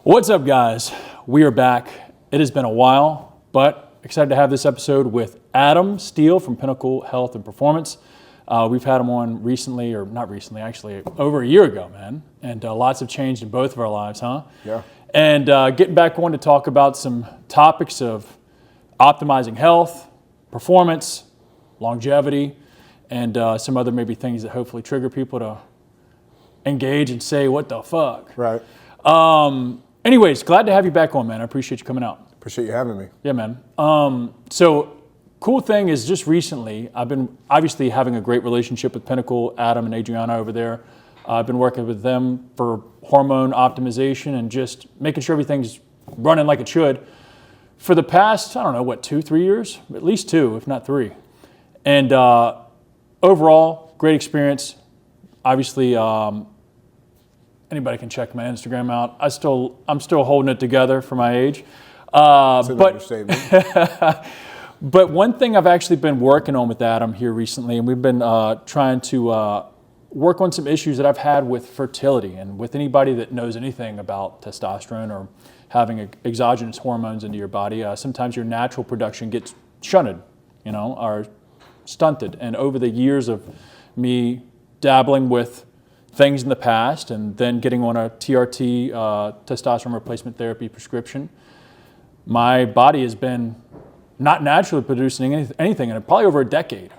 What's up, guys? We are back. It has been a while, but excited to have this episode with Adam Steele from Pinnacle Health and Performance. We've had him on recently, or not recently, actually, over a year ago, man. And lots have changed in both of our lives, huh? Yeah. And getting back on to talk about some topics of optimizing health, performance, longevity, and some other maybe things that hopefully trigger people to engage and say, what the fuck? Right. Anyways, glad to have you back on, man. I appreciate you coming out. Appreciate you having me. Yeah, man. So cool thing is just recently, I've been obviously having a great relationship with Pinnacle, Adam and Adriana over there. I've been working with them for hormone optimization and just making sure everything's running like it should for the past, I don't know, what, 2-3 years? At least 2, if not 3. And overall, great experience. Obviously, anybody can check my Instagram out. I'm still holding it together for my age. But one thing I've actually been working on with Adam here recently, and we've been trying to work on some issues that I've had with fertility, and with anybody that knows anything about testosterone or having exogenous hormones into your body, sometimes your natural production gets shunted, or stunted. And over the years of me dabbling with things in the past and then getting on a TRT, testosterone replacement therapy prescription, my body has been not naturally producing anything in probably over a decade.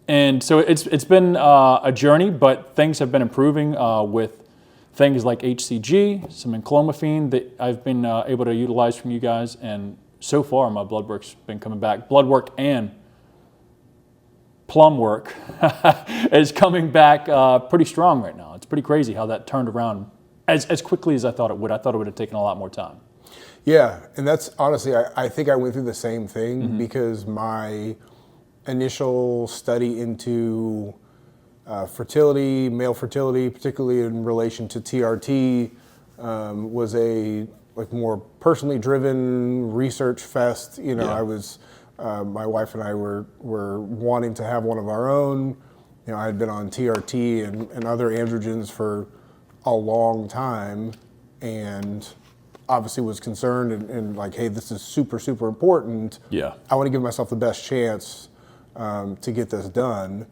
And so it's been a journey, but things have been improving with things like HCG, some enclomiphene that I've been able to utilize from you guys. And so far, my blood work's been coming back. Blood work and plum work is coming back pretty strong right now. It's pretty crazy how that turned around as quickly as I thought it would. I thought it would have taken a lot more time. Yeah, and that's honestly, I think I went through the same thing because my initial study into fertility, male fertility, particularly in relation to TRT, was a more personally driven research fest. I was, my wife and I were wanting to have one of our own. I had been on TRT and other androgens for a long time, and obviously was concerned and like, hey, this is super, super important. Yeah. I want to give myself the best chance to get this done.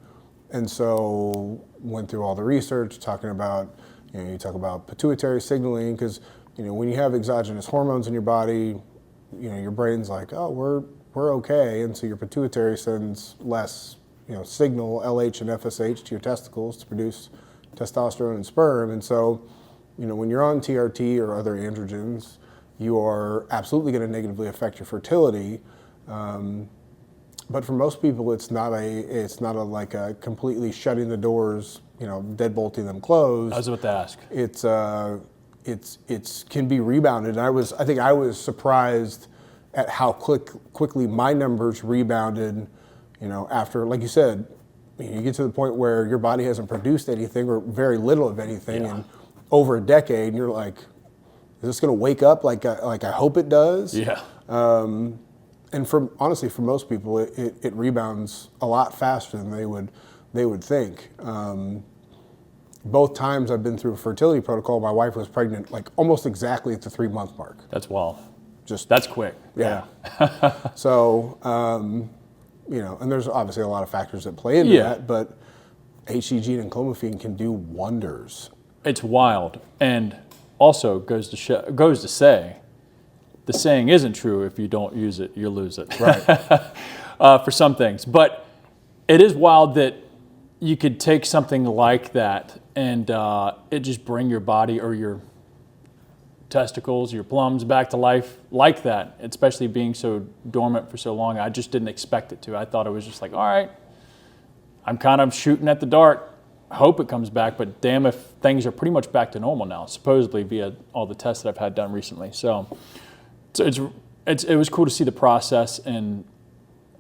And so went through all the research talking about, you talk about pituitary signaling, because, when you have exogenous hormones in your body, your brain's like, oh, we're okay. And so your pituitary sends less, signal, LH and FSH, to your testicles to produce testosterone and sperm. And so, when you're on TRT or other androgens, you are absolutely going to negatively affect your fertility. But for most people, it's not a completely shutting the doors, deadbolting them closed. I was about to ask. It can be rebounded. And I think I was surprised at how quickly my numbers rebounded. After, like you said, you get to the point where your body hasn't produced anything or very little of anything in over a decade, and you're like, is this going to wake up like I hope it does? Yeah. And honestly, for most people, it rebounds a lot faster than they would think. Both times I've been through a fertility protocol, my wife was pregnant like almost exactly at the 3-month mark. That's wild. That's quick. Yeah. So, and there's obviously a lot of factors that play into that, but HCG and enclomiphene can do wonders. It's wild, and also goes to say, the saying isn't true: if you don't use it, you lose it. Right. For some things, but it is wild that you could take something like that and it just bring your body or your testicles, your plums back to life like that, especially being so dormant for so long. I just didn't expect it to. I thought it was just like, all right, I'm kind of shooting at the dark. I hope it comes back, but damn if things are pretty much back to normal now, supposedly via all the tests that I've had done recently. So it was cool to see the process and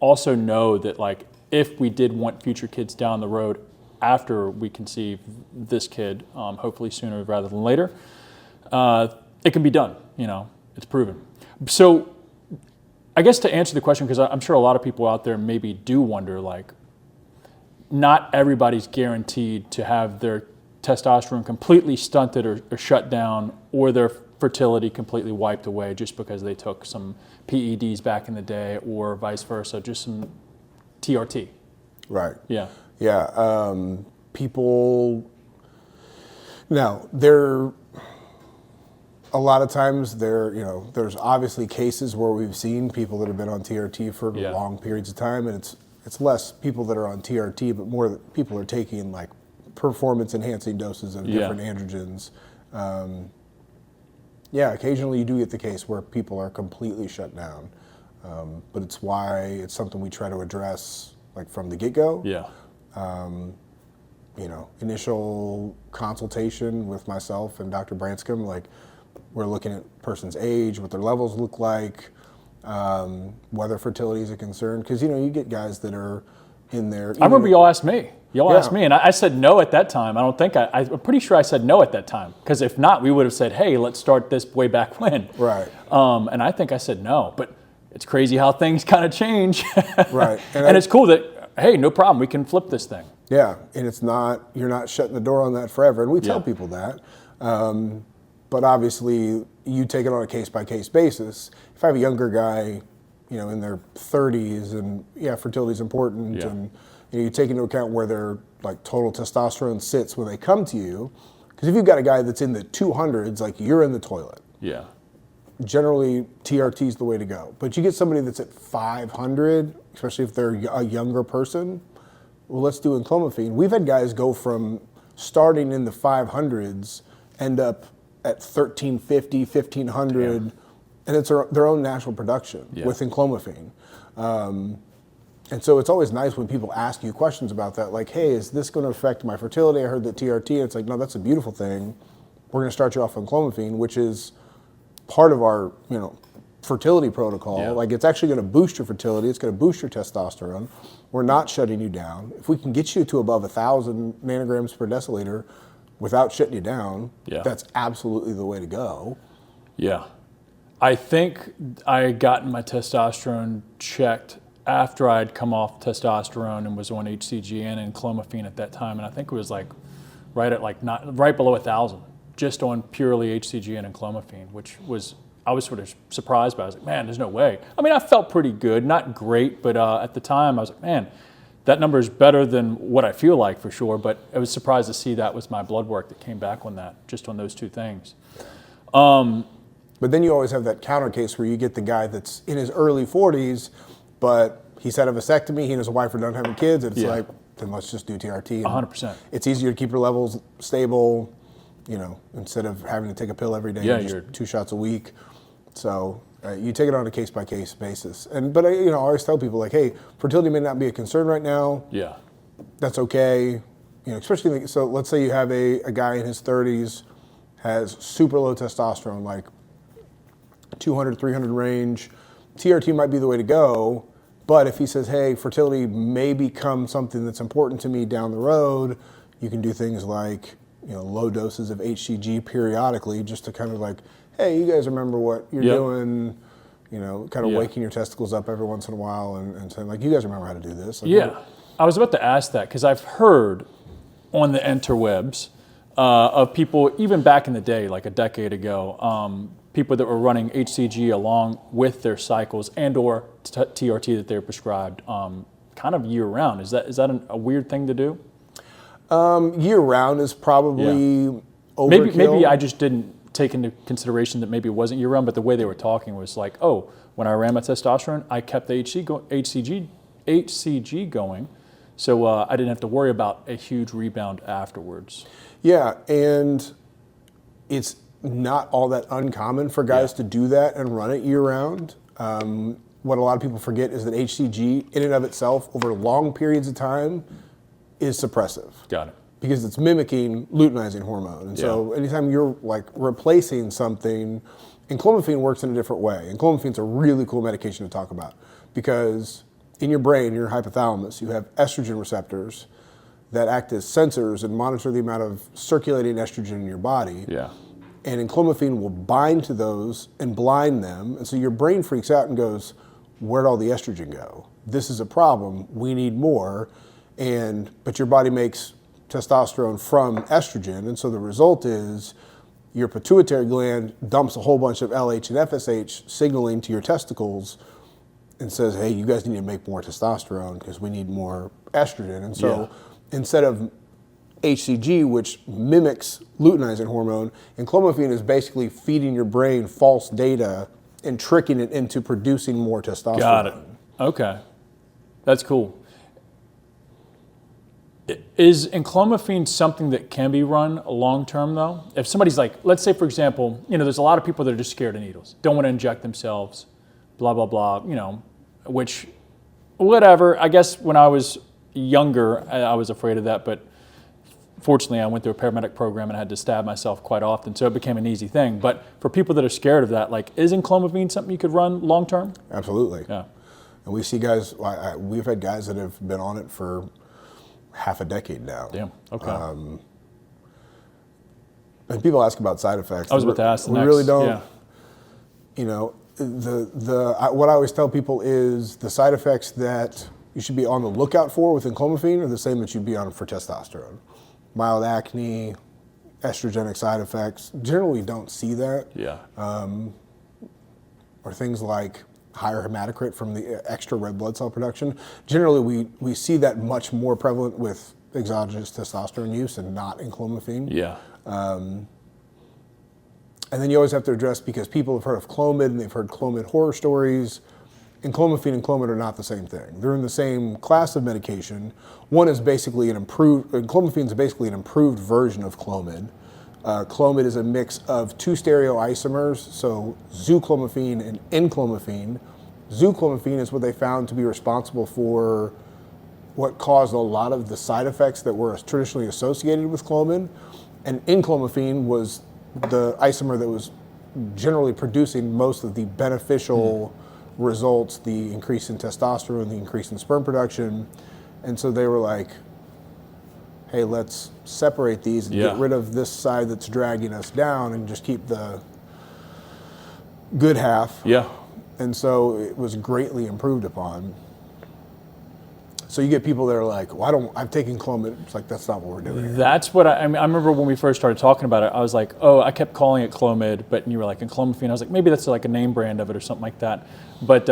also know that, like, if we did want future kids down the road after we conceive this kid, hopefully sooner rather than later, it can be done. It's proven. So I guess to answer the question, because I'm sure a lot of people out there maybe do wonder, like, not everybody's guaranteed to have their testosterone completely stunted or shut down, or their fertility completely wiped away just because they took some PEDs back in the day, or vice versa, just some TRT. Right. Yeah. Yeah. People, now, a lot of times there's obviously cases where we've seen people that have been on TRT for long periods of time, and it's less people that are on TRT, but more that people are taking like performance enhancing doses of different androgens. Occasionally you do get the case where people are completely shut down, but it's why it's something we try to address like from the get-go. Yeah. Initial consultation with myself and Dr. Branscombe, like we're looking at person's age, what their levels look like, whether fertility is a concern. Because, you get guys that are in there. I remember y'all asked me. Asked me, and I said no at that time. I don't think I'm pretty sure I said no at that time. Because if not, we would have said, hey, let's start this way back when. Right. And I think I said no. But it's crazy how things kind of change. Right. And it's cool that, hey, no problem, we can flip this thing. Yeah, and you're not shutting the door on that forever. And we tell people that. But obviously, you take it on a case-by-case basis. If I have a younger guy, in their 30s, and fertility is important, and you take into account where their like total testosterone sits when they come to you. Because if you've got a guy that's in the 200s, like you're in the toilet. Yeah. Generally, TRT is the way to go. But you get somebody that's at 500, especially if they're a younger person. Well, let's do enclomiphene. We've had guys go from starting in the 500s, end up at 1350, 1500, and it's their own natural production with enclomiphene. And so it's always nice when people ask you questions about that, like, hey, is this going to affect my fertility? I heard that TRT, and it's like, no, that's a beautiful thing. We're going to start you off on clomiphene, which is part of our, fertility protocol. Yeah. Like, it's actually going to boost your fertility. It's going to boost your testosterone. We're not shutting you down. If we can get you to above 1,000 nanograms per deciliter without shutting you down, that's absolutely the way to go. Yeah. I think I had gotten my testosterone checked after I'd come off testosterone and was on HCG and clomiphene at that time, and I think it was like right below 1,000, just on purely HCG and clomiphene, which was, I was sort of surprised by. I was like, man, there's no way. I mean, I felt pretty good, not great, but at the time I was like, man, that number is better than what I feel like for sure. But I was surprised to see that was my blood work that came back on that, just on those two things. But then you always have that counter case where you get the guy that's in his early 40s, but he's had a vasectomy, he and his wife are done having kids, and it's like, then let's just do TRT. 100%. It's easier to keep your levels stable, instead of having to take a pill every day, just 2 shots a week. So you take it on a case-by-case basis. But I always tell people, like, hey, fertility may not be a concern right now. Yeah. That's okay. Especially, so let's say you have a guy in his 30s, has super low testosterone, like 200, 300 range. TRT might be the way to go, but if he says, hey, fertility may become something that's important to me down the road, you can do things like, low doses of HCG periodically, just to kind of like, hey, you guys remember what you're doing, kind of waking your testicles up every once in a while and saying, like, you guys remember how to do this. Like, I was about to ask that because I've heard on the interwebs of people, even back in the day, like a decade ago, people that were running HCG along with their cycles and or TRT that they're prescribed kind of year round. Is that a weird thing to do? Year round is probably overkill. Maybe I just didn't take into consideration that maybe it wasn't year round, but the way they were talking was like, oh, when I ran my testosterone, I kept the HCG going, so I didn't have to worry about a huge rebound afterwards. Yeah, and it's not all that uncommon for guys to do that and run it year round. What a lot of people forget is that HCG in and of itself over long periods of time is suppressive. Got it. Because it's mimicking luteinizing hormone. And so anytime you're like replacing something, and clomiphene works in a different way. And clomiphene's a really cool medication to talk about because in your brain, your hypothalamus, you have estrogen receptors that act as sensors and monitor the amount of circulating estrogen in your body. Yeah. And clomiphene will bind to those and blind them. And so your brain freaks out and goes, where'd all the estrogen go? This is a problem. We need more. But your body makes testosterone from estrogen. And so the result is your pituitary gland dumps a whole bunch of LH and FSH signaling to your testicles and says, hey, you guys need to make more testosterone because we need more estrogen. And so instead of HCG, which mimics luteinizing hormone, and clomiphene is basically feeding your brain false data and tricking it into producing more testosterone. Got it. Okay. That's cool. Is enclomiphene something that can be run long term though? If somebody's like, let's say for example, there's a lot of people that are just scared of needles, don't want to inject themselves, blah, blah, blah, which, whatever. I guess when I was younger, I was afraid of that, but fortunately I went through a paramedic program and I had to stab myself quite often, so it became an easy thing. But for people that are scared of that, like, is enclomiphene something you could run long term? Absolutely. Yeah. And we see guys, we've had guys that have been on it for half a decade now. Damn. Okay. And people ask about side effects. I was about to ask the we next. really don't. Yeah. What I always tell people is the side effects that you should be on the lookout for with enclomiphene are the same that you'd be on for testosterone. Mild acne, estrogenic side effects. Generally, don't see that. Yeah. Or things like higher hematocrit from the extra red blood cell production. Generally, we see that much more prevalent with exogenous testosterone use and not enclomiphene. Yeah. And then you always have to address, because people have heard of Clomid and they've heard Clomid horror stories. Enclomiphene and Clomid are not the same thing. They're in the same class of medication. One is basically enclomiphene is basically an improved version of Clomid. Clomid is a mix of two stereoisomers, so zuclomiphene and enclomiphene. Zuclomiphene is what they found to be responsible for what caused a lot of the side effects that were traditionally associated with Clomid. And enclomiphene was the isomer that was generally producing most of the beneficial results, the increase in testosterone, the increase in sperm production. And so they were like, hey, let's separate these and get rid of this side that's dragging us down and just keep the good half. Yeah. And so it was greatly improved upon. So you get people that are like, well, I've taken Clomid. It's like, that's not what we're doing here. That's what I remember when we first started talking about it, I was like, oh, I kept calling it Clomid, but you were like, enclomiphene. I was like, maybe that's like a name brand of it or something like that. But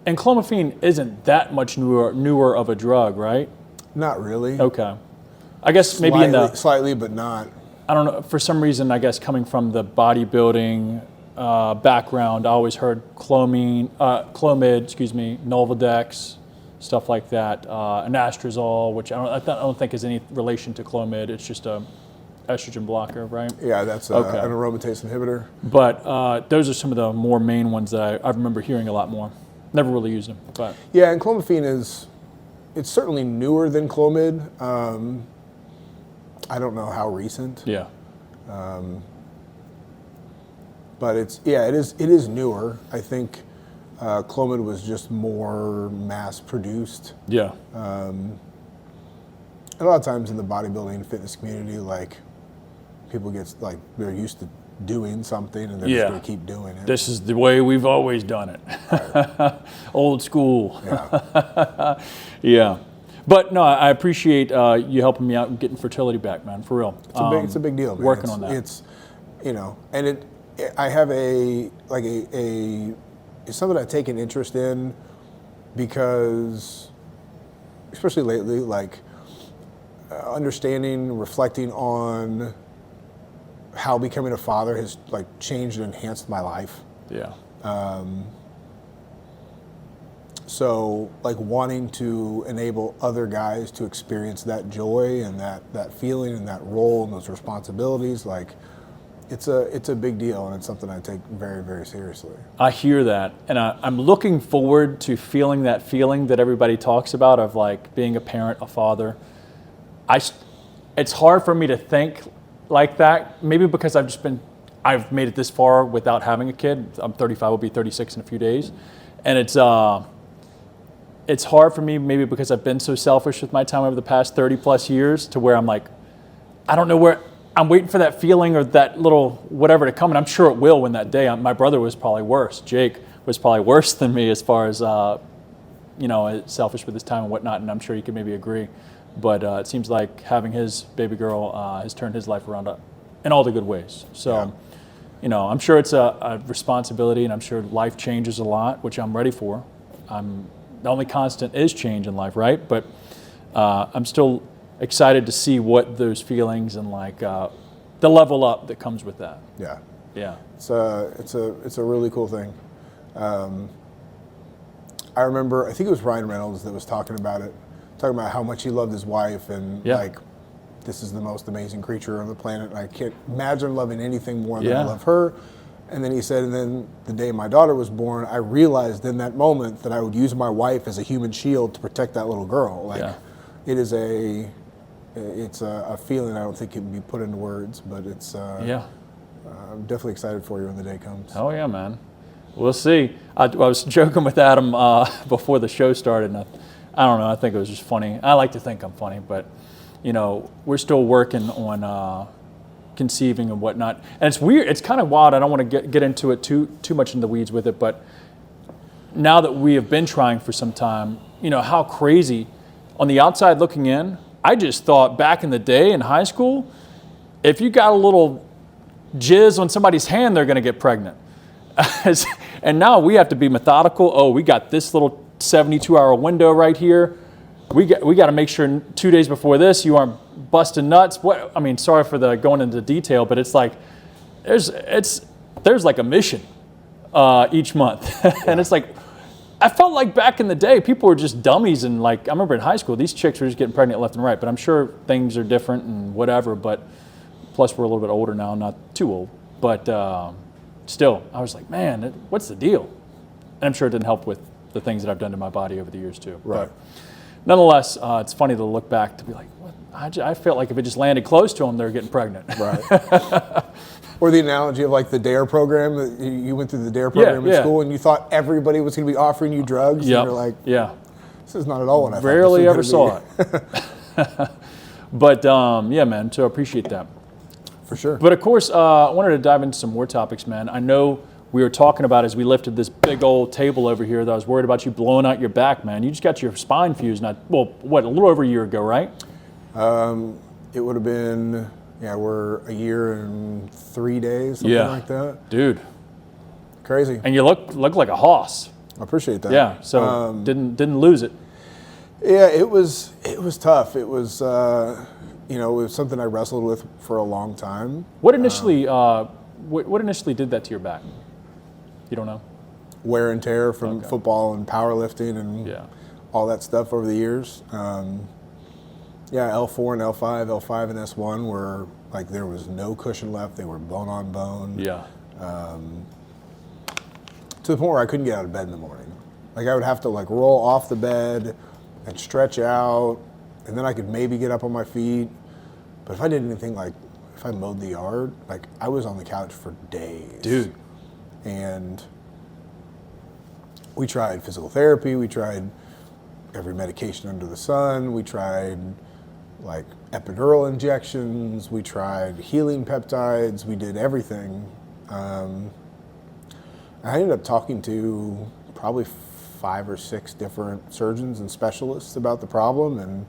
enclomiphene isn't that much newer of a drug, right? Not really. Okay. I guess maybe slightly, but not. I don't know, for some reason, I guess coming from the bodybuilding background, I always heard Clomid, Nolvadex, stuff like that, anastrozole, which I don't think is any relation to Clomid. It's just a estrogen blocker, right? Yeah, that's an aromatase inhibitor. But those are some of the more main ones that I remember hearing a lot more. Never really used them, but yeah, and clomiphene it's certainly newer than Clomid. I don't know how recent. Yeah. But it is newer. I think Clomid was just more mass produced. Yeah. A lot of times in the bodybuilding fitness community, like, people get like, they're used to doing something and they're just going to keep doing it. This is the way we've always done it. Right. Old school. Yeah. Yeah. But no, I appreciate you helping me out and getting fertility back, man, for real. It's a big deal, man. Working on that. It's, and I have it's something I take an interest in because, especially lately, like, understanding, reflecting on how becoming a father has like changed and enhanced my life. Yeah. So like wanting to enable other guys to experience that joy and that feeling and that role and those responsibilities, like, it's a big deal, and it's something I take very, very seriously. I hear that, and I'm looking forward to feeling that feeling that everybody talks about of like being a parent, a father. It's hard for me to think like that, maybe because I've made it this far without having a kid. I'm 35, I'll be 36 in a few days, and it's hard for me maybe because I've been so selfish with my time over the past 30 plus years to where I'm like, I don't know where. I'm waiting for that feeling or that little whatever to come, and I'm sure it will when that day. My brother was probably worse. Jake was probably worse than me as far as, selfish with his time and whatnot, and I'm sure he could maybe agree. But it seems like having his baby girl has turned his life around in all the good ways. So, I'm sure it's a responsibility, and I'm sure life changes a lot, which I'm ready for. The only constant is change in life, right? But I'm still excited to see what those feelings and the level up that comes with that. Yeah. Yeah. It's a really cool thing. I remember, I think it was Ryan Reynolds that was talking about how much he loved his wife, and this is the most amazing creature on the planet, and I can't imagine loving anything more than I love her. And then he said, and then the day my daughter was born, I realized in that moment that I would use my wife as a human shield to protect that little girl. It's a feeling I don't think can be put into words, but it's I'm definitely excited for you when the day comes. Oh yeah, man. We'll see. I was joking with Adam before the show started, and I don't know, I think it was just funny. I like to think I'm funny, but we're still working on conceiving and whatnot. And it's weird, it's kind of wild. I don't want to get into it too much in the weeds with it, but now that we have been trying for some time, how crazy. On the outside looking in, I just thought back in the day in high school, if you got a little jizz on somebody's hand, they're going to get pregnant. And now we have to be methodical. Oh, we got this little 72-hour window right here. We got to make sure 2 days before this you aren't busting nuts. Sorry for the going into detail, but it's like there's like a mission each month, and it's like I felt like back in the day people were just dummies, and I remember in high school these chicks were just getting pregnant left and right. But I'm sure things are different and whatever. But plus we're a little bit older now, not too old, but. Still, I was like, man, what's the deal? And I'm sure it didn't help with the things that I've done to my body over the years too. Right. But nonetheless, it's funny to look back to be like, what? I felt like if it just landed close to them, they're getting pregnant. Right. Or the analogy of the DARE program. That you went through the DARE program in school, and you thought everybody was going to be offering you drugs. Yep. And you're like, this is not at all what I thought. Rarely ever saw it. But man, so I appreciate that. For sure. But of course, I wanted to dive into some more topics, man. I know we were talking about as we lifted this big old table over here that I was worried about you blowing out your back, man. You just got your spine fused, a little over a year ago, right? It would have been, we're a year and 3 days, something like that. Dude. Crazy. And you look like a hoss. I appreciate that. Yeah, so didn't lose it. Yeah, it was tough. It was... it was something I wrestled with for a long time. What initially did that to your back? You don't know? Wear and tear from football and powerlifting and all that stuff over the years. L4 and L5, L5 and S1 were there was no cushion left. They were bone on bone. Yeah. To the point where I couldn't get out of bed in the morning. I would have to roll off the bed and stretch out. And then I could maybe get up on my feet. But if I did anything if I mowed the yard, I was on the couch for days. Dude. And we tried physical therapy. We tried every medication under the sun. We tried epidural injections. We tried healing peptides. We did everything. I ended up talking to probably 5 or 6 different surgeons and specialists about the problem, and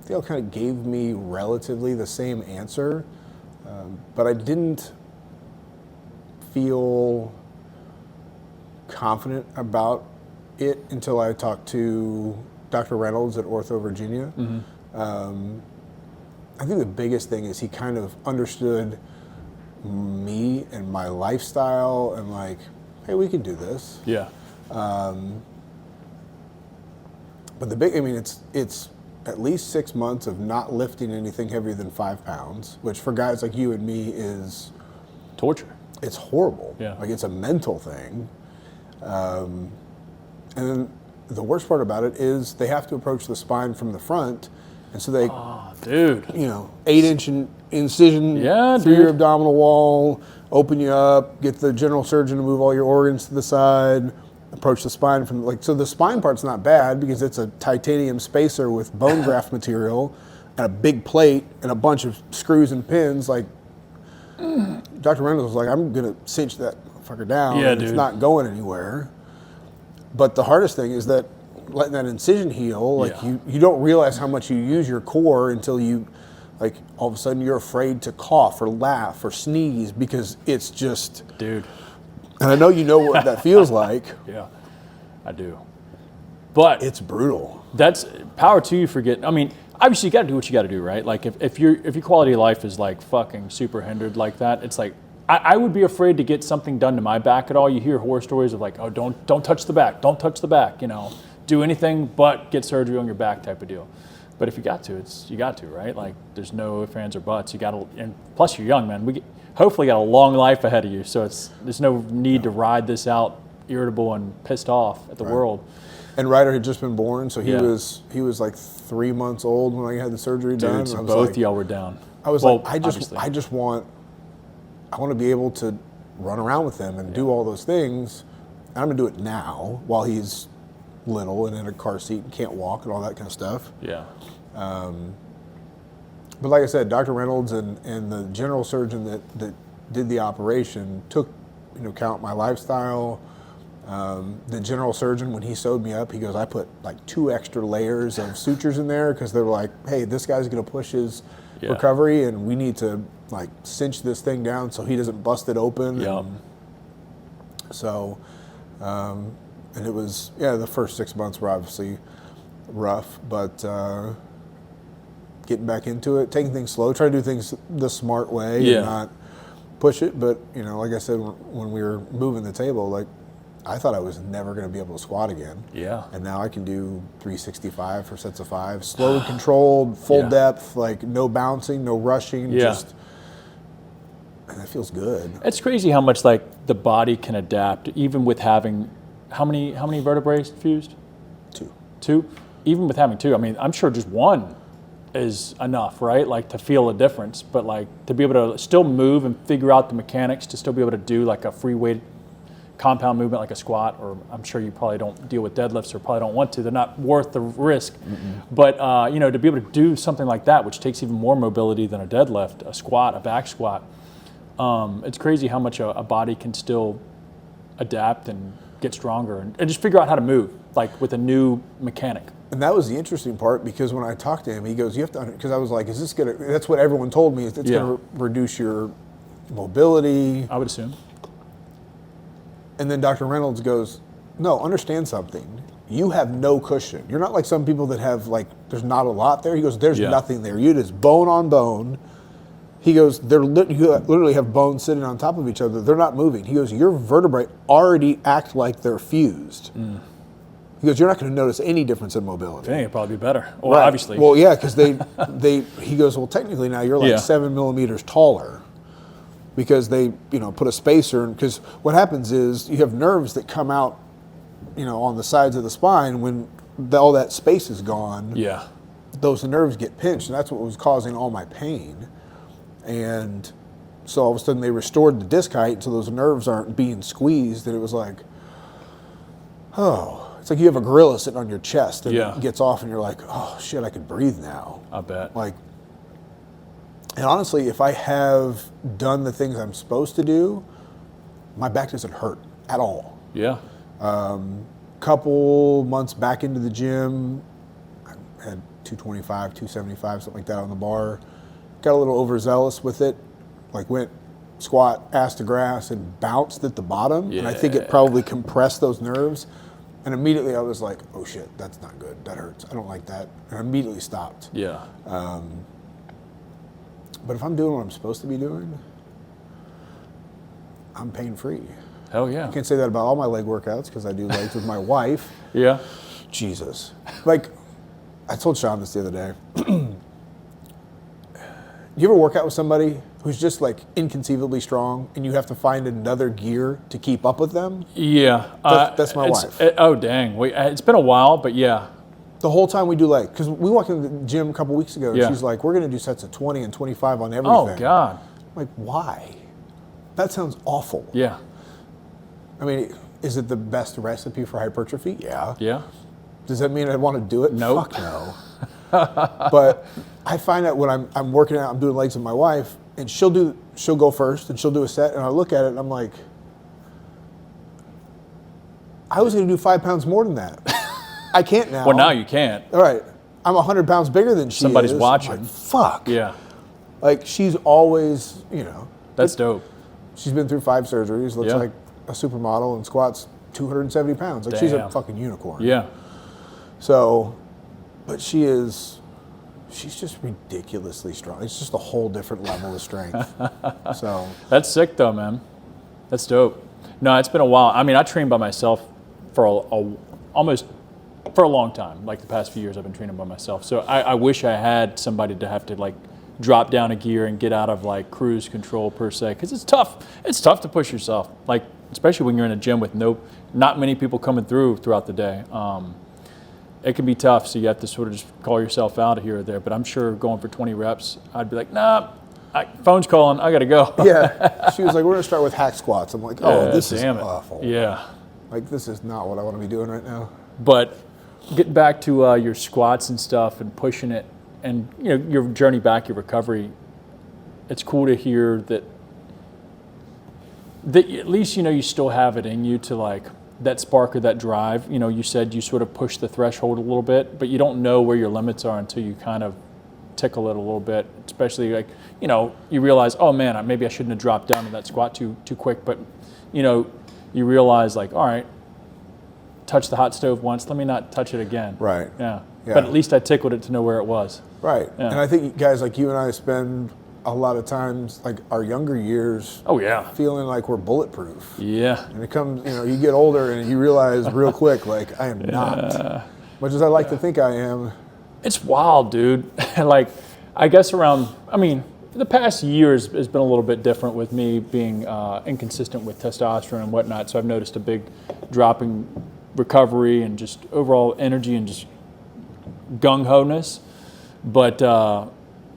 they all kind of gave me relatively the same answer, but I didn't feel confident about it until I talked to Dr. Reynolds at Ortho Virginia. Mm-hmm. I think the biggest thing is he kind of understood me and my lifestyle and hey, we can do this. Yeah. But the big, it's at least 6 months of not lifting anything heavier than 5 pounds, which for guys like you and me is torture. It's horrible. Yeah. It's a mental thing. And then the worst part about it is they have to approach the spine from the front. And so they, 8-inch incision through your abdominal wall, open you up, get the general surgeon to move all your organs to the side, approach the spine from so the spine part's not bad because it's a titanium spacer with bone graft material and a big plate and a bunch of screws and pins. Dr. Reynolds was I'm gonna cinch that fucker down. Yeah, and dude. It's not going anywhere. But the hardest thing is that letting that incision heal. You don't realize how much you use your core until you like all of a sudden you're afraid to cough or laugh or sneeze because it's just, dude. and I know you know what that feels like. Yeah, I do. But It's brutal. that's power to you for getting, I mean, obviously you got to do what you got to do, right? Like if your quality of life is like fucking super hindered like that, it's like, I would be afraid to get something done to my back at all. You hear horror stories of like, oh, don't touch the back, don't touch the back, you know, do anything but get surgery on your back type of deal. But if you got to, you got to, right? Like there's no ifs, ands, or buts. You got to, and plus you're young, man. Hopefully got a long life ahead of you. So there's no need to ride this out irritable and pissed off at the world. And Ryder had just been born, so he Yeah. was like 3 months old when I had the surgery done. Dude, so I was both like, y'all were down. I was Well, like, obviously. I want to be able to run around with him and do all those things. And I'm gonna do it now while he's little and in a car seat and can't walk and all that kind of stuff. Yeah. But like I said, Dr. Reynolds and the general surgeon that did the operation took into account my lifestyle. The general surgeon, when he sewed me up, he goes, I put like 2 extra layers of sutures in there because they're like, hey, this guy's gonna push his recovery and we need to like cinch this thing down so he doesn't bust it open. Yeah. And so, and it was, the first 6 months were obviously rough, but getting back into it, taking things slow, try to do things the smart way and not push it. But, you know, like I said, when we were moving the table, like I thought I was never going to be able to squat again. Yeah. And now I can do 365 for sets of 5, slowly controlled, full depth, like no bouncing, no rushing, just, and that feels good. It's crazy how much like the body can adapt, even with having how many vertebrae fused? 2. 2? Even with having 2, I mean, I'm sure just 1 is enough, right? Like to feel a difference, but like to be able to still move and figure out the mechanics to still be able to do like a free weight compound movement like a squat, or I'm sure you probably don't deal with deadlifts or probably don't want to. They're not worth the risk. But you know, to be able to do something like that, which takes even more mobility than a deadlift, a squat, a back squat, it's crazy how much a body can still adapt and get stronger and just figure out how to move, like with a new mechanic. And that was the interesting part, because when I talked to him, he goes, you have to, because I was like, is this going to, that's what everyone told me, is it's going to reduce your mobility. I would assume. And then Dr. Reynolds goes, no, understand something. You have no cushion. You're not like some people that have like, there's not a lot there. He goes, there's nothing there. You just bone on bone. He goes, you literally have bones sitting on top of each other. They're not moving. He goes, your vertebrae already act like they're fused. He goes, you're not going to notice any difference in mobility. I think it'd probably be better. Well, obviously. Well, yeah, because he goes, well, technically now you're like 7 millimeters taller, because they, put a spacer. Because what happens is you have nerves that come out, on the sides of the spine when all that space is gone. Yeah. Those nerves get pinched, and that's what was causing all my pain. And so all of a sudden they restored the disc height, so those nerves aren't being squeezed. And it was like, oh, it's like you have a gorilla sitting on your chest and it gets off, and you're like, oh shit, I can breathe now. I bet. Like, and honestly, if I have done the things I'm supposed to do, my back doesn't hurt at all. Yeah. Couple months back into the gym, I had 225, 275, something like that on the bar. Got a little overzealous with it, like went squat ass to grass and bounced at the bottom. And I think it probably compressed those nerves. And immediately I was like, oh shit, that's not good. That hurts. I don't like that. And I immediately stopped. Yeah. But if I'm doing what I'm supposed to be doing, I'm pain-free. Hell yeah. I can't say that about all my leg workouts, because I do legs with my wife. Yeah. Jesus. Like, I told Sean this the other day. You ever work out with somebody who's just like inconceivably strong, and you have to find another gear to keep up with them? Yeah. That's my wife. Oh, dang. It's been a while, but yeah. The whole time we do legs, because we walked in the gym a couple weeks ago, and she's like, we're going to do sets of 20 and 25 on everything. Oh, God. I'm like, why? That sounds awful. Yeah. I mean, is it the best recipe for hypertrophy? Yeah. Yeah. Does that mean I want to do it? No. Fuck no. But I find that when I'm working out, I'm doing legs with my wife, and she'll go first, and she'll do a set, and I look at it, and I'm like, I was going to do 5 pounds more than that. I can't now. Well, now you can't. All right. I'm 100 pounds bigger than she Somebody's is. watching. I'm like, fuck. Yeah. Like, she's always, you know. That's dope. She's been through 5 surgeries, looks Yeah. like a supermodel, and squats 270 pounds. Like, she's a Damn. fucking unicorn. Yeah. So, but she's just ridiculously strong. It's just a whole different level of strength. So That's sick though, man. That's dope. No, it's been a while. I mean, I trained by myself for almost for a long time. Like the past few years, I've been training by myself. So I wish I had somebody to have to like drop down a gear and get out of like cruise control per se, because it's tough. It's tough to push yourself, like especially when you're in a gym with not many people coming throughout the day. It can be tough, so you have to sort of just call yourself out here or there. But I'm sure going for 20 reps, I'd be like, nah, phone's calling, I gotta go. yeah, she was like, we're gonna start with hack squats. I'm like, oh, this is awful. Yeah. Like, this is not what I want to be doing right now. But getting back to your squats and stuff and pushing it, and you know your journey back, your recovery, it's cool to hear that at least you know you still have it in you to like that spark or that drive. You know, you said you sort of push the threshold a little bit, but you don't know where your limits are until you kind of tickle it a little bit, especially like, you know, you realize, oh man, maybe I shouldn't have dropped down to that squat too quick, but you know, you realize like, all right, touch the hot stove once, let me not touch it again. Right. Yeah. Yeah. But at least I tickled it to know where it was. Right. Yeah. And I think guys like you and I spend a lot of times, like our younger years, Oh yeah. feeling like we're bulletproof. Yeah. And it comes, you know, you get older and you realize real quick, like, I am not. Much as I like to think I am. It's wild, dude. Like, I guess the past year has been a little bit different with me being inconsistent with testosterone and whatnot. So I've noticed a big drop in recovery and just overall energy and just gung-ho-ness. But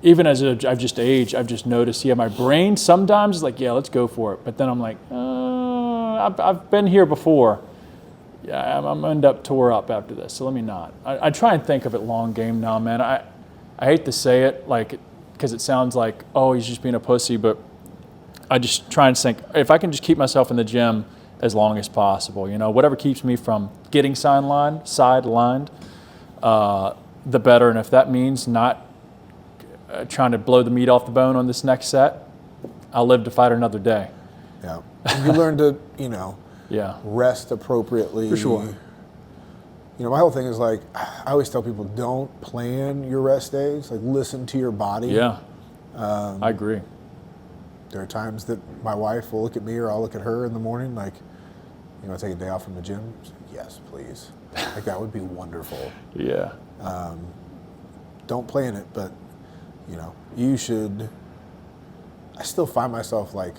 even as I've just aged, I've just noticed, my brain sometimes is like, yeah, let's go for it. But then I'm like, I've been here before. Yeah, I'm gonna end up tore up after this, so let me not. I try and think of it long game now, man. I hate to say it, like, because it sounds like, oh, he's just being a pussy, but I just try and think, if I can just keep myself in the gym as long as possible, you know, whatever keeps me from getting sidelined, the better. And if that means not trying to blow the meat off the bone on this next set, I'll live to fight another day. Yeah. And you learn to, you know, Yeah. rest appropriately. For sure. You know, my whole thing is like, I always tell people, don't plan your rest days. Like, listen to your body. Yeah. I agree. There are times that my wife will look at me or I'll look at her in the morning, like, you know, take a day off from the gym. She's like, yes, please. Like, that would be wonderful. Yeah. Don't plan it, but, you know, you should. I still find myself like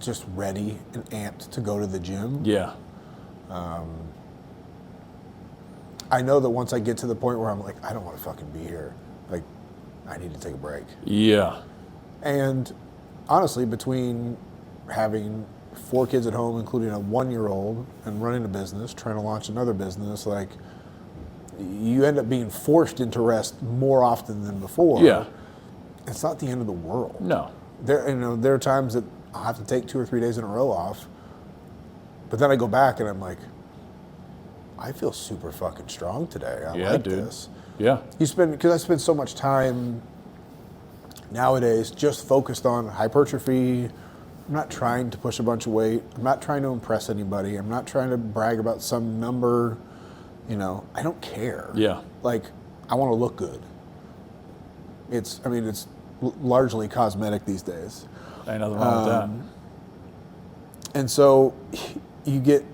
just ready and amped to go to the gym. Yeah. I know that once I get to the point where I'm like, I don't want to fucking be here. Like, I need to take a break. Yeah. And honestly, between having 4 kids at home, including a 1-year-old, and running a business, trying to launch another business, like, you end up being forced into rest more often than before. Yeah. It's not the end of the world. No. There are times that I'll have to take 2 or 3 days in a row off, but then I go back and I'm like, I feel super fucking strong today. I like dude. this. Yeah. Because I spend so much time nowadays just focused on hypertrophy. I'm not trying to push a bunch of weight. I'm not trying to impress anybody. I'm not trying to brag about some number. You know, I don't care. Yeah. Like, I want to look good. It's largely cosmetic these days. Ain't nothing wrong with that. And so you get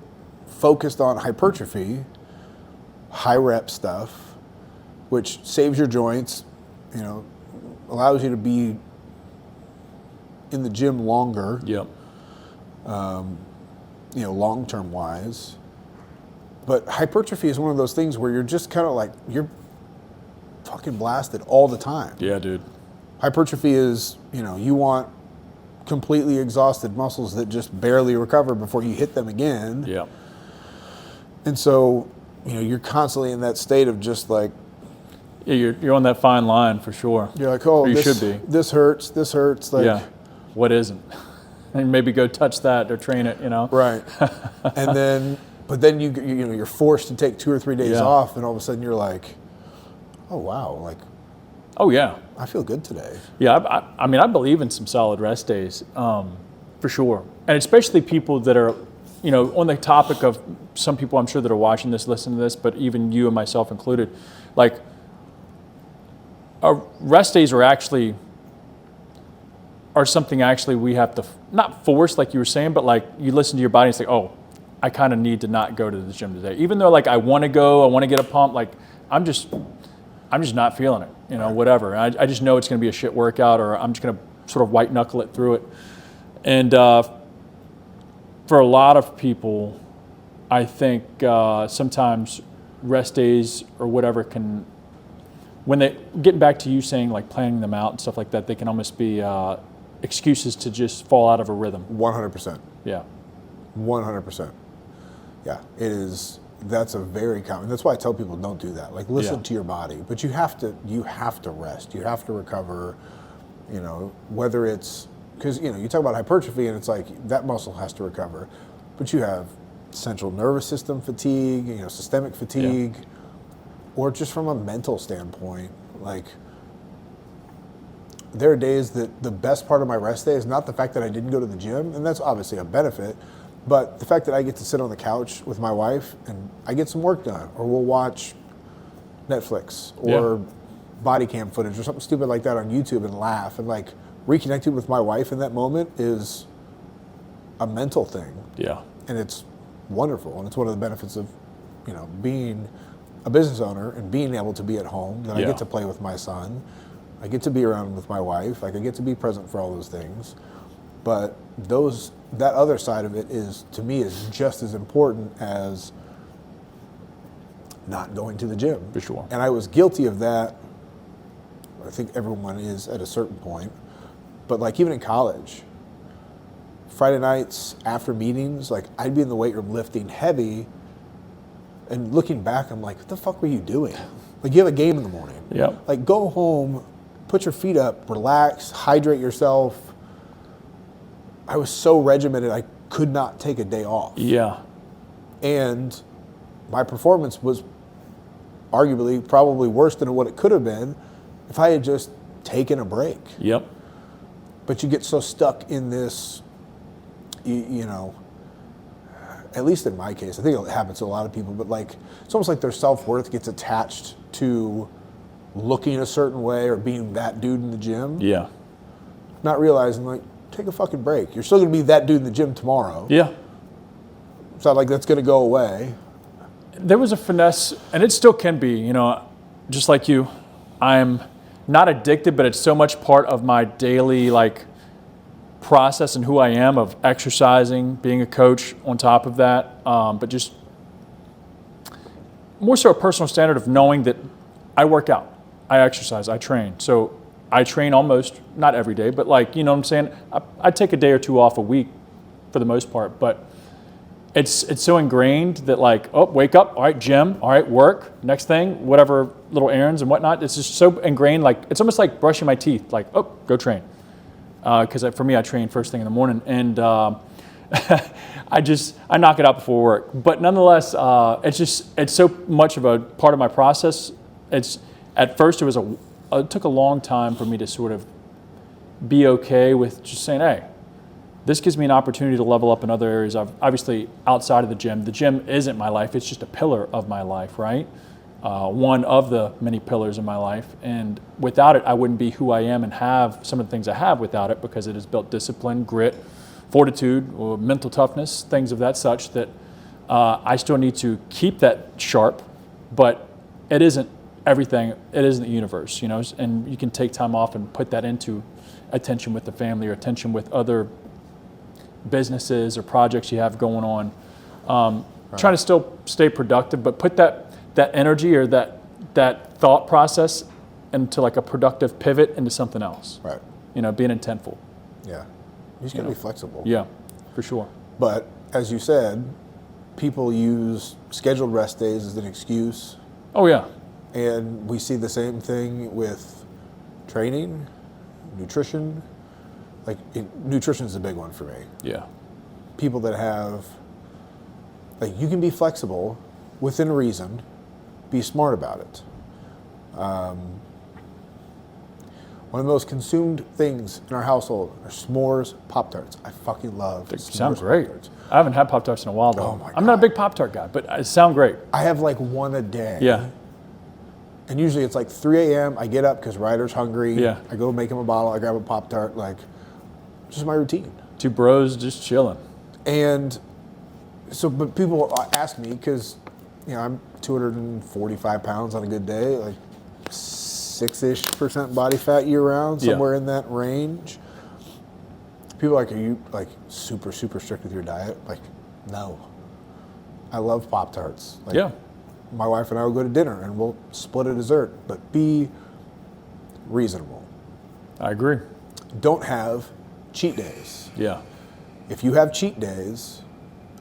focused on hypertrophy, high rep stuff, which saves your joints, you know, allows you to be in the gym longer, Yep. you know, long-term wise. But hypertrophy is one of those things where you're just kind of like, you're fucking blasted all the time. Yeah, dude. Hypertrophy is, you know, you want completely exhausted muscles that just barely recover before you hit them again. Yeah. And so, you know, you're constantly in that state of just like, Yeah, you're on that fine line for sure. you're like, oh, Or you this, should be. this hurts. Like, Yeah. What isn't? And maybe go touch that or train it, you know? Right. And then But then you're forced to take 2 or 3 days Yeah. off, and all of a sudden you're like, oh wow, like Oh yeah. I feel good today. Yeah, I mean, I believe in some solid rest days, for sure. And especially people that are, on the topic of some people I'm sure that are watching this, listening to this, but even you and myself included, like, rest days are something actually we have to, not force like you were saying, but like you listen to your body and say, oh, I kind of need to not go to the gym today. Even though like I want to go, I want to get a pump, like I'm just not feeling it, whatever. I just know it's going to be a shit workout, or I'm just going to sort of white knuckle it through it. And for a lot of people, I think sometimes rest days or whatever can, when they, getting back to you saying like planning them out and stuff like that, they can almost be excuses to just fall out of a rhythm. 100%. Yeah. 100%. Yeah, it is. That's a very common. That's why I tell people don't do that. Like listen to your body, but you have to rest. You have to recover. Whether it's because you talk about hypertrophy and it's like that muscle has to recover, but you have central nervous system fatigue, systemic fatigue, or just from a mental standpoint, like. There are days that the best part of my rest day is not the fact that I didn't go to the gym, and that's obviously a benefit, but the fact that I get to sit on the couch with my wife and I get some work done, or we'll watch Netflix or body cam footage or something stupid like that on YouTube and laugh, and like reconnecting with my wife in that moment is a mental thing. Yeah. And it's wonderful, and it's one of the benefits of, being a business owner and being able to be at home, that I get to play with my son. I get to be around with my wife. Like I get to be present for all those things, but that other side of it is, to me, is just as important as not going to the gym. For sure. And I was guilty of that. I think everyone is at a certain point, but like even in college, Friday nights after meetings, like I'd be in the weight room lifting heavy, and looking back, I'm like, what the fuck were you doing? Like you have a game in the morning. Yeah. Like go home, put your feet up, relax, hydrate yourself. I was so regimented, I could not take a day off. Yeah. And my performance was arguably probably worse than what it could have been if I had just taken a break. Yep. But you get so stuck in this, at least in my case, I think it happens to a lot of people, but like it's almost like their self-worth gets attached to looking a certain way or being that dude in the gym. Yeah. Not realizing, like, take a fucking break. You're still going to be that dude in the gym tomorrow. Yeah. It's not like that's going to go away. There was a finesse, and it still can be, just like you. I'm not addicted, but it's so much part of my daily, like, process and who I am of exercising, being a coach on top of that, but just more so a personal standard of knowing that I work out, I exercise, I train. So I train almost, not every day, but like, you know what I'm saying? I take a day or two off a week for the most part, but it's so ingrained that like, oh, wake up, all right, gym, all right, work, next thing, whatever little errands and whatnot. It's just so ingrained, like it's almost like brushing my teeth, like, oh, go train. Because for me, I train first thing in the morning, and I knock it out before work. But nonetheless, it's so much of a part of my process. At first it took a long time for me to sort of be okay with just saying, hey, this gives me an opportunity to level up in other areas. Obviously, outside of the gym. The gym isn't my life. It's just a pillar of my life, right? One of the many pillars in my life. And without it, I wouldn't be who I am and have some of the things I have without it, because it has built discipline, grit, fortitude, or mental toughness, things of that such that I still need to keep that sharp, but it isn't everything. It isn't the universe, and you can take time off and put that into attention with the family or attention with other businesses or projects you have going on. Right. Trying to still stay productive, but put that energy or that thought process into like a productive pivot into something else. Right. Being intentful. Yeah. You just got to be flexible. Yeah, for sure. But as you said, people use scheduled rest days as an excuse. Oh, yeah. And we see the same thing with training, nutrition. Like nutrition is a big one for me. Yeah. People that have Like, you can be flexible within reason, be smart about it. One of the most consumed things in our household are s'mores Pop-Tarts. I fucking love They s'mores sound great. Pop-Tarts. I haven't had Pop-Tarts in a while, though. Oh my I'm not a God. big Pop-Tart guy, but it sound great. I have like one a day. Yeah. And usually it's like 3 a.m. I get up because Ryder's hungry. Yeah. I go make him a bottle. I grab a Pop-Tart. Like, just my routine. Two bros just chilling. And so, but people ask me because, you know, I'm 245 pounds on a good day, like 6-ish% body fat year round, somewhere in that range. People are like, are you like super strict with your diet? Like, no. I love Pop-Tarts. Like, Yeah. my wife and I will go to dinner and we'll split a dessert, but be reasonable. I agree. Don't have cheat days. Yeah. If you have cheat days,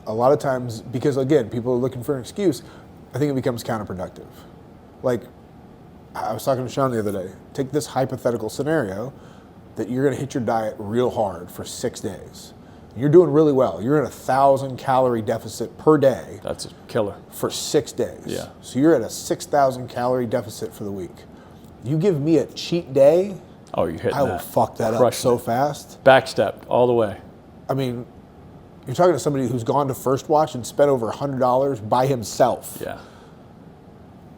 a lot of times, because again, people are looking for an excuse, I think it becomes counterproductive. Like, I was talking to Sean the other day. Take this hypothetical scenario that you're going to hit your diet real hard for 6 days. You're doing really well. You're in a 1,000 calorie deficit per day. That's a killer. For 6 days. Yeah. So you're at a 6,000 calorie deficit for the week. You give me a cheat day, Oh, you're hitting I will that. fuck that up Crushing so it. fast. Backstepped all the way. I mean, you're talking to somebody who's gone to First Watch and spent over $100 by himself. Yeah.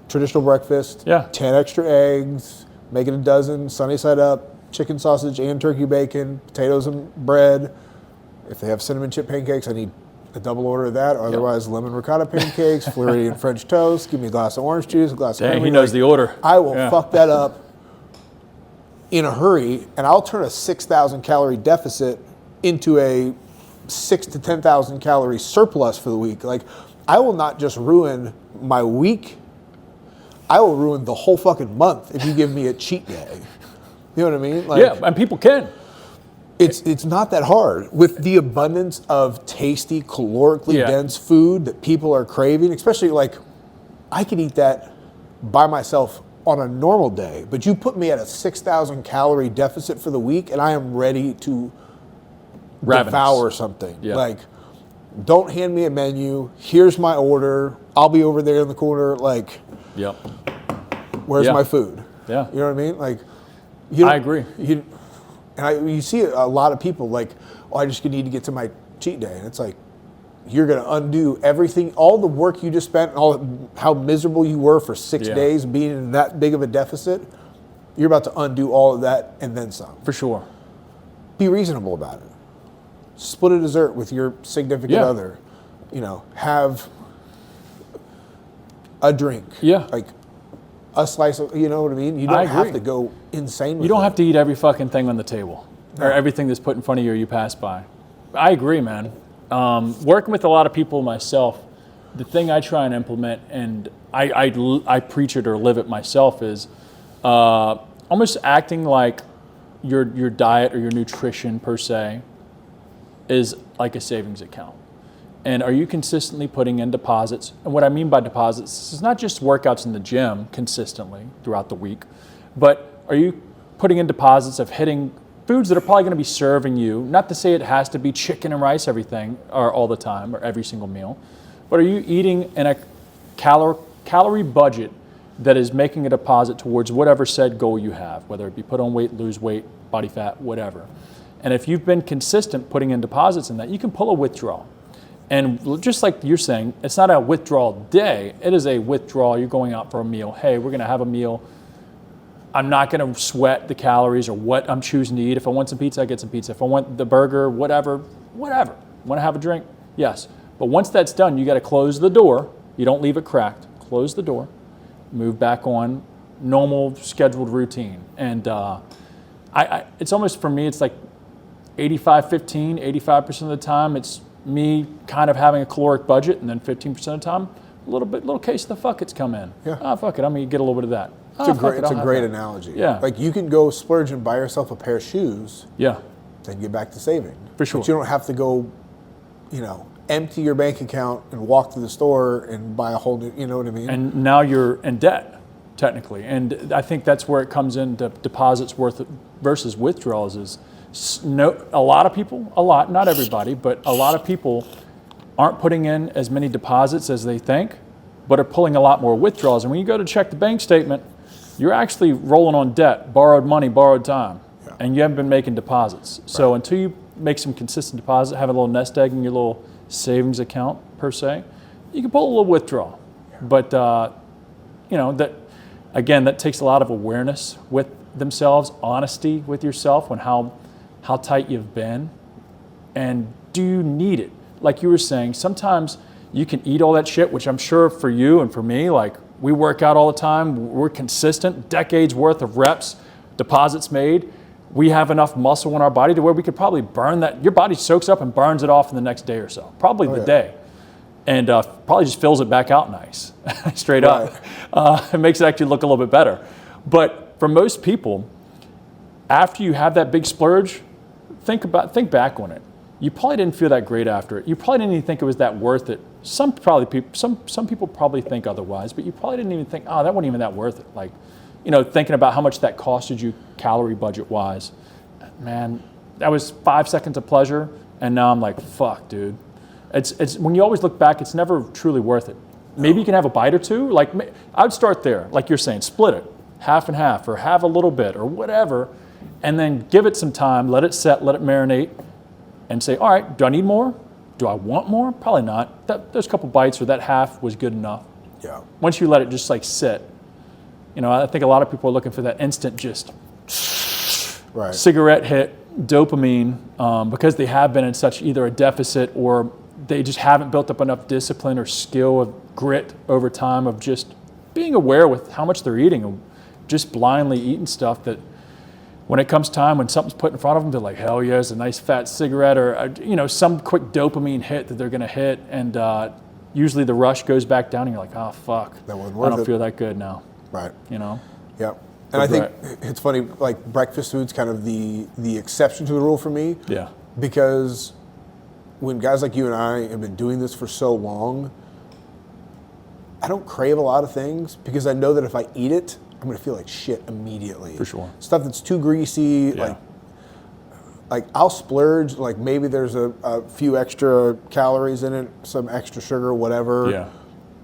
Traditional breakfast, Yeah. 10 extra eggs, make it a dozen, sunny side up, chicken sausage and turkey bacon, potatoes and bread. If they have cinnamon chip pancakes, I need a double order of that, or otherwise lemon ricotta pancakes, Floridian French toast, give me a glass of orange juice, a glass of Dang, creamery. he knows the order. I will Yeah. fuck that up in a hurry, and I'll turn a 6,000 calorie deficit into a 6 to 10,000 calorie surplus for the week. Like, I will not just ruin my week, I will ruin the whole fucking month if you give me a cheat day. You know what I mean? Like, Yeah, and people can. it's not that hard. With the abundance of tasty, calorically Yeah. dense food that people are craving, especially like, I could eat that by myself on a normal day, but you put me at a 6,000 calorie deficit for the week and I am ready to Ravenous. devour something. Yeah. Like, don't hand me a menu. Here's my order. I'll be over there in the corner. Like, Yep. where's Yeah. my food? Yeah. You know what I mean? Like, you I agree. You see a lot of people like, oh, I just need to get to my cheat day. And it's like, you're going to undo everything, all the work you just spent, how miserable you were for 6 Yeah. days being in that big of a deficit. You're about to undo all of that and then some. For sure. Be reasonable about it. Split a dessert with your significant Yeah. other. You know, have a drink. Yeah. Like a slice of, you know what I mean? You I don't have agree. to go insane with You don't it. have to eat every fucking thing on the table or everything that's put in front of you or you pass by. I agree, man. Working with a lot of people myself, the thing I try and implement, and I preach it or live it myself, is almost acting like your diet or your nutrition per se is like a savings account. And are you consistently putting in deposits? And what I mean by deposits is not just workouts in the gym consistently throughout the week, but are you putting in deposits of hitting foods that are probably going to be serving you? Not to say it has to be chicken and rice everything or all the time or every single meal, but are you eating in a calorie budget that is making a deposit towards whatever said goal you have, whether it be put on weight, lose weight, body fat, whatever. And if you've been consistent putting in deposits in that, you can pull a withdrawal. And just like you're saying, it's not a withdrawal day, it is a withdrawal. You're going out for a meal. Hey, we're going to have a meal. I'm not going to sweat the calories or what I'm choosing to eat. If I want some pizza, I get some pizza. If I want the burger, whatever. Want to have a drink? Yes. But once that's done, you got to close the door. You don't leave it cracked. Close the door. Move back on normal scheduled routine. And it's almost, for me, it's like 85-15, 85% of the time, it's me kind of having a caloric budget, and then 15% of the time, a little case of the fuck it's come in. Yeah. Oh, fuck it, I'm gonna get a little bit of that. It's a great analogy. Yeah. Like, you can go splurge and buy yourself a pair of shoes, Yeah, then get back to saving. For sure. But you don't have to go, empty your bank account and walk to the store and buy a whole new, you know what I mean? and now you're in debt, technically. And I think that's where it comes into deposits versus withdrawals is a lot of people, not everybody, but a lot of people aren't putting in as many deposits as they think, but are pulling a lot more withdrawals. And when you go to check the bank statement, you're actually rolling on debt, borrowed money, borrowed time, and you haven't been making deposits. So until you make some consistent deposit, have a little nest egg in your little savings account per se, you can pull a little withdrawal. But that takes a lot of awareness with themselves, honesty with yourself when how tight you've been, and do you need it? Like you were saying, sometimes you can eat all that shit, which I'm sure for you and for me, like we work out all the time, we're consistent, decades worth of reps, deposits made. We have enough muscle in our body to where we could probably burn that. Your body soaks up and burns it off in the next day or so, probably the day. And probably just fills it back out nice, straight up. It makes it actually look a little bit better. But for most people, after you have that big splurge, think back on it. You probably didn't feel that great after it. You probably didn't even think it was that worth it. Some people probably think otherwise, but you probably didn't even think, oh, that wasn't even that worth it. Like, thinking about how much that costed you calorie budget wise. Man, that was 5 seconds of pleasure, and now I'm like, fuck, dude. It's when you always look back, it's never truly worth it. Maybe you can have a bite or two. Like I'd start there, like you're saying, split it, half and half, or have a little bit, or whatever, and then give it some time, let it set, let it marinate, and say, all right, do I need more? Do I want more? Probably not. Those couple bites or that half was good enough. Yeah. Once you let it just like sit, I think a lot of people are looking for that instant just cigarette hit dopamine because they have been in such either a deficit or they just haven't built up enough discipline or skill of grit over time of just being aware with how much they're eating and just blindly eating stuff that when it comes time, when something's put in front of them, they're like, hell yeah, it's a nice fat cigarette or, some quick dopamine hit that they're going to hit. And usually the rush goes back down and you're like, oh, fuck, that wasn't worth I don't it. feel that good now. Right. Yeah. And I think it's funny, like breakfast food's kind of the exception to the rule for me. Yeah. Because when guys like you and I have been doing this for so long, I don't crave a lot of things because I know that if I eat it, I'm going to feel like shit immediately. For sure. Stuff that's too greasy, like I'll splurge, like maybe there's a few extra calories in it, some extra sugar, whatever. Yeah.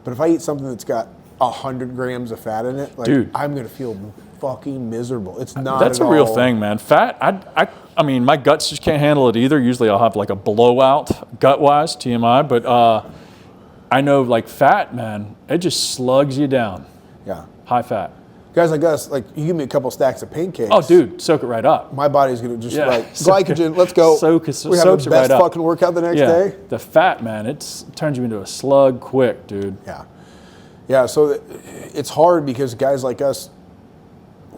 But if I eat something that's got 100 grams of fat in it, like dude, I'm going to feel fucking miserable. It's not That's a real thing, man. Fat, I mean, my guts just can't handle it either. Usually I'll have like a blowout gut-wise, TMI, but I know like fat, man, it just slugs you down. Yeah. High fat. Guys like us, like you give me a couple stacks of pancakes. Oh, dude, soak it right up. My body's gonna just glycogen. Let's go. We have the best fucking workout the next day. The fat, man, it turns you into a slug quick, dude. Yeah. So it's hard because guys like us,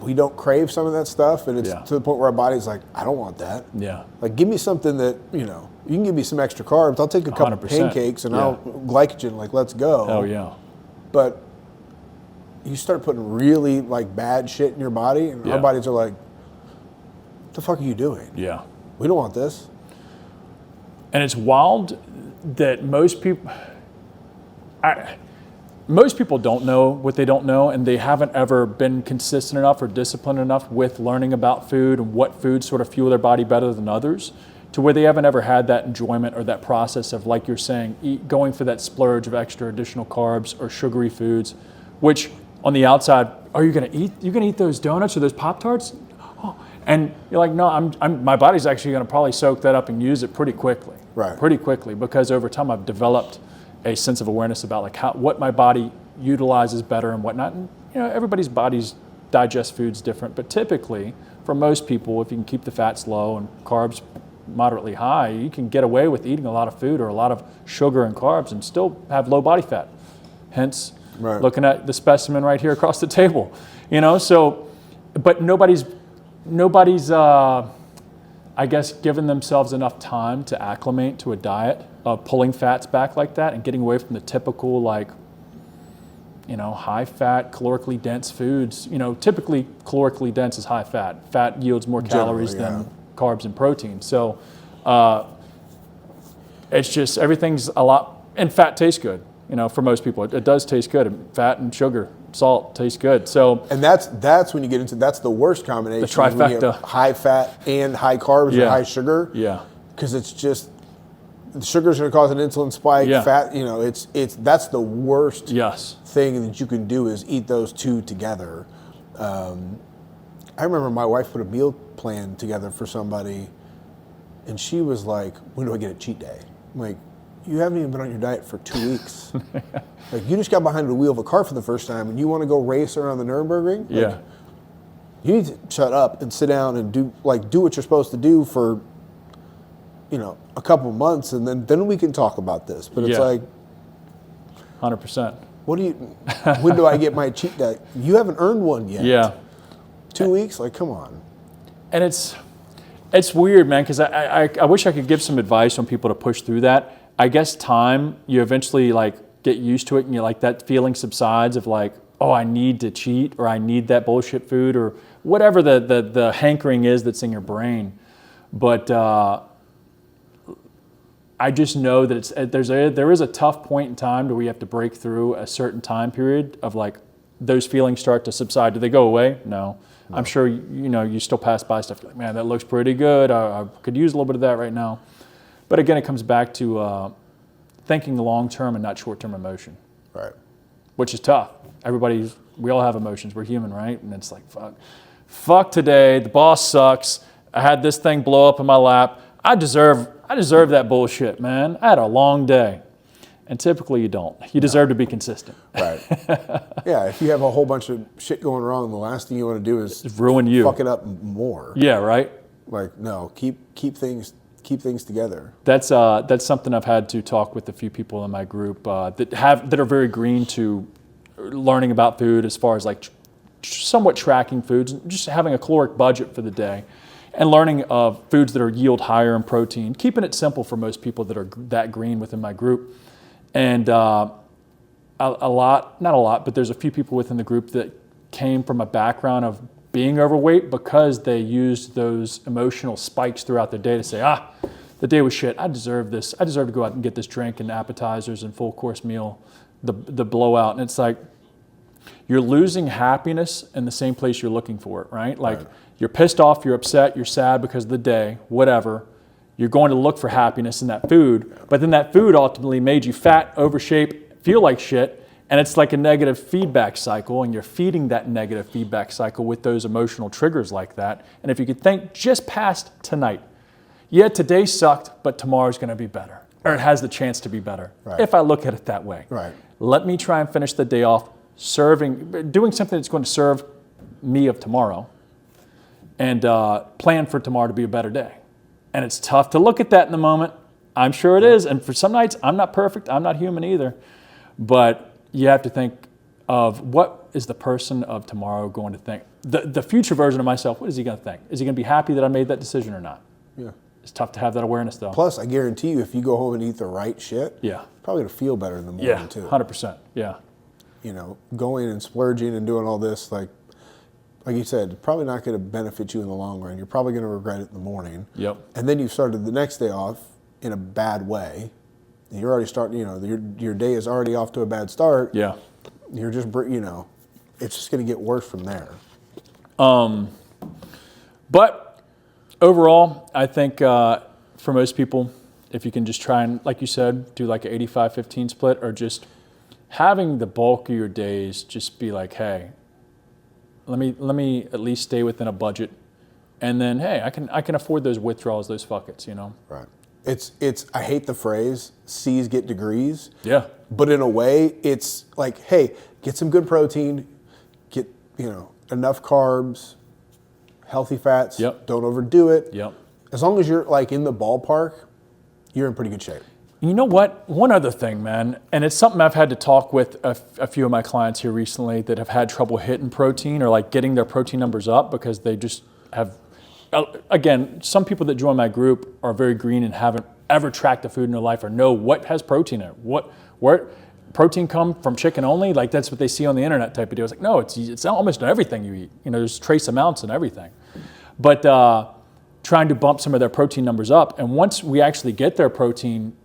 we don't crave some of that stuff, and it's to the point where our body's like, I don't want that. Yeah. Like, give me something that you can give me some extra carbs. I'll take a couple 100%. pancakes and I'll glycogen. Like, let's go. Oh yeah. But you start putting really like bad shit in your body, and our bodies are like, what the fuck are you doing? Yeah. We don't want this. And it's wild that most people don't know what they don't know, and they haven't ever been consistent enough or disciplined enough with learning about food and what foods sort of fuel their body better than others, to where they haven't ever had that enjoyment or that process of, like you're saying, going for that splurge of extra additional carbs or sugary foods, which on the outside, you're gonna eat those donuts or those Pop-Tarts? Oh. And you're like, no, my body's actually gonna probably soak that up and use it pretty quickly. Right. Pretty quickly, because over time I've developed a sense of awareness about like what my body utilizes better and whatnot. And everybody's bodies digest foods different, but typically for most people, if you can keep the fats low and carbs moderately high, you can get away with eating a lot of food or a lot of sugar and carbs and still have low body fat. Hence, looking at the specimen right here across the table, so, but nobody's I guess given themselves enough time to acclimate to a diet of pulling fats back like that and getting away from the typical like, high fat, calorically dense foods. Typically calorically dense is high fat. Fat yields more calories than carbs and protein. So it's just, everything's a lot, and fat tastes good. For most people, it does taste good. Fat and sugar, salt tastes good. So, and that's when you get into, that's the worst combination. The trifecta. When you have high fat and high carbs and high sugar. Yeah. Because it's just, sugar's going to cause an insulin spike. Yeah. Fat, that's the worst Yes. thing that you can do is eat those two together. I remember my wife put a meal plan together for somebody, and she was like, "When do I get a cheat day?" I'm like, "You haven't even been on your diet for 2 weeks. Like, you just got behind the wheel of a car for the first time, and you want to go race around the Nürburgring? Like, Yeah. you need to shut up and sit down and do what you're supposed to do for, a couple of months, and then we can talk about this." But it's Yeah. like, 100%. when do I get my cheat day? You haven't earned one yet. Yeah. 2 weeks? Like, come on. And it's weird, man, because I wish I could give some advice on people to push through that. I guess time, you eventually get used to it, and that feeling subsides of oh, I need to cheat, or I need that bullshit food, or whatever the hankering is that's in your brain. But I just know that there is a tough point in time where you have to break through a certain time period of those feelings start to subside. Do they go away? No. I'm sure you still pass by stuff like, man, that looks pretty good. I could use a little bit of that right now. But again, it comes back to thinking long term and not short term emotion. Right. Which is tough. We all have emotions. We're human, right? And it's like, fuck today. The boss sucks. I had this thing blow up in my lap. I deserve that bullshit, man. I had a long day. And typically you don't. You deserve to be consistent. Right. Yeah, if you have a whole bunch of shit going wrong, the last thing you want to do is ruin you. Fuck it up more. Yeah, right? No, keep things together. That's something I've had to talk with a few people in my group that are very green to learning about food, as far as somewhat tracking foods, just having a caloric budget for the day, and learning of foods that yield higher in protein, keeping it simple for most people that are that green within my group. And not a lot, but there's a few people within the group that came from a background of being overweight because they used those emotional spikes throughout the day to say, the day was shit. I deserve this. I deserve to go out and get this drink and appetizers and full course meal, the blowout. And it's like, you're losing happiness in the same place you're looking for it, right? Right. You're pissed off, you're upset, you're sad because of the day, whatever. You're going to look for happiness in that food, but then that food ultimately made you fat, overshape, feel like shit, and it's like a negative feedback cycle, and you're feeding that negative feedback cycle with those emotional triggers like that. And if you could think just past tonight, yeah, today sucked, but tomorrow's going to be better, or it has the chance to be better, right, if I look at it that way. Right. Let me try and finish the day off doing something that's going to serve me of tomorrow, and plan for tomorrow to be a better day. And it's tough to look at that in the moment. I'm sure it is. And for some nights, I'm not perfect. I'm not human either. But you have to think of, what is the person of tomorrow going to think? The future version of myself, what is he going to think? Is he going to be happy that I made that decision or not? Yeah. It's tough to have that awareness, though. Plus, I guarantee you, if you go home and eat the right shit, yeah, probably going to feel better in the morning, too. 100%. Yeah. Going and splurging and doing all this, like you said, probably not going to benefit you in the long run. You're probably going to regret it in the morning. Yep. And then you started the next day off in a bad way. And you're already starting, your day is already off to a bad start. Yeah. You're just, it's just going to get worse from there. But overall, I think for most people, if you can just try and, like you said, do like an 85-15 split, or just having the bulk of your days just be like, hey, let me at least stay within a budget, and then, hey, I can afford those withdrawals, those fuck it's, Right. It's I hate the phrase C's get degrees. Yeah. But in a way, it's like, hey, get some good protein, get enough carbs, healthy fats. Yep. Don't overdo it. Yep. As long as you're in the ballpark, you're in pretty good shape. You know what? One other thing, man, and it's something I've had to talk with a few of my clients here recently that have had trouble hitting protein, or getting their protein numbers up, because they just have, again, some people that join my group are very green and haven't ever tracked a food in their life or know what has protein in it. Where protein come from chicken only? That's what they see on the internet type of deal. It's like, no, it's almost everything you eat. There's trace amounts in everything. But trying to bump some of their protein numbers up, and once we actually get their protein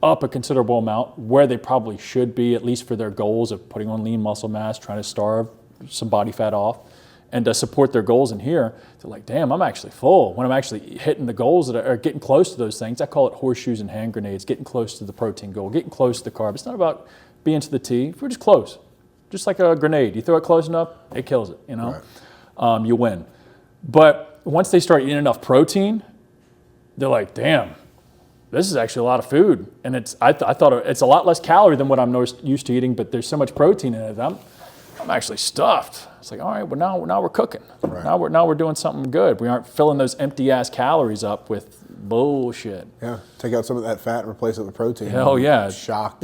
up a considerable amount where they probably should be, at least for their goals of putting on lean muscle mass, trying to starve some body fat off, and to support their goals in here, they're like, damn, I'm actually full. When I'm actually hitting the goals that are getting close to those things, I call it horseshoes and hand grenades, getting close to the protein goal, getting close to the carb. It's not about being to the T. If we're just close, just like a grenade, you throw it close enough, it kills it, you know? Right. You win. But once they start eating enough protein, they're like, damn, this is actually a lot of food. And I thought it's a lot less calorie than what I'm used to eating, but there's so much protein in it. I'm actually stuffed. It's like, all right, well now we're cooking. Right. Now we're doing something good. We aren't filling those empty ass calories up with bullshit. Yeah, take out some of that fat and replace it with protein. Hell yeah. Shocked.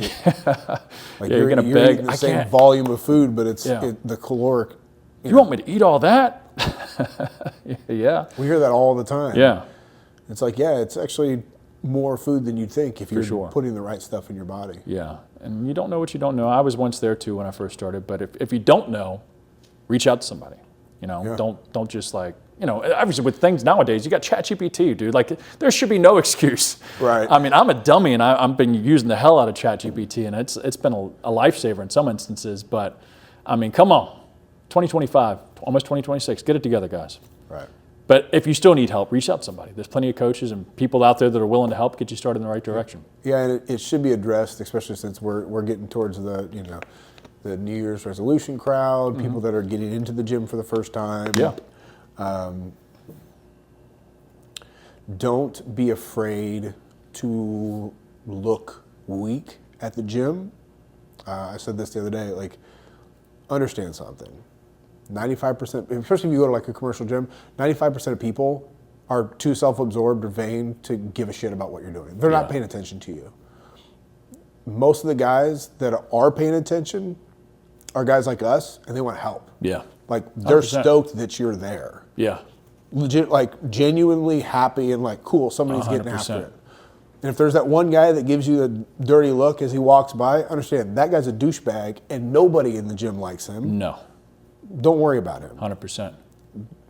Like you're gonna you're beg. eating the same volume of food, but it's the caloric. You want me to eat all that? Yeah. We hear that all the time. Yeah. It's like, it's actually more food than you'd think if you're putting the right stuff in your body. Yeah, and you don't know what you don't know. I was once there too when I first started, but if you don't know, reach out to somebody. You know, don't just like, you know, obviously with things nowadays, you got ChatGPT, dude. Like there should be no excuse. Right. I mean, I'm a dummy and I've been using the hell out of ChatGPT, and it's been a lifesaver in some instances, but I mean, come on, 2025, almost 2026, get it together, guys. Right. But if you still need help, reach out to somebody. There's plenty of coaches and people out there that are willing to help get you started in the right direction. Yeah, and it should be addressed, especially since we're getting towards the New Year's resolution crowd, people that are getting into the gym for the first time. Yeah. Don't be afraid to look weak at the gym. I said this the other day, like, understand something. 95%, especially if you go to like a commercial gym, 95% of people are too self-absorbed or vain to give a shit about what you're doing. They're not paying attention to you. Most of the guys that are paying attention are guys like us, and they want help. Yeah. Like, they're 100%. stoked that you're there. Yeah. Legit, like, genuinely happy and like, cool, somebody's getting 100%. after it. And if there's that one guy that gives you the dirty look as he walks by, understand, that guy's a douchebag, and nobody in the gym likes him. No. Don't worry about him. 100%.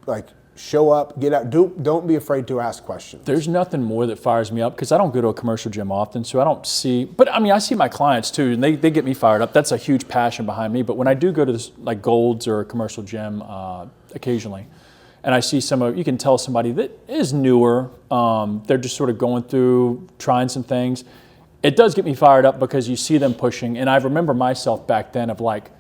Like, show up, get out. Don't be afraid to ask questions. There's nothing more that fires me up because I don't go to a commercial gym often, so I don't see. But I mean, I see my clients too, and they get me fired up. That's a huge passion behind me. But when I do go to this, like Gold's or a commercial gym occasionally, and I see you can tell somebody that is newer. They're just sort of going through, trying some things. It does get me fired up because you see them pushing, and I remember myself back then of like,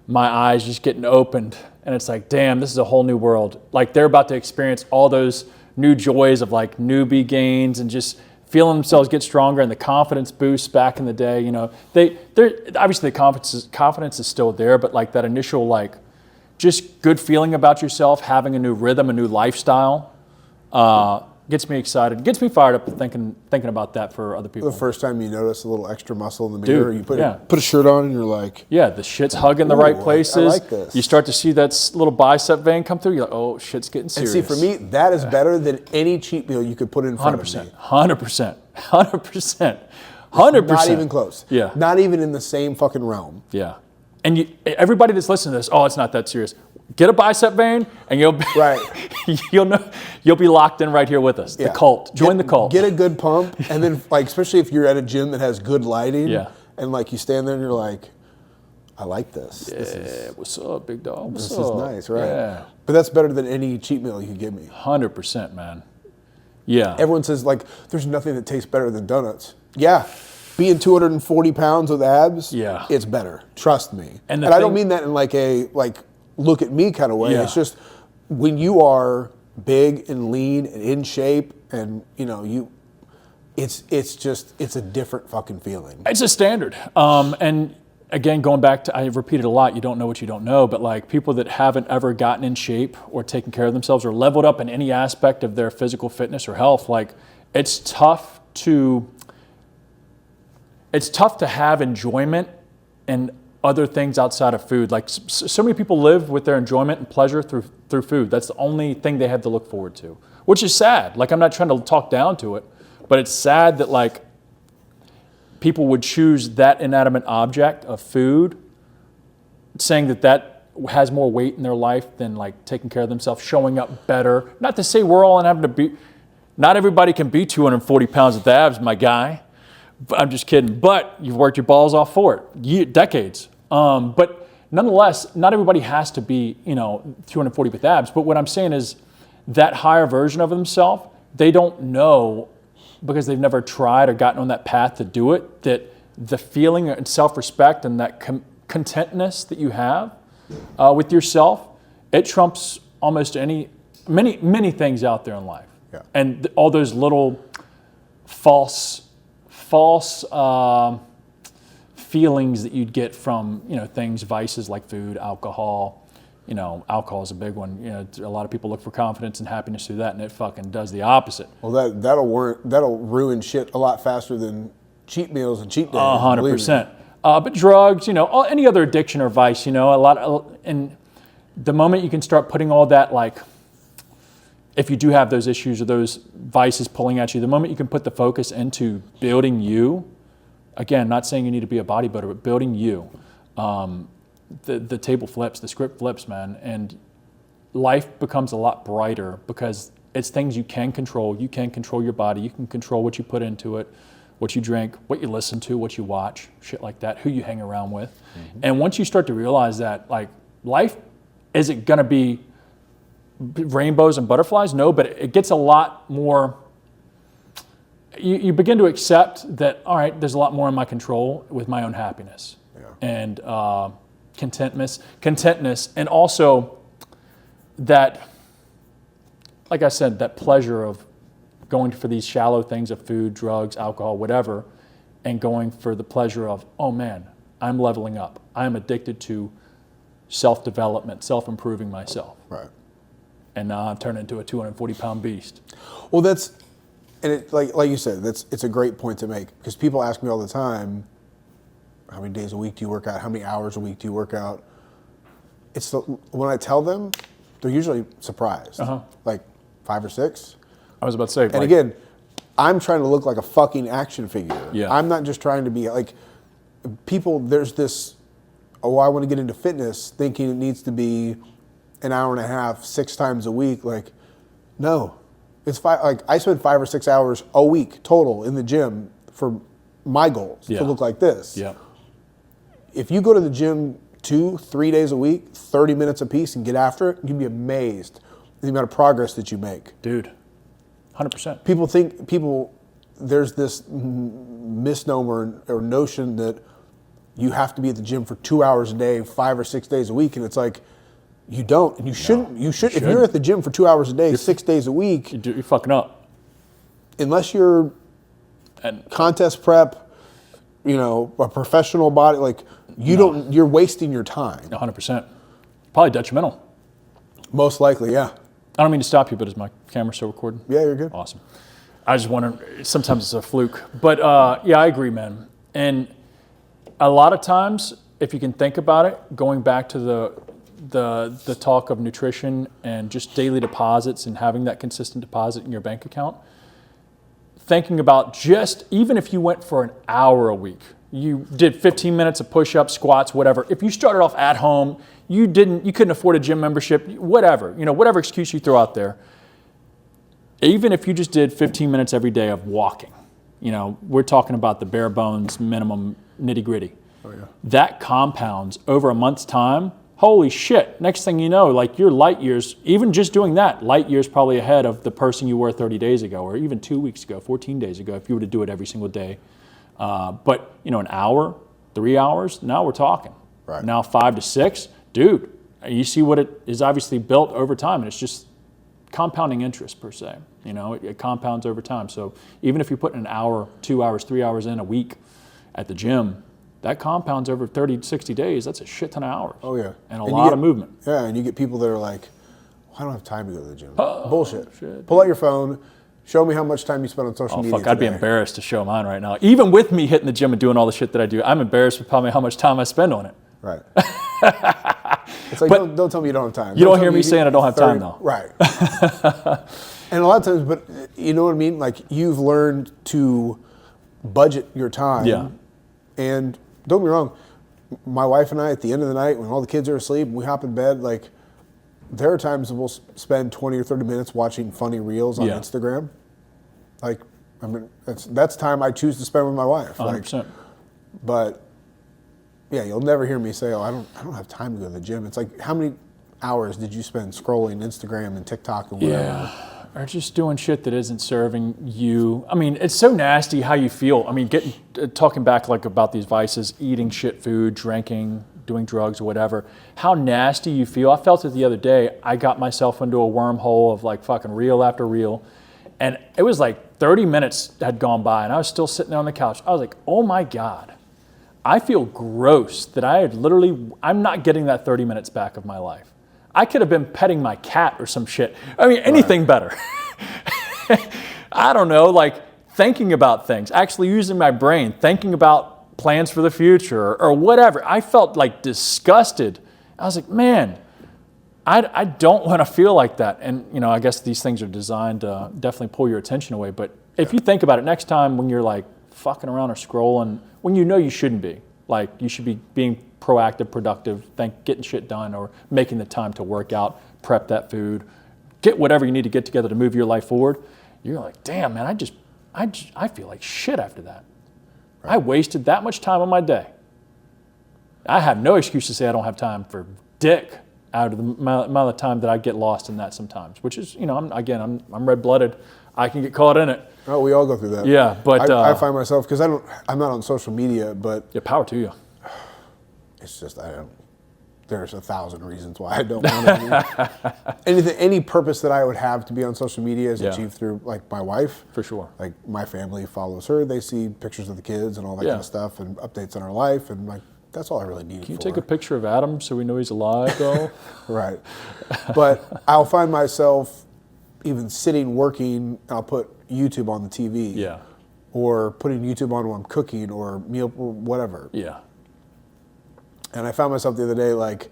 my eyes just getting opened, and it's like, damn, this is a whole new world. Like they're about to experience all those new joys of like newbie gains and just feeling themselves get stronger, and the confidence boosts back in the day. You know, they're obviously the confidence is still there, but like that initial like just good feeling about yourself, having a new rhythm, a new lifestyle, gets me excited, gets me fired up thinking about that for other people. The first time you notice a little extra muscle in the mirror, Dude, you put a shirt on and you're like, yeah, the shit's hugging the right places. I like this. You start to see that little bicep vein come through. You're like, oh, shit's getting serious. And see, for me, that is better than any cheat meal you could put in front of me. 100%. 100%. Not even close. Yeah. Not even in the same fucking realm. Yeah. And everybody that's listening to this, oh, it's not that serious. Get a bicep vein, and you'll be, you'll be locked in right here with us. Yeah. The cult. Join the cult. Get a good pump, and then like especially if you're at a gym that has good lighting, and like you stand there and you're like, I like this. Yeah. What's up, big dog? This is nice, right? Yeah. But that's better than any cheat meal you could give me. 100%, man. Yeah. Everyone says like, there's nothing that tastes better than donuts. Yeah. Being 240 pounds with abs, it's better. Trust me. And I don't mean that in like a look at me kind of way. It's just when you are big and lean and in shape, and you know it's a different fucking feeling. It's a standard. And again, going back to, I repeat it a lot, you don't know what you don't know, but like people that haven't ever gotten in shape or taken care of themselves or leveled up in any aspect of their physical fitness or health, like it's tough to have enjoyment and other things outside of food. Like so many people live with their enjoyment and pleasure through food. That's the only thing they have to look forward to, which is sad. Like I'm not trying to talk down to it, but it's sad that like people would choose that inanimate object of food, saying that has more weight in their life than like taking care of themselves, showing up better. Not to say we're all having to be, not everybody can be 240 pounds with abs, my guy. I'm just kidding. But you've worked your balls off for it, decades. But nonetheless, not everybody has to be, 240 with abs. But what I'm saying is that higher version of themselves, they don't know because they've never tried or gotten on that path to do it, that the feeling and self-respect and that contentness that you have with yourself, it trumps almost many things out there in life. Yeah. And all those little false feelings that you'd get from, things, vices like food, alcohol. Alcohol is a big one. A lot of people look for confidence and happiness through that, and it fucking does the opposite. Well, that'll ruin shit a lot faster than cheat meals and cheat days. 100%. But drugs, any other addiction or vice, and the moment you can start putting all that, like, if you do have those issues or those vices pulling at you, the moment you can put the focus into building you, again, not saying you need to be a bodybuilder, but building you, the table flips, the script flips, man, and life becomes a lot brighter because it's things you can control. You can control your body. You can control what you put into it, what you drink, what you listen to, what you watch, shit like that, who you hang around with. Mm-hmm. And once you start to realize that, like, life isn't going to be rainbows and butterflies, no, but it gets a lot more, you begin to accept that, all right, there's a lot more in my control with my own happiness. Yeah. And contentness, and also that, like I said, that pleasure of going for these shallow things of food, drugs, alcohol, whatever, and going for the pleasure of, oh man, I'm leveling up. I'm addicted to self-development, self-improving myself. Right. And now I've turned into a 240-pound beast. Well, like you said, it's a great point to make, because people ask me all the time, how many days a week do you work out? How many hours a week do you work out? When I tell them, they're usually surprised. Uh-huh. Like 5 or 6. I was about to say. And again, I'm trying to look like a fucking action figure. Yeah. I'm not just trying to be like, people, there's this, I want to get into fitness thinking it needs to be an hour and a half, 6 times a week. Like, no. It's I spend 5 or 6 hours a week total in the gym for my goals to look like this. Yeah. If you go to the gym 2-3 days a week, 30 minutes a piece, and get after it, you'd be amazed at the amount of progress that you make. Dude, 100%. There's this misnomer or notion that you have to be at the gym for 2 hours a day, 5 or 6 days a week, and it's like, you don't, and you shouldn't. You should. If you're at the gym for 2 hours a day, 6 days a week, you're fucking up. Unless you're contest prep, a professional body, like don't. You're wasting your time. 100%. Probably detrimental. Most likely, yeah. I don't mean to stop you, but is my camera still recording? Yeah, you're good. Awesome. I just wonder. Sometimes it's a fluke, but yeah, I agree, man. And a lot of times, if you can think about it, going back to the talk of nutrition and just daily deposits and having that consistent deposit in your bank account, thinking about just, even if you went for an hour a week, you did 15 minutes of push-ups, squats, whatever. If you started off at home, you couldn't afford a gym membership, whatever, whatever excuse you throw out there. Even if you just did 15 minutes every day of walking, we're talking about the bare bones minimum nitty-gritty. Oh, yeah. That compounds over a month's time. Holy shit. Next thing you know, like, you're light years, even just doing that, light years probably ahead of the person you were 30 days ago, or even 2 weeks ago, 14 days ago, if you were to do it every single day. But, an hour, 3 hours, now we're talking. Right. Now 5 to 6, dude, you see what it is obviously built over time, and it's just compounding interest per se. It compounds over time. So even if you're putting an hour, 2 hours, 3 hours in a week at the gym, that compounds over 30, 60 days. That's a shit ton of hours. Oh, yeah. And a lot of movement. Yeah, and you get people that are like, I don't have time to go to the gym. Oh, bullshit. Shit. Pull out your phone. Show me how much time you spend on social media Fuck, today. I'd be embarrassed to show mine right now. Even with me hitting the gym and doing all the shit that I do, I'm embarrassed with probably how much time I spend on it. Right. It's like, don't tell me you don't have time. You don't hear me saying I don't have time, though. Right. And a lot of times, but you know what I mean? Like, you've learned to budget your time. Yeah. And don't get me wrong, my wife and I, at the end of the night, when all the kids are asleep and we hop in bed, like, there are times that we'll spend 20 or 30 minutes watching funny reels on Instagram. Like, that's time I choose to spend with my wife. 100%. But Yeah, you'll never hear me say, "Oh, I don't have time to go to the gym." It's like, how many hours did you spend scrolling Instagram and TikTok and whatever? Yeah, or just doing shit that isn't serving you. I mean, it's so nasty how you feel. I mean, talking back like about these vices, eating shit food, drinking, doing drugs or whatever, how nasty you feel. I felt it the other day. I got myself into a wormhole of like fucking reel after reel. And it was like 30 minutes had gone by and I was still sitting there on the couch. I was like, oh my God, I feel gross that I'm not getting that 30 minutes back of my life. I could have been petting my cat or some shit. I mean, anything better. I don't know, like thinking about things, actually using my brain, thinking about plans for the future or whatever. I felt like disgusted. I was like, man, I don't want to feel like that. And, you know, I guess these things are designed to definitely pull your attention away. But if you think about it, next time when you're like fucking around or scrolling, when you know you shouldn't be, like you should be being proactive, productive, getting shit done or making the time to work out, prep that food, get whatever you need to get together to move your life forward. You're like, damn, man, I feel like shit after that. Right. I wasted that much time on my day. I have no excuse to say I don't have time for dick out of the amount of time that I get lost in that sometimes, which is, you know, I'm red-blooded. I can get caught in it. Oh, we all go through that. Yeah, but I find myself, because I'm not on social media, but yeah, power to you. It's just there's 1,000 reasons why I don't want to do any purpose that I would have to be on social media is achieved through like my wife. For sure. Like my family follows her. They see pictures of the kids and all that kind of stuff and updates on her life, and like that's all I really need. Can you take a picture of Adam so we know he's alive, though? Right. But I'll find myself even sitting working. I'll put YouTube on the TV. Yeah. Or putting YouTube on while I'm cooking or meal or whatever. Yeah. And I found myself the other day, like,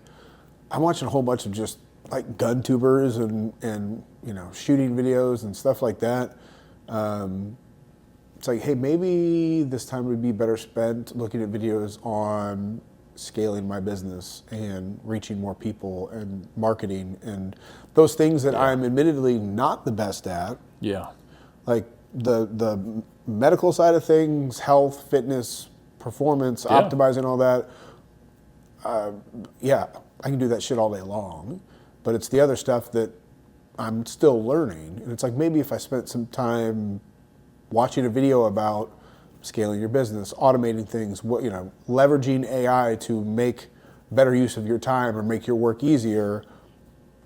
I'm watching a whole bunch of just like gun tubers and you know, shooting videos and stuff like that. It's like, hey, maybe this time would be better spent looking at videos on scaling my business and reaching more people and marketing and those things that I'm admittedly not the best at. Yeah. Like the medical side of things, health, fitness, performance, optimizing all that. Yeah, I can do that shit all day long, but it's the other stuff that I'm still learning. And it's like, maybe if I spent some time watching a video about scaling your business, automating things, you know, leveraging AI to make better use of your time or make your work easier,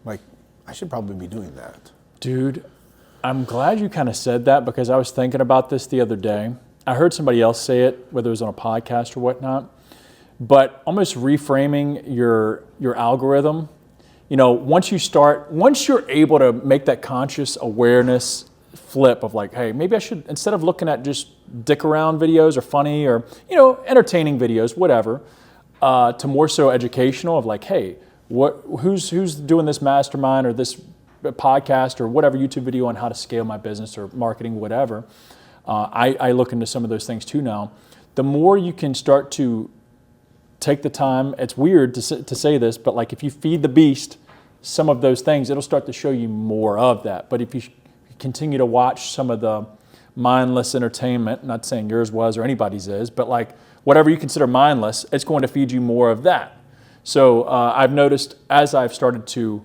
like I should probably be doing that. Dude, I'm glad you kind of said that because I was thinking about this the other day. I heard somebody else say it, whether it was on a podcast or whatnot, but almost reframing your algorithm. You know, once you're able to make that conscious awareness flip of like, hey, maybe I should, instead of looking at just dick around videos or funny or, you know, entertaining videos, whatever, to more so educational of like, hey, who's doing this mastermind or this podcast or whatever YouTube video on how to scale my business or marketing, whatever. I look into some of those things too now. The more you can start to take the time, it's weird to say this, but like if you feed the beast some of those things, it'll start to show you more of that. But if you continue to watch some of the mindless entertainment, not saying yours was or anybody's is, but like whatever you consider mindless, it's going to feed you more of that. So I've noticed as I've started to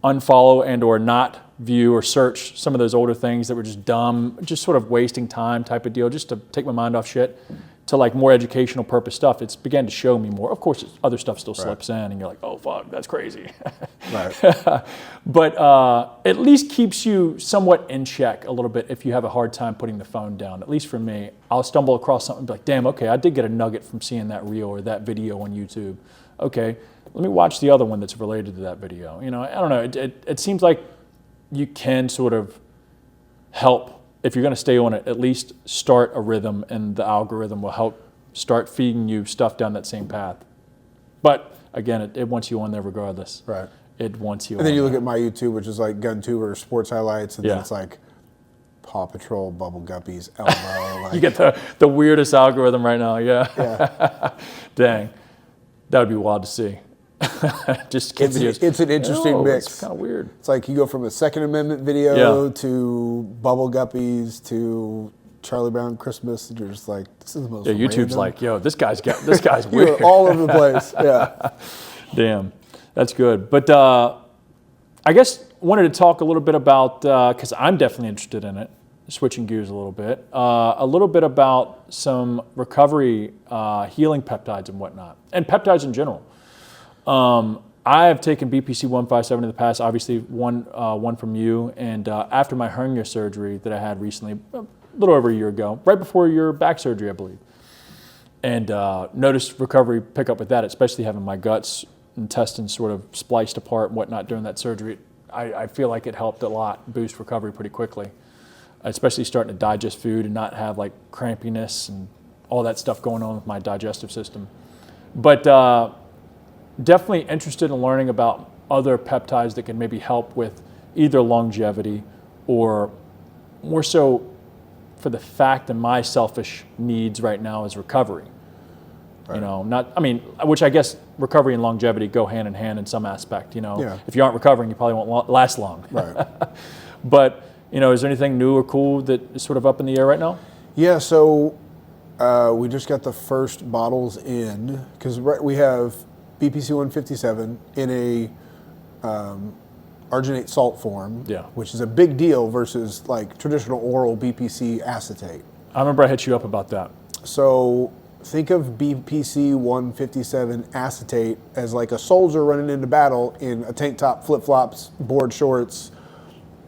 unfollow and or not view or search some of those older things that were just dumb, just sort of wasting time type of deal, just to take my mind off shit, to like more educational purpose stuff, it's began to show me more. Of course, other stuff still slips in and you're like, oh fuck, that's crazy. Right. But at least keeps you somewhat in check a little bit if you have a hard time putting the phone down. At least for me, I'll stumble across something and be like, damn, okay, I did get a nugget from seeing that reel or that video on YouTube. Okay, let me watch the other one that's related to that video. You know, I don't know, it seems like you can sort of help. If you're going to stay on it, at least start a rhythm and the algorithm will help start feeding you stuff down that same path. But again, it wants you on there regardless. Right. It wants you and then on you look there. at my YouTube, which is like gun tuber, sports highlights, and then Yeah. it's like Paw Patrol, Bubble Guppies, Elmo. Like, You get the weirdest algorithm right now, yeah. Dang. That would be wild to see. Just kid videos. it's an interesting mix. It's kind of weird. It's like you go from a Second Amendment video Yeah. to Bubble Guppies to Charlie Brown Christmas, and you're just like, this is the most. Yeah, YouTube's random. like, yo, this guy's You're weird. all over the place. Yeah. Damn, that's good. But I guess wanted to talk a little bit about, because I'm definitely interested in it, switching gears a little bit about some recovery healing peptides and whatnot, and peptides in general. I have taken BPC 157 in the past, obviously one from you, and after my hernia surgery that I had recently, a little over a year ago, right before your back surgery, I believe. And noticed recovery pick up with that, especially having my guts intestines sort of spliced apart and whatnot during that surgery. I feel like it helped a lot boost recovery pretty quickly, especially starting to digest food and not have like crampiness and all that stuff going on with my digestive system. But definitely interested in learning about other peptides that can maybe help with either longevity or more so for the fact that my selfish needs right now is recovery. Right. You know, which I guess recovery and longevity go hand in hand in some aspect, you know. Yeah. If you aren't recovering, you probably won't last long. Right. But, you know, is there anything new or cool that is sort of up in the air right now? Yeah, so we just got the first bottles in, because we have BPC 157 in a arginate salt form, Yeah. which is a big deal versus like traditional oral BPC acetate. I remember I hit you up about that. So think of BPC 157 acetate as like a soldier running into battle in a tank top, flip-flops, board shorts,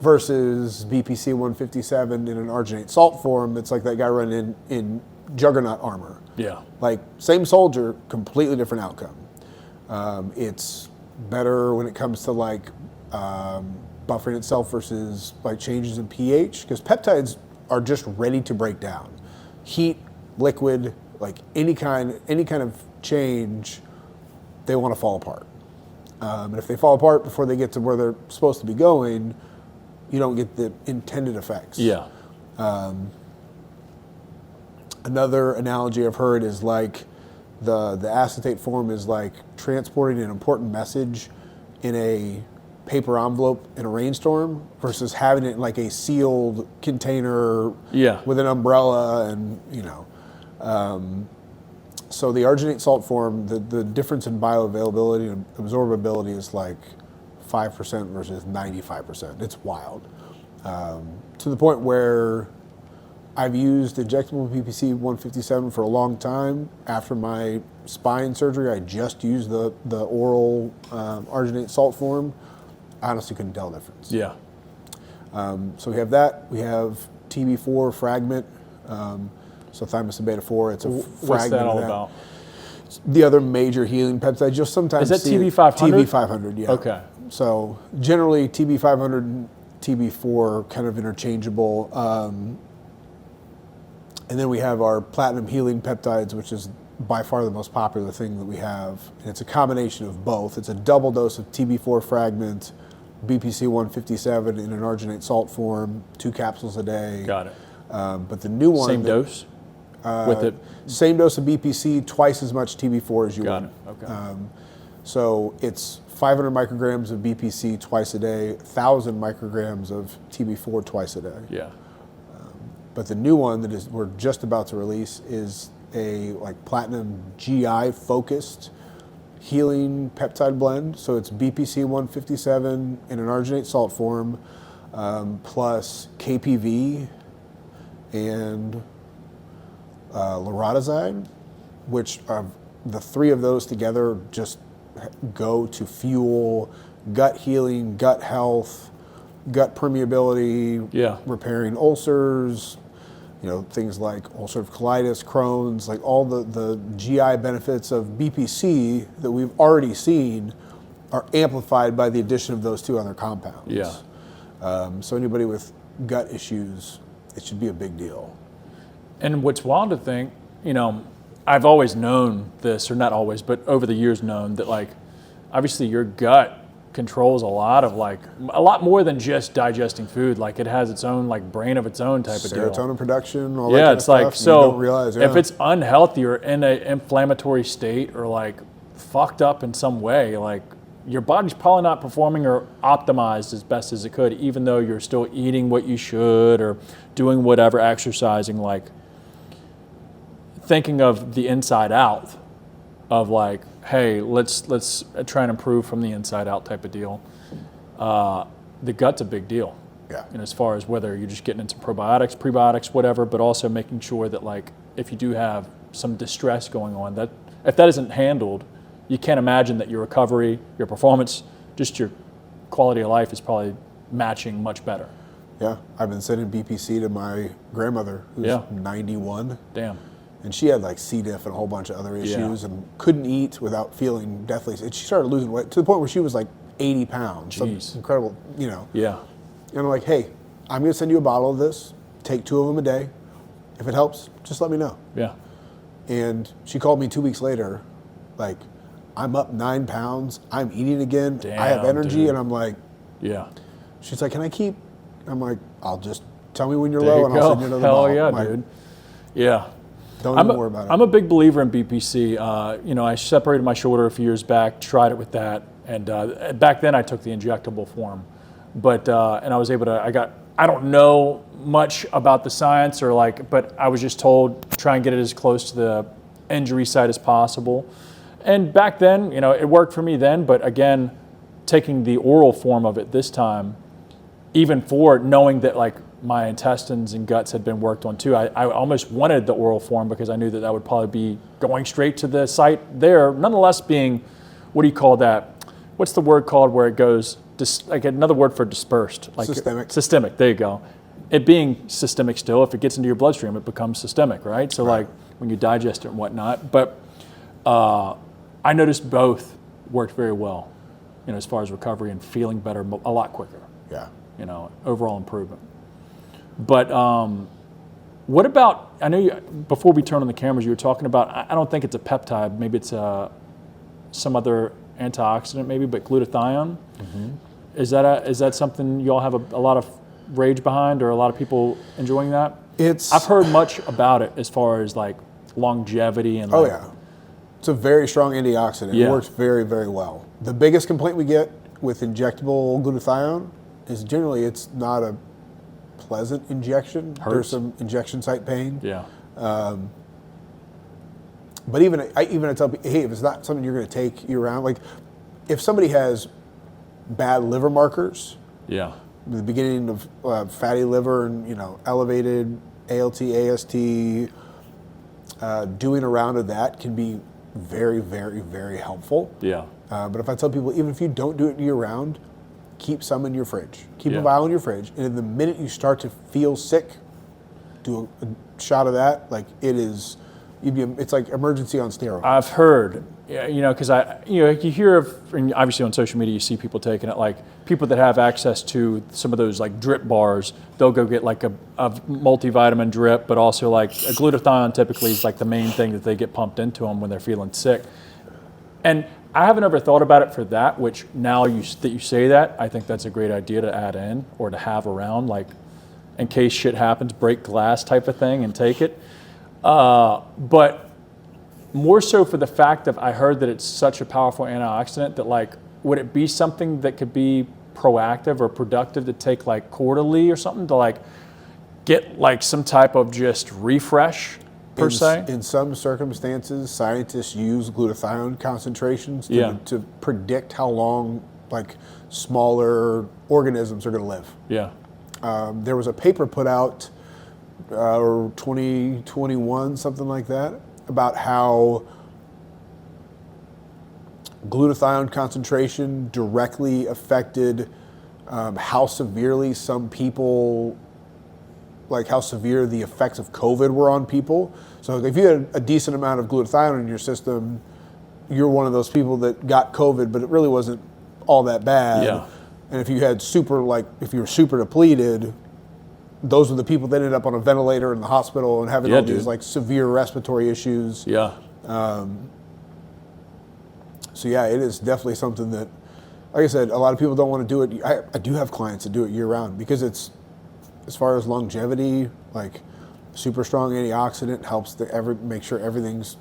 versus BPC 157 in an arginate salt form. It's like that guy running in juggernaut armor. Yeah. Like same soldier, completely different outcome. It's better when it comes to like buffering itself versus like changes in pH, because peptides are just ready to break down. Heat, liquid, like any kind of change, they want to fall apart. And if they fall apart before they get to where they're supposed to be going, you don't get the intended effects. Yeah. Another analogy I've heard is like the acetate form is like transporting an important message in a paper envelope in a rainstorm versus having it in like a sealed container with an umbrella, and you know. So the arginate salt form, the difference in bioavailability and absorbability is like 5% versus 95%. It's wild. To the point where I've used injectable BPC 157 for a long time. After my spine surgery, I just used the oral arginate salt form. I honestly couldn't tell the difference. Yeah. So we have that. We have TB4 fragment. So thymus and beta 4. It's a fragment. What's that all of that. about? The other major healing peptide. You'll sometimes is that see TB500? TB500, yeah. Okay. So generally TB500 and TB4 kind of interchangeable. And then we have our platinum healing peptides, which is by far the most popular thing that we have. And it's a combination of both. It's a double dose of TB4 fragment, BPC 157 in an arginate salt form, 2 capsules a day. Got it. But the new one... Same dose? With it? Same dose of BPC, twice as much TB4 as you Got want. it. Okay. So it's 500 micrograms of BPC twice a day, 1,000 micrograms of TB4 twice a day. Yeah. But the new one that we're just about to release is a like platinum GI focused healing peptide blend. So it's BPC 157 in an arginate salt form, plus KPV and lorotazide, which are the 3 of those together just go to fuel gut healing, gut health, gut permeability, repairing ulcers, you know, things like ulcerative colitis, Crohn's, like all the GI benefits of BPC that we've already seen are amplified by the addition of those 2 other compounds. Yeah. So anybody with gut issues, it should be a big deal. And what's wild to think, you know, I've always known this, or not always, but over the years known that like, obviously your gut controls a lot more than just digesting food. Like it has its own like brain of its own type of deal. Serotonin production, all that kind of stuff. Yeah, it's like, so you don't realize, if it's unhealthy or in an inflammatory state or like fucked up in some way, like your body's probably not performing or optimized as best as it could, even though you're still eating what you should or doing whatever, exercising, like thinking of the inside out of like, hey, let's try and improve from the inside out type of deal. The gut's a big deal. Yeah. And as far as whether you're just getting into probiotics, prebiotics, whatever, but also making sure that like if you do have some distress going on, that if that isn't handled, you can't imagine that your recovery, your performance, just your quality of life is probably matching much better. Yeah, I've been sending BPC to my grandmother who's 91. Damn. And she had like C. diff and a whole bunch of other issues and couldn't eat without feeling deathly sick. She started losing weight to the point where she was like 80 pounds. Jeez. Some incredible, you know. Yeah. And I'm like, hey, I'm going to send you a bottle of this. Take 2 of them a day. If it helps, just let me know. Yeah. And she called me 2 weeks later, like, I'm up 9 pounds. I'm eating again. Damn, I have energy. dude. And I'm like, yeah. She's like, can I keep? I'm like, I'll just tell me when you're There low you and go. I'll send you another Hell bottle. yeah, I'm like, dude. Yeah. Don't even worry about it. I'm a big believer in BPC. You know, I separated my shoulder a few years back, tried it with that, and back then I took the injectable form. But and I was able to. I don't know much about the science or like, but I was just told try and get it as close to the injury site as possible. And back then, you know, it worked for me then. But again, taking the oral form of it this time, even for knowing that like my intestines and guts had been worked on too, I almost wanted the oral form because I knew that that would probably be going straight to the site there. Nonetheless, being, what do you call that? What's the word called where it goes? Like another word for dispersed. Like Systemic. Systemic. There you go. It being systemic still, if it gets into your bloodstream, it becomes systemic, right? So like when you digest it and whatnot. But I noticed both worked very well, you know, as far as recovery and feeling better a lot quicker. Yeah. You know, overall improvement. But what about, I know you, before we turn on the cameras, you were talking about, I don't think it's a peptide, maybe it's some other antioxidant maybe, but glutathione. Mm-hmm. Is that something y'all have a lot of rage behind, or a lot of people enjoying that? I've heard much about it as far as like longevity and like, it's a very strong antioxidant. Yeah. It works very, very well. The biggest complaint we get with injectable glutathione is generally it's not a pleasant injection. Hurts. There's some injection site pain. Yeah. But even I tell people, hey, if it's not something you're going to take year round, like if somebody has bad liver markers, Yeah. the beginning of fatty liver and, you know, elevated ALT, AST, doing a round of that can be very, very, very helpful. Yeah. But if I tell people, even if you don't do it year round, keep some in your fridge. Keep Yeah. a vial in your fridge. And the minute you start to feel sick, do a shot of that. Like it's like emergency on steroids. I've heard, you know, because you hear of, and obviously on social media you see people taking it, like people that have access to some of those like drip bars, they'll go get like a multivitamin drip, but also like a glutathione typically is like the main thing that they get pumped into them when they're feeling sick. And I haven't ever thought about it for that, which now that you say that, I think that's a great idea to add in or to have around, like in case shit happens, break glass type of thing and take it. But more so for the fact that I heard that it's such a powerful antioxidant that like, would it be something that could be proactive or productive to take like quarterly or something to like get like some type of just refresh per se? In some circumstances, scientists use glutathione concentrations to predict how long like smaller organisms are going to live. Yeah. There was a paper put out or 2021, something like that, about how glutathione concentration directly affected how severely some people, like how severe the effects of COVID were on people. So if you had a decent amount of glutathione in your system, you're one of those people that got COVID, but it really wasn't all that bad. Yeah. And if you had if you were super depleted, those were the people that ended up on a ventilator in the hospital and having all these like severe respiratory issues. Yeah. So yeah, it is definitely something that, like I said, a lot of people don't want to do it. I do have clients that do it year round because it's, as far as longevity, like super strong antioxidant helps make sure everything's,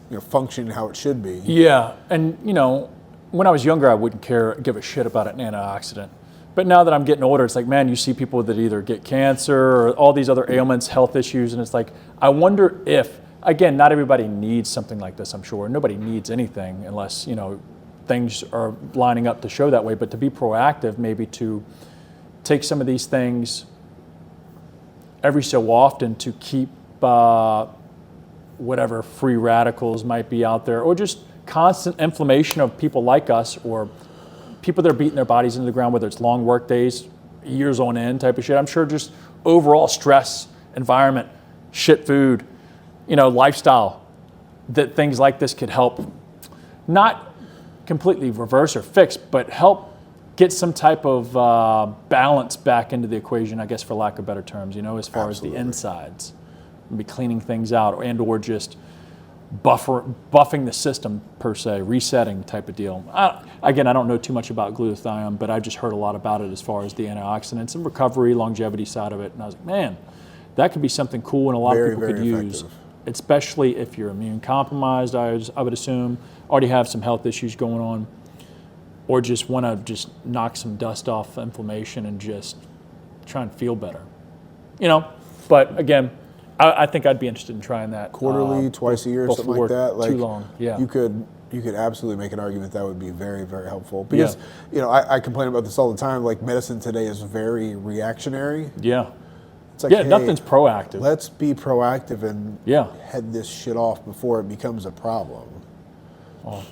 you know, functioning how it should be. Yeah, and you know, when I was younger, I wouldn't give a shit about an antioxidant. But now that I'm getting older, it's like, man, you see people that either get cancer or all these other ailments, health issues, and it's like, I wonder if, again, not everybody needs something like this, I'm sure. Nobody needs anything unless, things are lining up to show that way. But to be proactive, maybe to take some of these things every so often to keep whatever free radicals might be out there, or just constant inflammation of people like us, or people that are beating their bodies into the ground, whether it's long work days, years on end type of shit. I'm sure just overall stress, environment, shit food, lifestyle, that things like this could help not completely reverse or fix, but help get some type of balance back into the equation, I guess, for lack of better terms, as far as the insides. Maybe cleaning things out or just buffing the system per se, resetting type of deal. Again, I don't know too much about glutathione, but I've just heard a lot about it as far as the antioxidants and recovery, longevity side of it. And I was like, man, that could be something cool and a lot of people could use, especially if you're immune compromised, I would assume, already have some health issues going on, or just want to just knock some dust off inflammation and just try and feel better. But again, I think I'd be interested in trying that. Quarterly, twice a year, something like that. Too long, yeah. You could absolutely make an argument that would be very, very helpful. Because, I complain about this all the time, like medicine today is very reactionary. Yeah. It's like, hey, nothing's proactive. Let's be proactive and head this shit off before it becomes a problem. Well,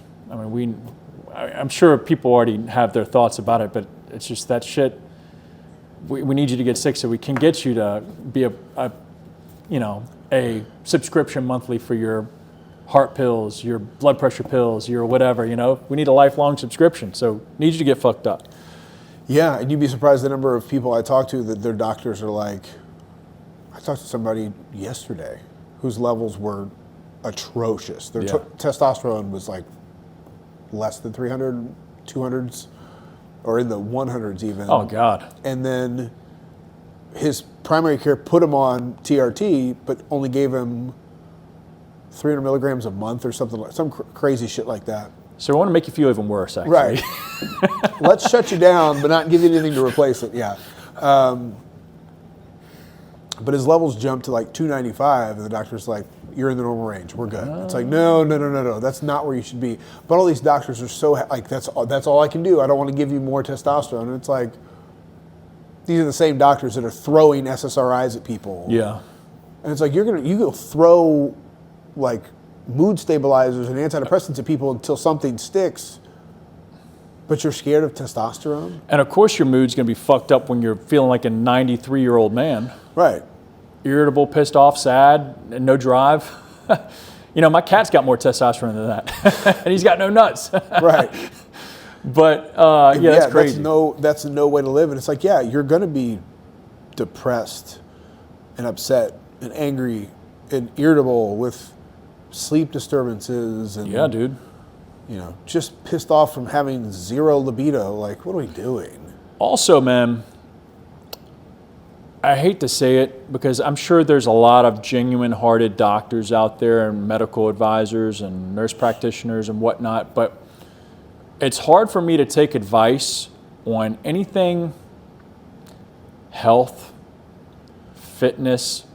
I'm sure people already have their thoughts about it, but it's just that shit. We need you to get sick so we can get you to be a subscription monthly for your heart pills, your blood pressure pills, your whatever, we need a lifelong subscription. So need you to get fucked up. Yeah, and you'd be surprised the number of people I talk to that their doctors are like, I talked to somebody yesterday whose levels were atrocious. Their testosterone was like less than 300, 200s, or in the 100s even. Oh God. And then his primary care put him on TRT, but only gave him 300 milligrams a month or something, like some crazy shit like that. So I want to make you feel even worse, actually. Right. Let's shut you down, but not give you anything to replace it. Yeah. But his levels jumped to like 295, and the doctor's like, "You're in the normal range. We're good." It's like, no. That's not where you should be. But all these doctors are so like, that's all I can do. I don't want to give you more testosterone. And it's like, these are the same doctors that are throwing SSRIs at people. Yeah. And it's like, you go throw like mood stabilizers and antidepressants at people until something sticks, but you're scared of testosterone? And of course your mood's going to be fucked up when you're feeling like a 93-year-old man. Right. Irritable, pissed off, sad, and no drive. My cat's got more testosterone than that. And he's got no nuts. Right. But that's crazy. That's no way to live. And it's like, you're going to be depressed and upset and angry and irritable with sleep disturbances and dude. Just pissed off from having zero libido. Like, what are we doing? Also, man, I hate to say it because I'm sure there's a lot of genuine-hearted doctors out there and medical advisors and nurse practitioners and whatnot, but it's hard for me to take advice on anything health, fitness,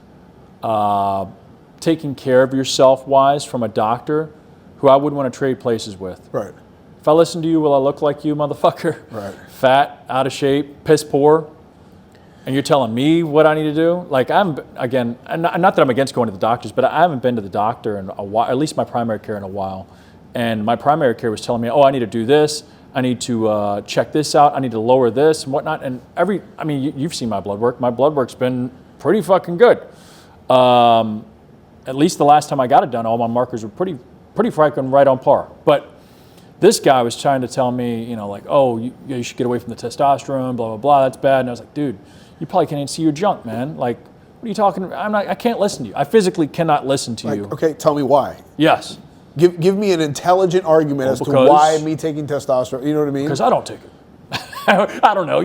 taking care of yourself wise from a doctor who I wouldn't want to trade places with. Right. If I listen to you, will I look like you, motherfucker? Right. Fat, out of shape, piss poor, and you're telling me what I need to do? Like, not that I'm against going to the doctors, but I haven't been to the doctor in a while, at least my primary care in a while. And my primary care was telling me, I need to do this. I need to check this out. I need to lower this and whatnot. And you've seen my blood work. My blood work's been pretty fucking good. At least the last time I got it done, all my markers were pretty fucking right on par. But this guy was trying to tell me, you should get away from the testosterone, blah, blah, blah. That's bad. And I was like, dude, you probably can't even see your junk, man. Like, what are you talking about? I can't listen to you. I physically cannot listen to you. Okay, tell me why. Yes. Give me an intelligent argument as to why me taking testosterone. You know what I mean? Because I don't take it. I don't know.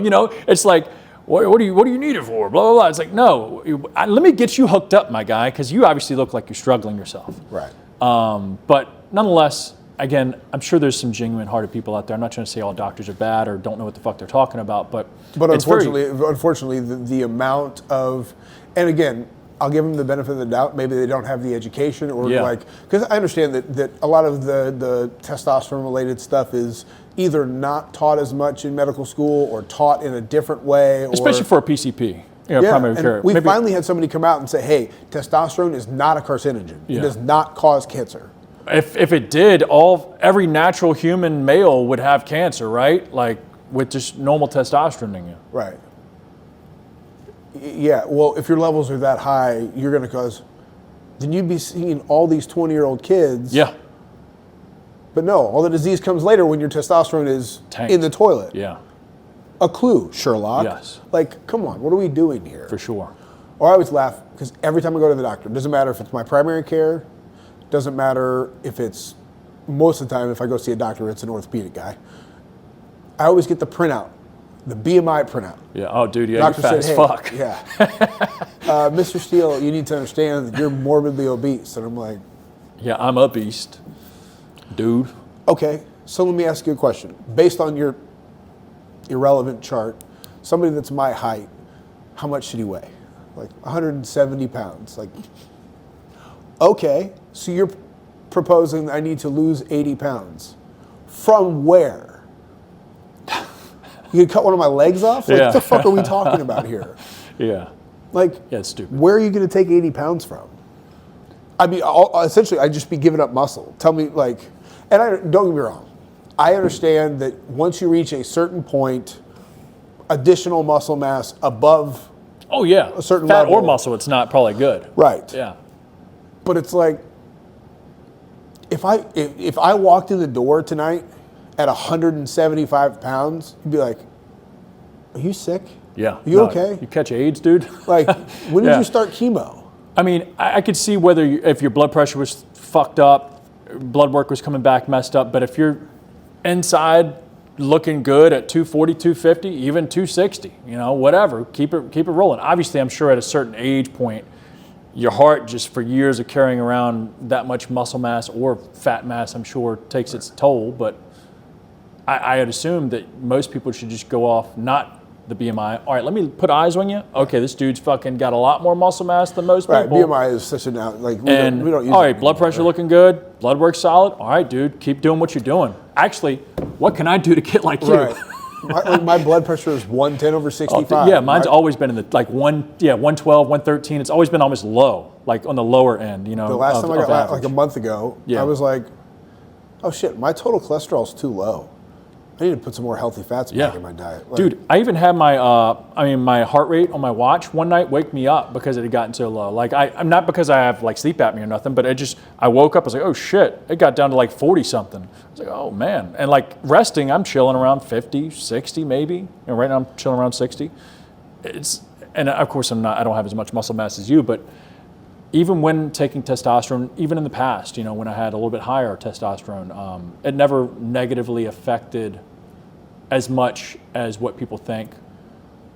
It's like, what do you need it for? Blah, blah, blah. It's like, no, let me get you hooked up, my guy, because you obviously look like you're struggling yourself. Right. But nonetheless, again, I'm sure there's some genuine-hearted people out there. I'm not trying to say all doctors are bad or don't know what the fuck they're talking about, but unfortunately, the amount of, and again, I'll give them the benefit of the doubt. Maybe they don't have the education, or because I understand that a lot of the testosterone-related stuff is either not taught as much in medical school or taught in a different way, especially for a PCP. Primary care. We finally had somebody come out and say, "Hey, testosterone is not a carcinogen. It does not cause cancer." If it did, every natural human male would have cancer, right? Like with just normal testosterone in you. Right. Yeah. Well, if your levels are that high, you're going to cause. Then you'd be seeing all these 20-year-old kids. Yeah. But no, all the disease comes later when your testosterone is in the toilet. Yeah. A clue, Sherlock. Yes. Like, come on, what are we doing here? For sure. Or I always laugh because every time I go to the doctor, it doesn't matter if it's my primary care, doesn't matter if it's, most of the time if I go see a doctor, it's an orthopedic guy. I always get the printout, the BMI printout. Yeah. Oh, dude, yeah, Doctor you're fat said, as fuck. Yeah. Mr. Steele, you need to understand that you're morbidly obese. And I'm like, yeah, I'm a beast, dude. Okay, so let me ask you a question. Based on your irrelevant chart, somebody that's my height, how much should he weigh? Like 170 pounds. Like, okay, so you're proposing I need to lose 80 pounds. From where? You could cut one of my legs off? Like, what the fuck are we talking about here? Yeah. Like, yeah, it's stupid. Where are you going to take 80 pounds from? I mean, essentially, I'd just be giving up muscle. Tell me, like, and don't get me wrong. I understand that once you reach a certain point, additional muscle mass above a certain fat level, or muscle, it's not probably good. Right. Yeah. But it's like, if I walked in the door tonight at 175 pounds, you'd be like, are you sick? Yeah. Are you okay? You catch AIDS, dude? Like, when did you start chemo? I mean, I could see if your blood pressure was fucked up, blood work was coming back messed up, but if you're inside looking good at 240, 250, even 260, whatever, keep it rolling. Obviously, I'm sure at a certain age point, your heart just for years of carrying around that much muscle mass or fat mass, I'm sure takes its toll, but I'd assume that most people should just go off not the BMI. All right, let me put eyes on you. Okay, this dude's fucking got a lot more muscle mass than most people. Right, BMI is such a we don't use all it right, blood pressure looking good, blood work solid. All right, dude, keep doing what you're doing. Actually, what can I do to get like you? Right. my blood pressure is 110 over 65. Yeah, mine's always been in the 112, 113. It's always been almost low, like on the lower end. The last time I got like a month ago, Yeah. I was like, oh shit, my total cholesterol's too low. I need to put some more healthy fats back in my diet. Like, dude, I even had my heart rate on my watch one night wake me up because it had gotten so low. Like I'm not because I have like sleep apnea or nothing, but I woke up, I was like, oh shit, it got down to like 40 something. I was like, oh man. And like resting, I'm chilling around 50, 60 maybe. Right now I'm chilling around 60. And of course I don't have as much muscle mass as you, but even when taking testosterone, even in the past, when I had a little bit higher testosterone, it never negatively affected as much as what people think.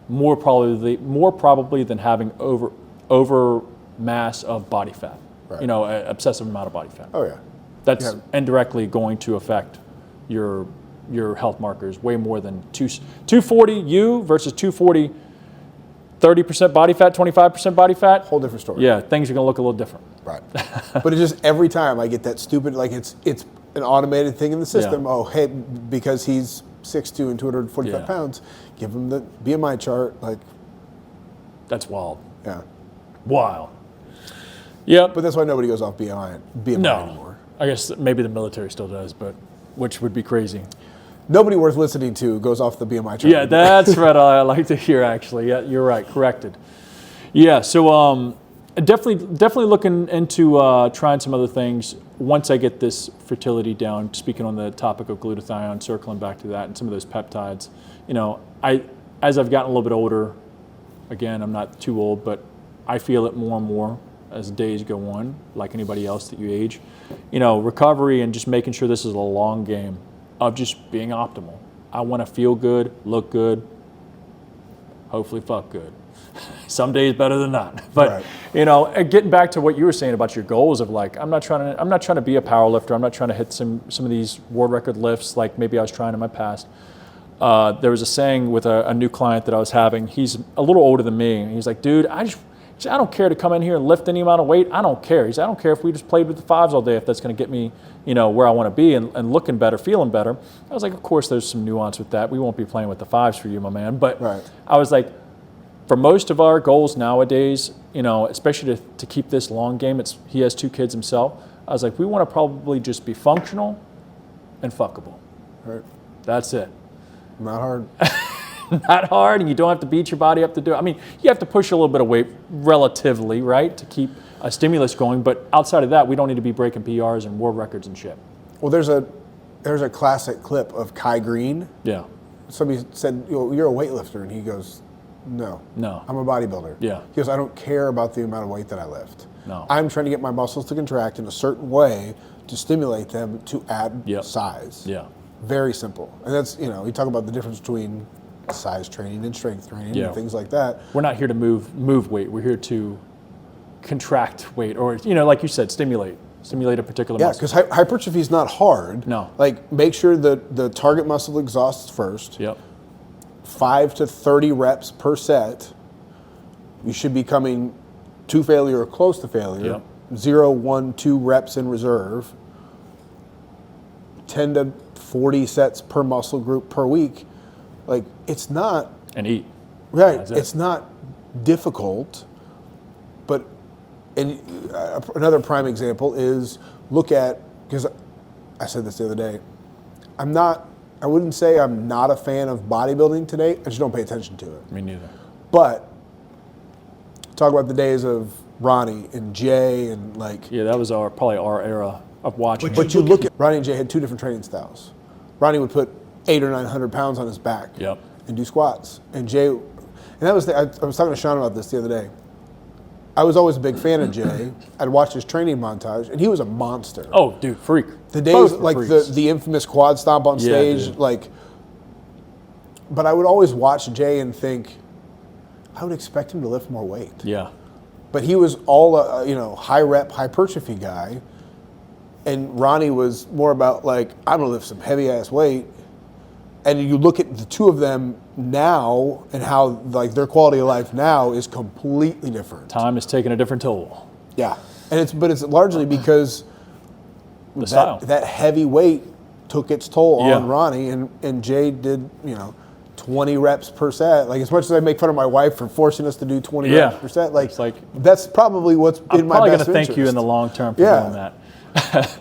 More probably than having over mass of body fat. Right. An obsessive amount of body fat. Oh yeah. That's indirectly going to affect your health markers way more than 240 you versus 240. 30% body fat, 25% body fat. Whole different story. Yeah, things are gonna look a little different. Right. But it's just every time I get that stupid, like it's an automated thing in the system. Yeah. Oh, hey, because he's 6'2" and 245 pounds, give him the BMI chart. Like, that's wild. Yeah. Wild. Yeah. But that's why nobody goes off BMI anymore. I guess maybe the military still does, but which would be crazy. Nobody worth listening to goes off the BMI chart. Yeah, that's what I like to hear, actually. Yeah, you're right. Corrected. Yeah, so definitely looking into trying some other things once I get this fertility down, speaking on the topic of glutathione, circling back to that and some of those peptides. As I've gotten a little bit older, again, I'm not too old, but I feel it more and more as days go on, like anybody else that you age. Recovery and just making sure this is a long game of just being optimal. I want to feel good, look good, hopefully fuck good. Some days better than not. But Right. you know, and getting back to what you were saying about your goals of like, I'm not trying to be a power lifter. I'm not trying to hit some of these world record lifts like maybe I was trying in my past. There was a saying with a new client that I was having. He's a little older than me, and he's like, dude, I don't care to come in here and lift any amount of weight. I don't care. He's, I don't care if we just played with the fives all day, if that's going to get me, you know, where I want to be and looking better, feeling better. I was like, of course, there's some nuance with that. We won't be playing with the fives for you, my man. But Right. I was like, for most of our goals nowadays, you know, especially to keep this long game, he has 2 kids himself. I was like, we want to probably just be functional and fuckable. Right. That's it. Not hard. Not hard, and you don't have to beat your body up to do it. I mean, you have to push a little bit of weight relatively, right, to keep a stimulus going. But outside of that, we don't need to be breaking PRs and world records and shit. Well, there's a classic clip of Kai Green. Yeah. Somebody said, you're a weightlifter, and he goes, no, I'm a bodybuilder. Yeah. He goes, I don't care about the amount of weight that I lift. No. I'm trying to get my muscles to contract in a certain way to stimulate them to add size. Yeah. Very simple. And that's, you know, we talk about the difference between size training and strength training and things like that. We're not here to move weight. We're here to contract weight, or, you know, like you said, stimulate a particular muscle. Yeah, because hypertrophy is not hard. No. Like, make sure that the target muscle exhausts first. Yep. 5 to 30 reps per set. You should be coming to failure or close to failure. Yep. 0, 1, 2 reps in reserve. 10 to 40 sets per muscle group per week. Like, it's not... And eat. Right. That's it. It's not difficult, but another prime example is look at, because I said this the other day, I wouldn't say I'm not a fan of bodybuilding today. I just don't pay attention to it. Me neither. But talk about the days of Ronnie and Jay and like... Yeah, that was probably our era of watching. But you look at Ronnie and Jay had 2 different training styles. Ronnie would put 800 or 900 pounds on his back and do squats. And Jay, and that was I was talking to Sean about this the other day. I was always a big fan of Jay. I'd watch his training montage, and he was a monster. Oh, dude, freak. The days like the infamous quad stomp on stage, like. But I would always watch Jay and think, I would expect him to lift more weight. Yeah. But he was all high rep hypertrophy guy, and Ronnie was more about like, I'm gonna lift some heavy ass weight. And you look at the 2 of them now and how like their quality of life now is completely different. Time is taking a different toll. Yeah, and it's largely because that heavy weight took its toll on Ronnie, and Jay did 20 reps per set. Like, as much as I make fun of my wife for forcing us to do 20 reps per set, like that's probably what's in my best interest. I'm probably going to thank you in the long term for doing that.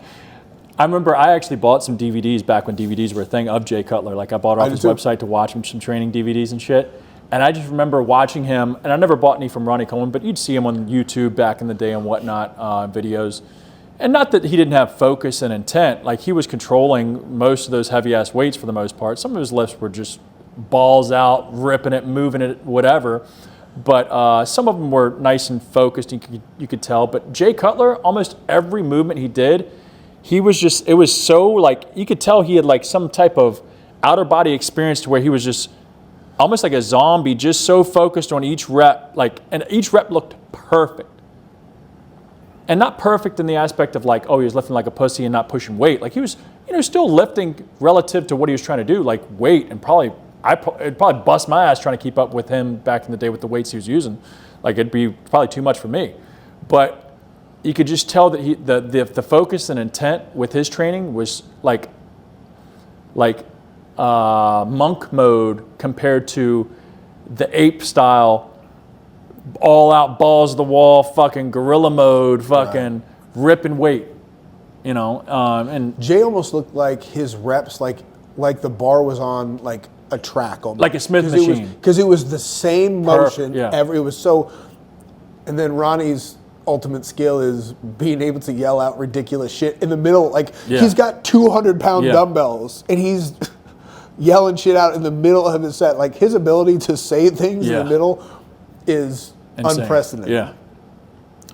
I remember I actually bought some DVDs back when DVDs were a thing of Jay Cutler. Like, I bought off his website to watch him some training DVDs and shit. And I just remember watching him, and I never bought any from Ronnie Coleman, but you'd see him on YouTube back in the day and whatnot, videos. And not that he didn't have focus and intent. Like, he was controlling most of those heavy-ass weights for the most part. Some of his lifts were just balls out, ripping it, moving it, whatever. But some of them were nice and focused, you could tell. But Jay Cutler, almost every movement he did, it was so, like, you could tell he had, like, some type of outer body experience to where he was just almost like a zombie, just so focused on each rep, like, and each rep looked perfect. And not perfect in the aspect of, like, oh, he was lifting like a pussy and not pushing weight. Like, he was, still lifting relative to what he was trying to do, like weight, and it'd probably bust my ass trying to keep up with him back in the day with the weights he was using. Like, it'd be probably too much for me. But you could just tell that the focus and intent with his training was like monk mode compared to the ape style, all out balls to the wall, fucking gorilla mode, fucking ripping weight, and Jay almost looked like his reps, like the bar was on like a track, almost. Like a Smith machine, because it was the same motion. Yeah. It was so. And then Ronnie's ultimate skill is being able to yell out ridiculous shit in the middle. Like, he's got 200-pound dumbbells, and he's yelling shit out in the middle of his set. Like, his ability to say things in the middle is insane. Unprecedented. Yeah.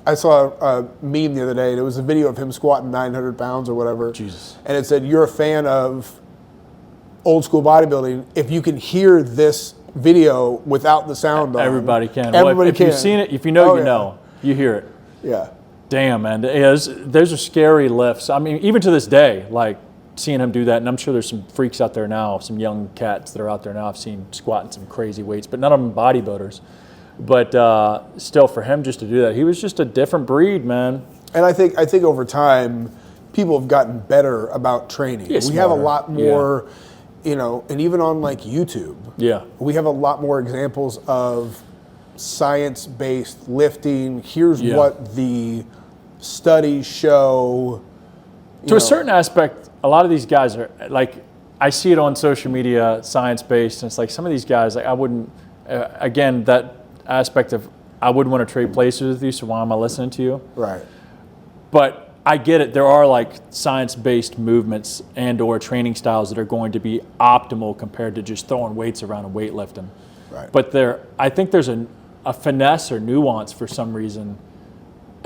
I saw a meme the other day, and it was a video of him squatting 900 pounds or whatever. Jesus. And it said, you're a fan of old school bodybuilding if you can hear this video without the sound on. Everybody can. Everybody if can. you've seen it, if you know, Oh, you yeah. know. You hear it. Yeah. Damn, man. Those are scary lifts. I mean, even to this day, like seeing him do that, and I'm sure there's some freaks out there now, some young cats that are out there now I've seen squatting some crazy weights, but none of them bodybuilders. But still, for him just to do that, he was just a different breed, man. And I think over time, people have gotten better about training. Yeah, we have a smarter. lot more, you know, and even on like YouTube, Yeah. we have a lot more examples of science-based lifting. Here's Yeah. what the studies show. To a certain aspect, a lot of these guys are like, I see it on social media, science-based, and it's like some of these guys, like I wouldn't, again, that aspect of I wouldn't want to trade places with you, so why am I listening to you? Right. But I get it. There are like science-based movements and or training styles that are going to be optimal compared to just throwing weights around and weightlifting. Right. But I think there's a finesse or nuance for some reason.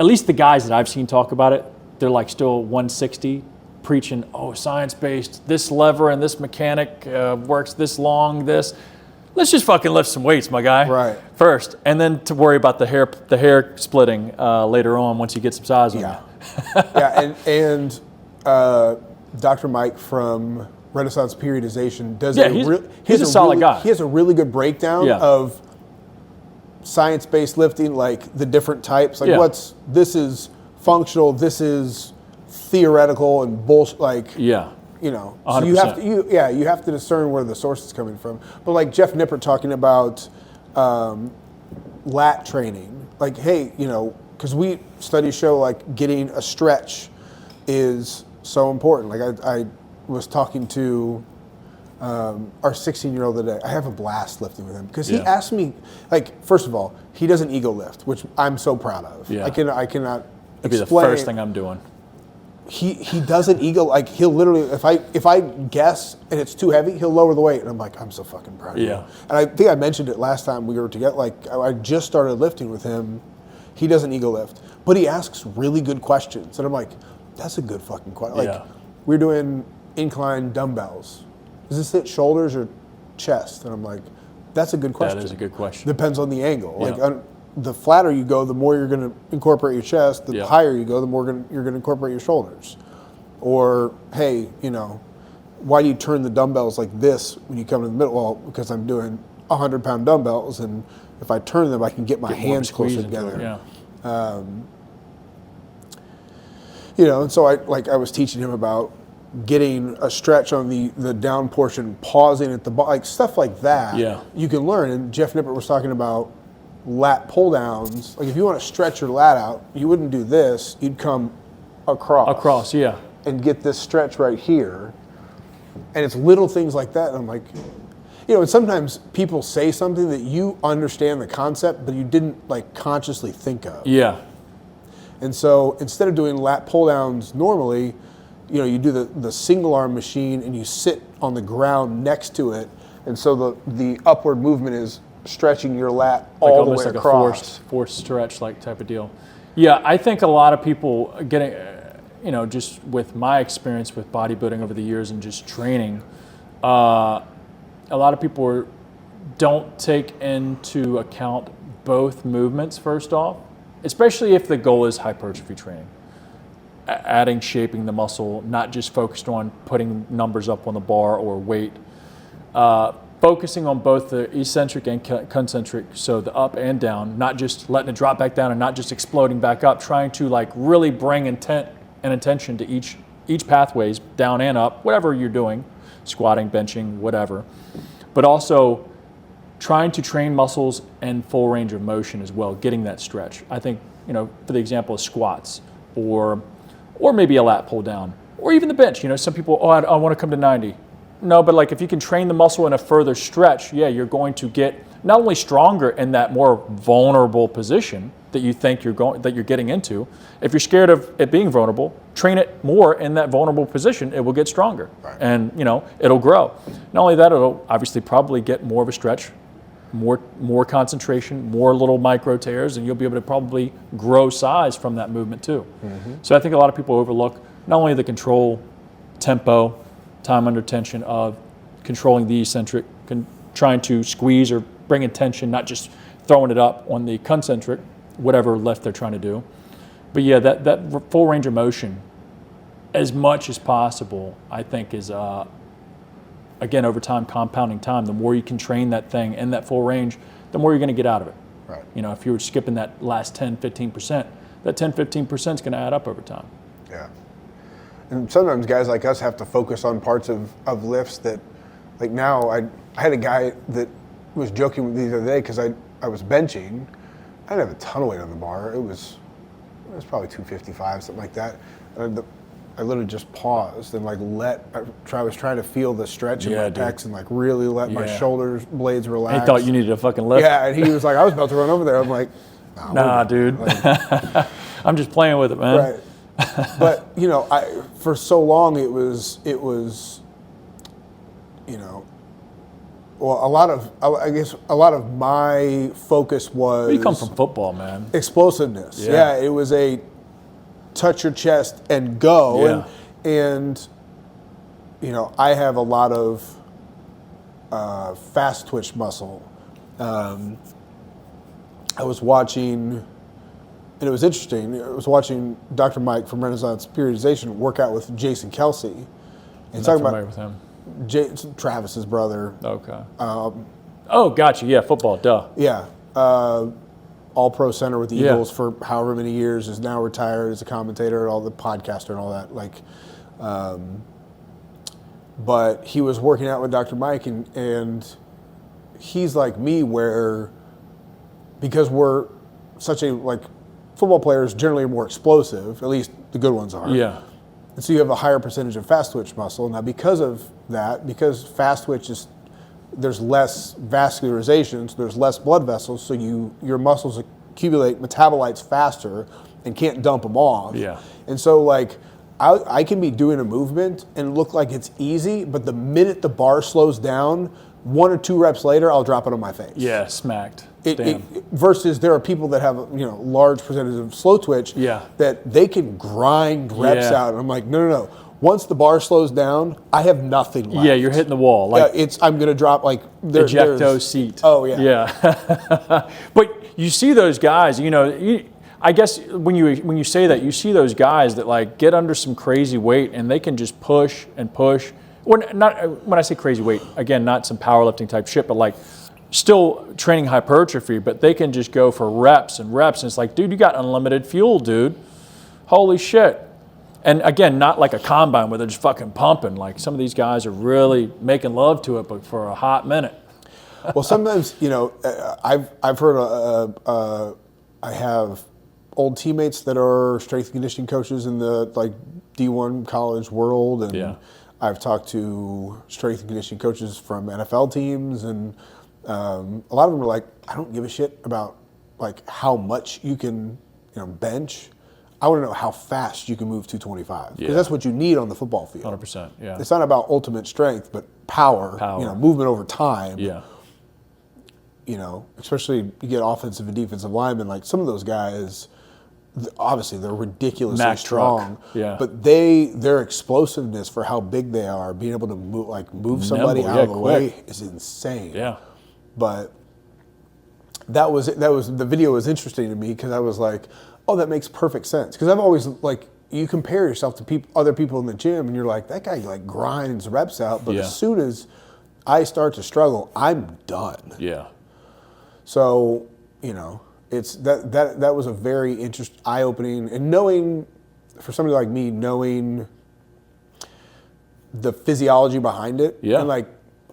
At least the guys that I've seen talk about it, they're like still 160, preaching, oh, science-based, this lever and this mechanic works this long, this. Let's just fucking lift some weights, my guy. Right. First, and then to worry about the hair splitting later on once you get some size on Yeah. it. Yeah, and Dr. Mike from Renaissance Periodization does he's a solid guy. He has a really good breakdown Yeah. of science-based lifting, like the different types. Like Yeah. this is functional, this is theoretical and bullshit. Like Yeah. you know, so 100%. you have to discern where the source is coming from. But like Jeff Nippert talking about lat training, like, hey, you know, because studies show like getting a stretch is so important. Like I was talking to our 16-year-old today. I have a blast lifting with him because he asked me, like, first of all, he does an ego lift, which I'm so proud of. Yeah. I cannot That'd be the explain. first thing I'm doing. He does an ego, like he'll literally, if I guess and it's too heavy, he'll lower the weight, and I'm like, I'm so fucking proud of you. Yeah. And I think I mentioned it last time we were together. Like I just started lifting with him. He does an ego lift, but he asks really good questions, and I'm like, that's a good fucking question. Like we're doing incline dumbbells. Does this hit shoulders or chest? And I'm like, that's a good question. That is a good question. Depends on the angle. Yeah. Like the flatter you go, the more you're going to incorporate your chest. The higher you go, the more you're going to incorporate your shoulders. Or, hey, you know, why do you turn the dumbbells like this when you come to the middle? Well, because I'm doing 100-pound dumbbells, and if I turn them, I can get my hands closer together. Yeah. You know, and so I was teaching him about getting a stretch on the down portion, pausing at the bottom, like stuff like that. Yeah. You can learn. And Jeff Nippert was talking about lat pull downs. Like if you want to stretch your lat out, you wouldn't do this. You'd come across. Yeah. And get this stretch right here. And it's little things like that. And I'm like, you know, and sometimes people say something that you understand the concept, but you didn't like consciously think of. Yeah. And so instead of doing lat pull downs normally, you know, you do the single arm machine and you sit on the ground next to it. And so the upward movement is stretching your lat all the way like across. A forced stretch like type of deal. Yeah, I think a lot of people getting, you know, just with my experience with bodybuilding over the years and just training, a lot of people don't take into account both movements first off, especially if the goal is hypertrophy training. Adding, shaping the muscle, not just focused on putting numbers up on the bar or weight. Focusing on both the eccentric and concentric, so the up and down, not just letting it drop back down and not just exploding back up, trying to like really bring intent and attention to each pathways, down and up, whatever you're doing, squatting, benching, whatever. But also trying to train muscles and full range of motion as well, getting that stretch. I think, you know, for the example of squats or maybe a lat pull down, or even the bench. You know, some people, I want to come to 90. No, but like if you can train the muscle in a further stretch, yeah, you're going to get not only stronger in that more vulnerable position that you think that you're getting into. If you're scared of it being vulnerable, train it more in that vulnerable position. It will get stronger, and you know it'll grow. Not only that, it'll obviously probably get more of a stretch, more concentration, more little micro tears, and you'll be able to probably grow size from that movement too. Mm-hmm. So I think a lot of people overlook not only the control, tempo, time under tension of controlling the eccentric, trying to squeeze or bring in tension, not just throwing it up on the concentric, whatever lift they're trying to do. But yeah, that full range of motion, as much as possible, I think is, again, over time, compounding time. The more you can train that thing in that full range, the more you're going to get out of it. Right. You know, if you were skipping that last 10, 15%, that 10, 15% is going to add up over time. Yeah. And sometimes guys like us have to focus on parts of lifts that, like now, I had a guy that was joking with me the other day because I was benching. I didn't have a ton of weight on the bar. It was probably 255, something like that. And I literally just paused and like I was trying to feel the stretch in my pecs and like really let my shoulder blades relax. He thought you needed a fucking lift. Yeah, and he was like, I was about to run over there. I'm like, nah, dude. Like, I'm just playing with it, man. Right. But you know, for so long it was, you know, well, I guess a lot of my focus was. You come from football, man. Explosiveness. Yeah, it was a touch your chest and go. Yeah. And you know, I have a lot of fast twitch muscle. I was watching, and it was interesting. I was watching Dr. Mike from Renaissance Periodization work out with Jason Kelsey. And talking about with him. Travis's brother. Okay. Oh, gotcha. Yeah, football. Duh. Yeah. All-pro center with the Eagles for however many years, is now retired as a commentator, all the podcaster and all that. Like, but he was working out with Dr. Mike, and he's like me, where because we're such a like football players generally are more explosive, at least the good ones are. Yeah. And so you have a higher percentage of fast twitch muscle. Now, because of that, because fast twitch is, there's less vascularization, so there's less blood vessels, so your muscles accumulate metabolites faster and can't dump them off. Yeah. And so like I can be doing a movement and look like it's easy, but the minute the bar slows down, 1 or 2 reps later, I'll drop it on my face. Yeah, smacked. Versus there are people that have, you know, large percentage of slow twitch that they can grind reps out. And I'm like, no. Once the bar slows down, I have nothing left. Yeah, you're hitting the wall. Like, I'm going to drop like ejecto seat. Oh, yeah. Yeah. But you see those guys, you know, I guess when you say that, you see those guys that like get under some crazy weight and they can just push and push. When I say crazy weight, again, not some powerlifting type shit, but like still training hypertrophy, but they can just go for reps and reps. And it's like, dude, you got unlimited fuel, dude. Holy shit. And again, not like a combine where they're just fucking pumping. Like some of these guys are really making love to it, but for a hot minute. Well, sometimes, you know, I've heard, I have old teammates that are strength and conditioning coaches in the like D1 college world. And I've talked to strength and conditioning coaches from NFL teams, and a lot of them are like, I don't give a shit about like how much you can, you know, bench. I want to know how fast you can move 225, because that's what you need on the football field. 100%. Yeah. It's not about ultimate strength, but power. You know, movement over time. Yeah. You know, especially you get offensive and defensive linemen. Like some of those guys, obviously they're ridiculously strong. Yeah. But their explosiveness for how big they are, being able to move somebody out of the way is insane. Yeah. But that was the video was interesting to me, because I was like, oh, that makes perfect sense. Because I've always like, you compare yourself to other people in the gym, and you're like, that guy like grinds reps out, but as soon as I start to struggle, I'm done. Yeah. So, you know, it's that was a very interesting, eye-opening, and knowing, for somebody like me, knowing the physiology behind it, and like,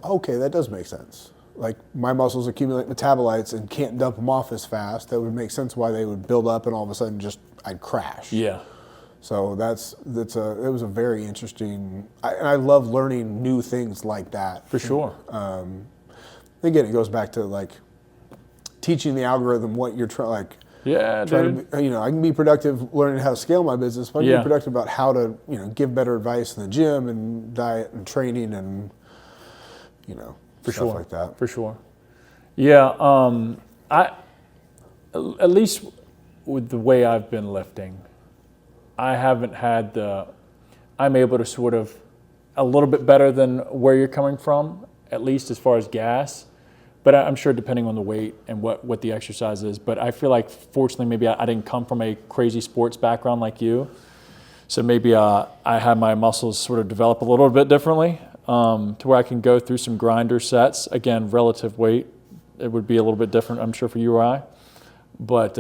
okay, that does make sense. Like my muscles accumulate metabolites and can't dump them off as fast. That would make sense why they would build up and all of a sudden I'd crash. Yeah. So it was a very interesting, and I love learning new things like that. For sure. Again, it goes back to like teaching the algorithm what you're trying dude. to, you know, I can be productive learning how to scale my business, but I can be productive about how to, you know, give better advice in the gym and diet and training and, you know, stuff like that. For sure. Yeah. At least with the way I've been lifting, I haven't had I'm able to sort of a little bit better than where you're coming from, at least as far as gas. But I'm sure depending on the weight and what the exercise is. But I feel like fortunately maybe I didn't come from a crazy sports background like you. So maybe I had my muscles sort of develop a little bit differently to where I can go through some grinder sets. Again, relative weight, it would be a little bit different, I'm sure, for you or I. But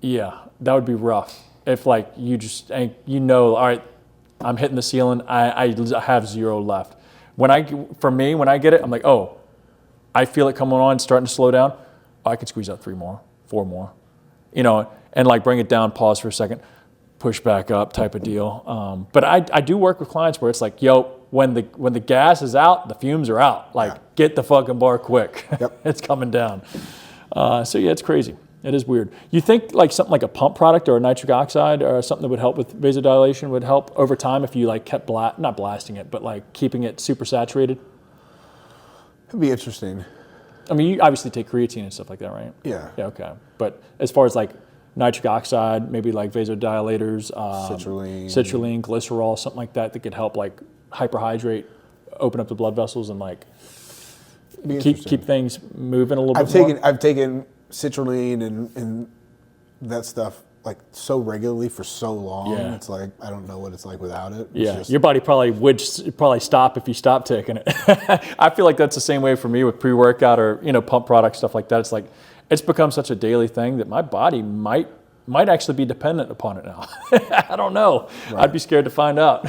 yeah, that would be rough. If like you just, all right, I'm hitting the ceiling, I have zero left. When I get it, I'm like, oh, I feel it coming on, starting to slow down. Oh, I could squeeze out 3 more, 4 more, and like bring it down, pause for a second, push back up type of deal. But I do work with clients where it's like, yo, when the gas is out, the fumes are out. Like, get the fucking bar quick. Yep. It's coming down. So yeah, it's crazy. It is weird. You think like something like a pump product or a nitric oxide or something that would help with vasodilation would help over time if you like kept not blasting it, but like keeping it super saturated? It'd be interesting. I mean, you obviously take creatine and stuff like that, right? Yeah. Yeah, okay. But as far as like nitric oxide, maybe like vasodilators, citrulline, glycerol, something like that could help like hyperhydrate, open up the blood vessels and like keep things moving a little bit more. I've taken citrulline and that stuff like so regularly for so long. Yeah. It's like I don't know what it's like without it. Yeah, your body probably would stop if you stopped taking it. I feel like that's the same way for me with pre-workout or pump products, stuff like that. It's like it's become such a daily thing that my body might actually be dependent upon it now. I don't know. Right. I'd be scared to find out.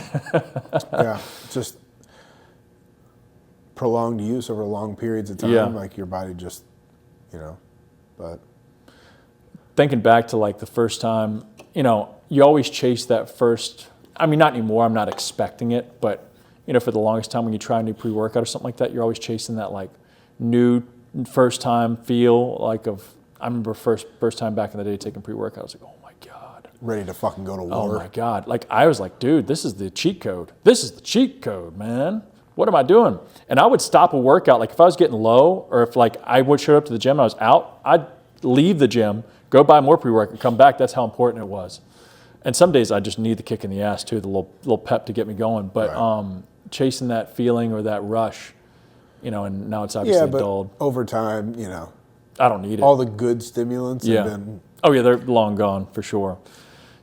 Yeah, just prolonged use over long periods of time, like your body just, but. Thinking back to like the first time, you always chase that first, I mean, not anymore, I'm not expecting it, but, for the longest time when you try a new pre-workout or something like that, you're always chasing that like new first time feel I remember first time back in the day taking pre-workout, I was like, oh my God. Ready to fucking go to war. Oh my God. Like I was like, dude, this is the cheat code. This is the cheat code, man. What am I doing? And I would stop a workout. Like if I was getting low or if like I would show up to the gym and I was out, I'd leave the gym, go buy more pre-workout, come back. That's how important it was. And some days I just need the kick in the ass too, the little pep to get me going. But right. Chasing that feeling or that rush, and now it's obviously dulled. Over time, I don't need it. All the good stimulants have been... Oh yeah, they're long gone for sure.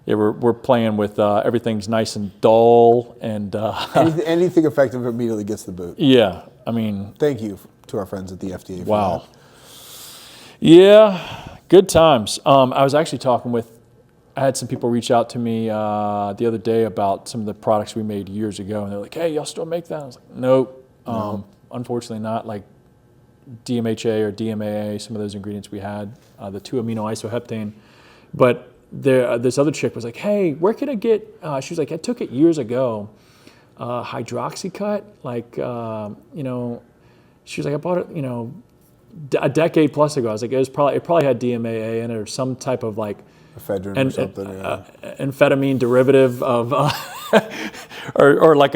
Yeah, we're playing with everything's nice and dull and... anything effective immediately gets the boot. Yeah, I mean... Thank you to our friends at the FDA for wow. that. Yeah, good times. I was actually I had some people reach out to me the other day about some of the products we made years ago, and they're like, hey, y'all still make that? I was like, nope, no. Unfortunately not. Like DMHA or DMAA, some of those ingredients we had, the 2-amino-isoheptane. But this other chick was like, hey, where can I get, she was like, I took it years ago, hydroxycut, like, she was like, I bought it, a decade plus ago. I was like, it probably had DMAA in it or some type of like, ephedrine or something, amphetamine derivative of, or like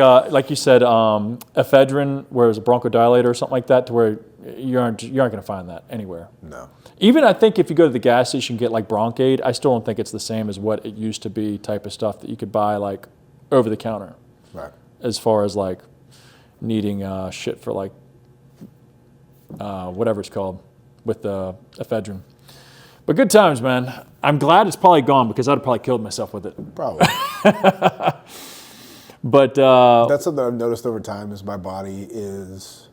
you said, ephedrine, where it was a bronchodilator or something like that, to where you aren't going to find that anywhere. No. Even I think if you go to the gas station and get like Broncaid, I still don't think it's the same as what it used to be type of stuff that you could buy like over the counter. Right. As far as like needing shit for like whatever it's called with the ephedrine. But good times, man. I'm glad it's probably gone because I'd have probably killed myself with it. Probably. But that's something I've noticed over time is my body is,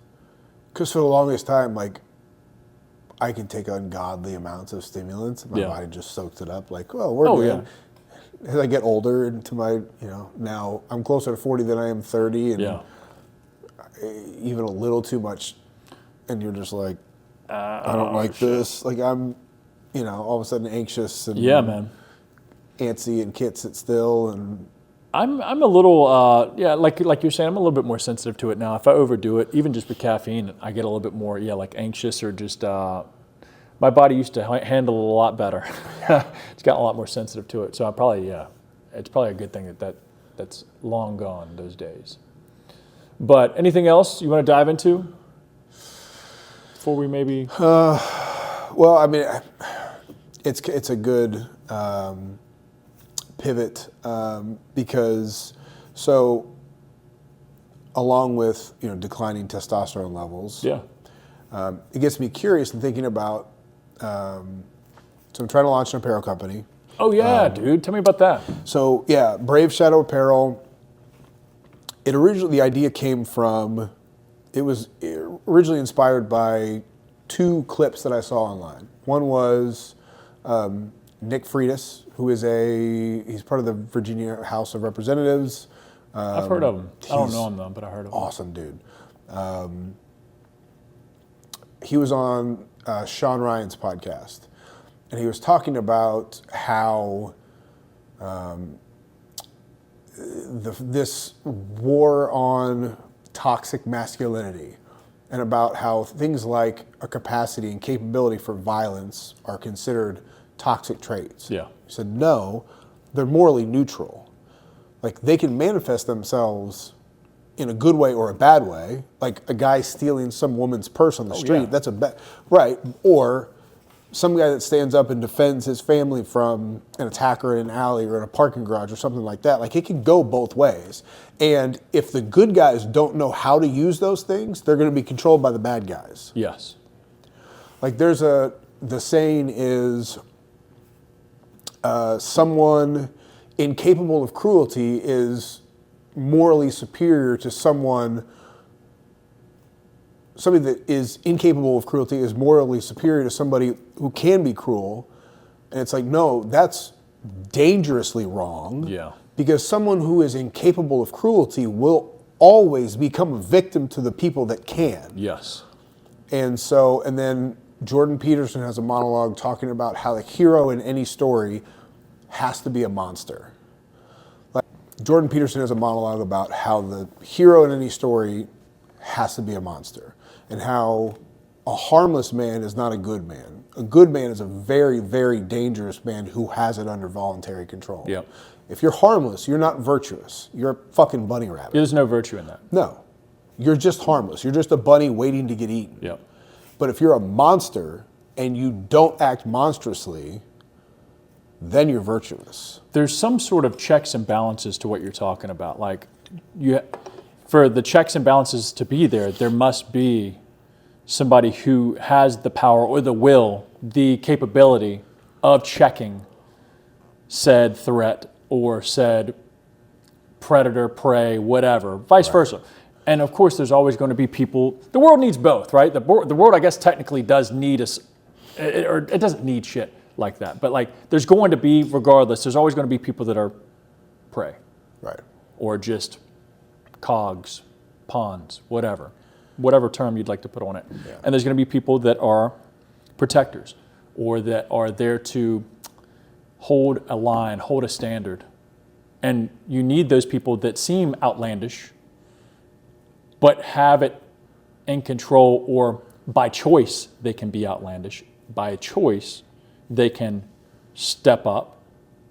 because for the longest time, like I can take ungodly amounts of stimulants. My body just soaks it up. Like, well, we're good. Yeah. As I get older into my, now I'm closer to 40 than I am 30, and even a little too much, and you're just like, I don't like this. Like I'm, all of a sudden anxious and antsy and can't sit still. And I'm a little, like you're saying, I'm a little bit more sensitive to it now. If I overdo it, even just with caffeine, I get a little bit more, like anxious or just, my body used to handle it a lot better. It's gotten a lot more sensitive to it. So it's probably a good thing that's long gone those days. But anything else you want to dive into before we maybe? Well, I mean, it's a good pivot because along with declining testosterone levels, it gets me curious and thinking about, so I'm trying to launch an apparel company. Oh yeah, dude. Tell me about that. So yeah, Brave Shadow Apparel. The idea came from, it was originally inspired by two clips that I saw online. One was Nick Freitas, who is he's part of the Virginia House of Representatives. I've heard of him. I don't know him though, but I heard of him. Awesome dude. He was on Sean Ryan's podcast, and he was talking about how this war on toxic masculinity, and about how things like a capacity and capability for violence are considered toxic traits. Yeah. He said, no, they're morally neutral. Like, they can manifest themselves in a good way or a bad way, like a guy stealing some woman's purse on the street. Yeah. That's a bad, right? Or some guy that stands up and defends his family from an attacker in an alley or in a parking garage or something like that. Like, it can go both ways. And if the good guys don't know how to use those things, they're going to be controlled by the bad guys. Yes. Like, the saying is, someone incapable of cruelty is morally superior to somebody that is incapable of cruelty is morally superior to somebody who can be cruel. And it's like, no, that's dangerously wrong. Yeah. Because someone who is incapable of cruelty will always become a victim to the people that can. Yes. And then Jordan Peterson has a monologue talking about how the hero in any story has to be a monster. Like, Jordan Peterson has a monologue about how the hero in any story has to be a monster, and how a harmless man is not a good man. A good man is a very, very dangerous man who has it under voluntary control. Yep. If you're harmless, you're not virtuous. You're a fucking bunny rabbit. There's no virtue in that. No. You're just harmless. You're just a bunny waiting to get eaten. Yep. But if you're a monster and you don't act monstrously, then you're virtuous. There's some sort of checks and balances to what you're talking about. Like, for the checks and balances to be there, there must be somebody who has the power or the will, the capability of checking said threat or said predator, prey, whatever, vice versa. And of course, there's always going to be people. The world needs both, right? The world, I guess, technically does need or it doesn't need shit like that. But like, there's going to be, regardless, there's always going to be people that are prey, Right. or just cogs, pawns, whatever term you'd like to put on it. Yeah. And there's going to be people that are protectors, or that are there to hold a line, hold a standard. And you need those people that seem outlandish, but have it in control, or by choice they can be outlandish. By choice they can step up,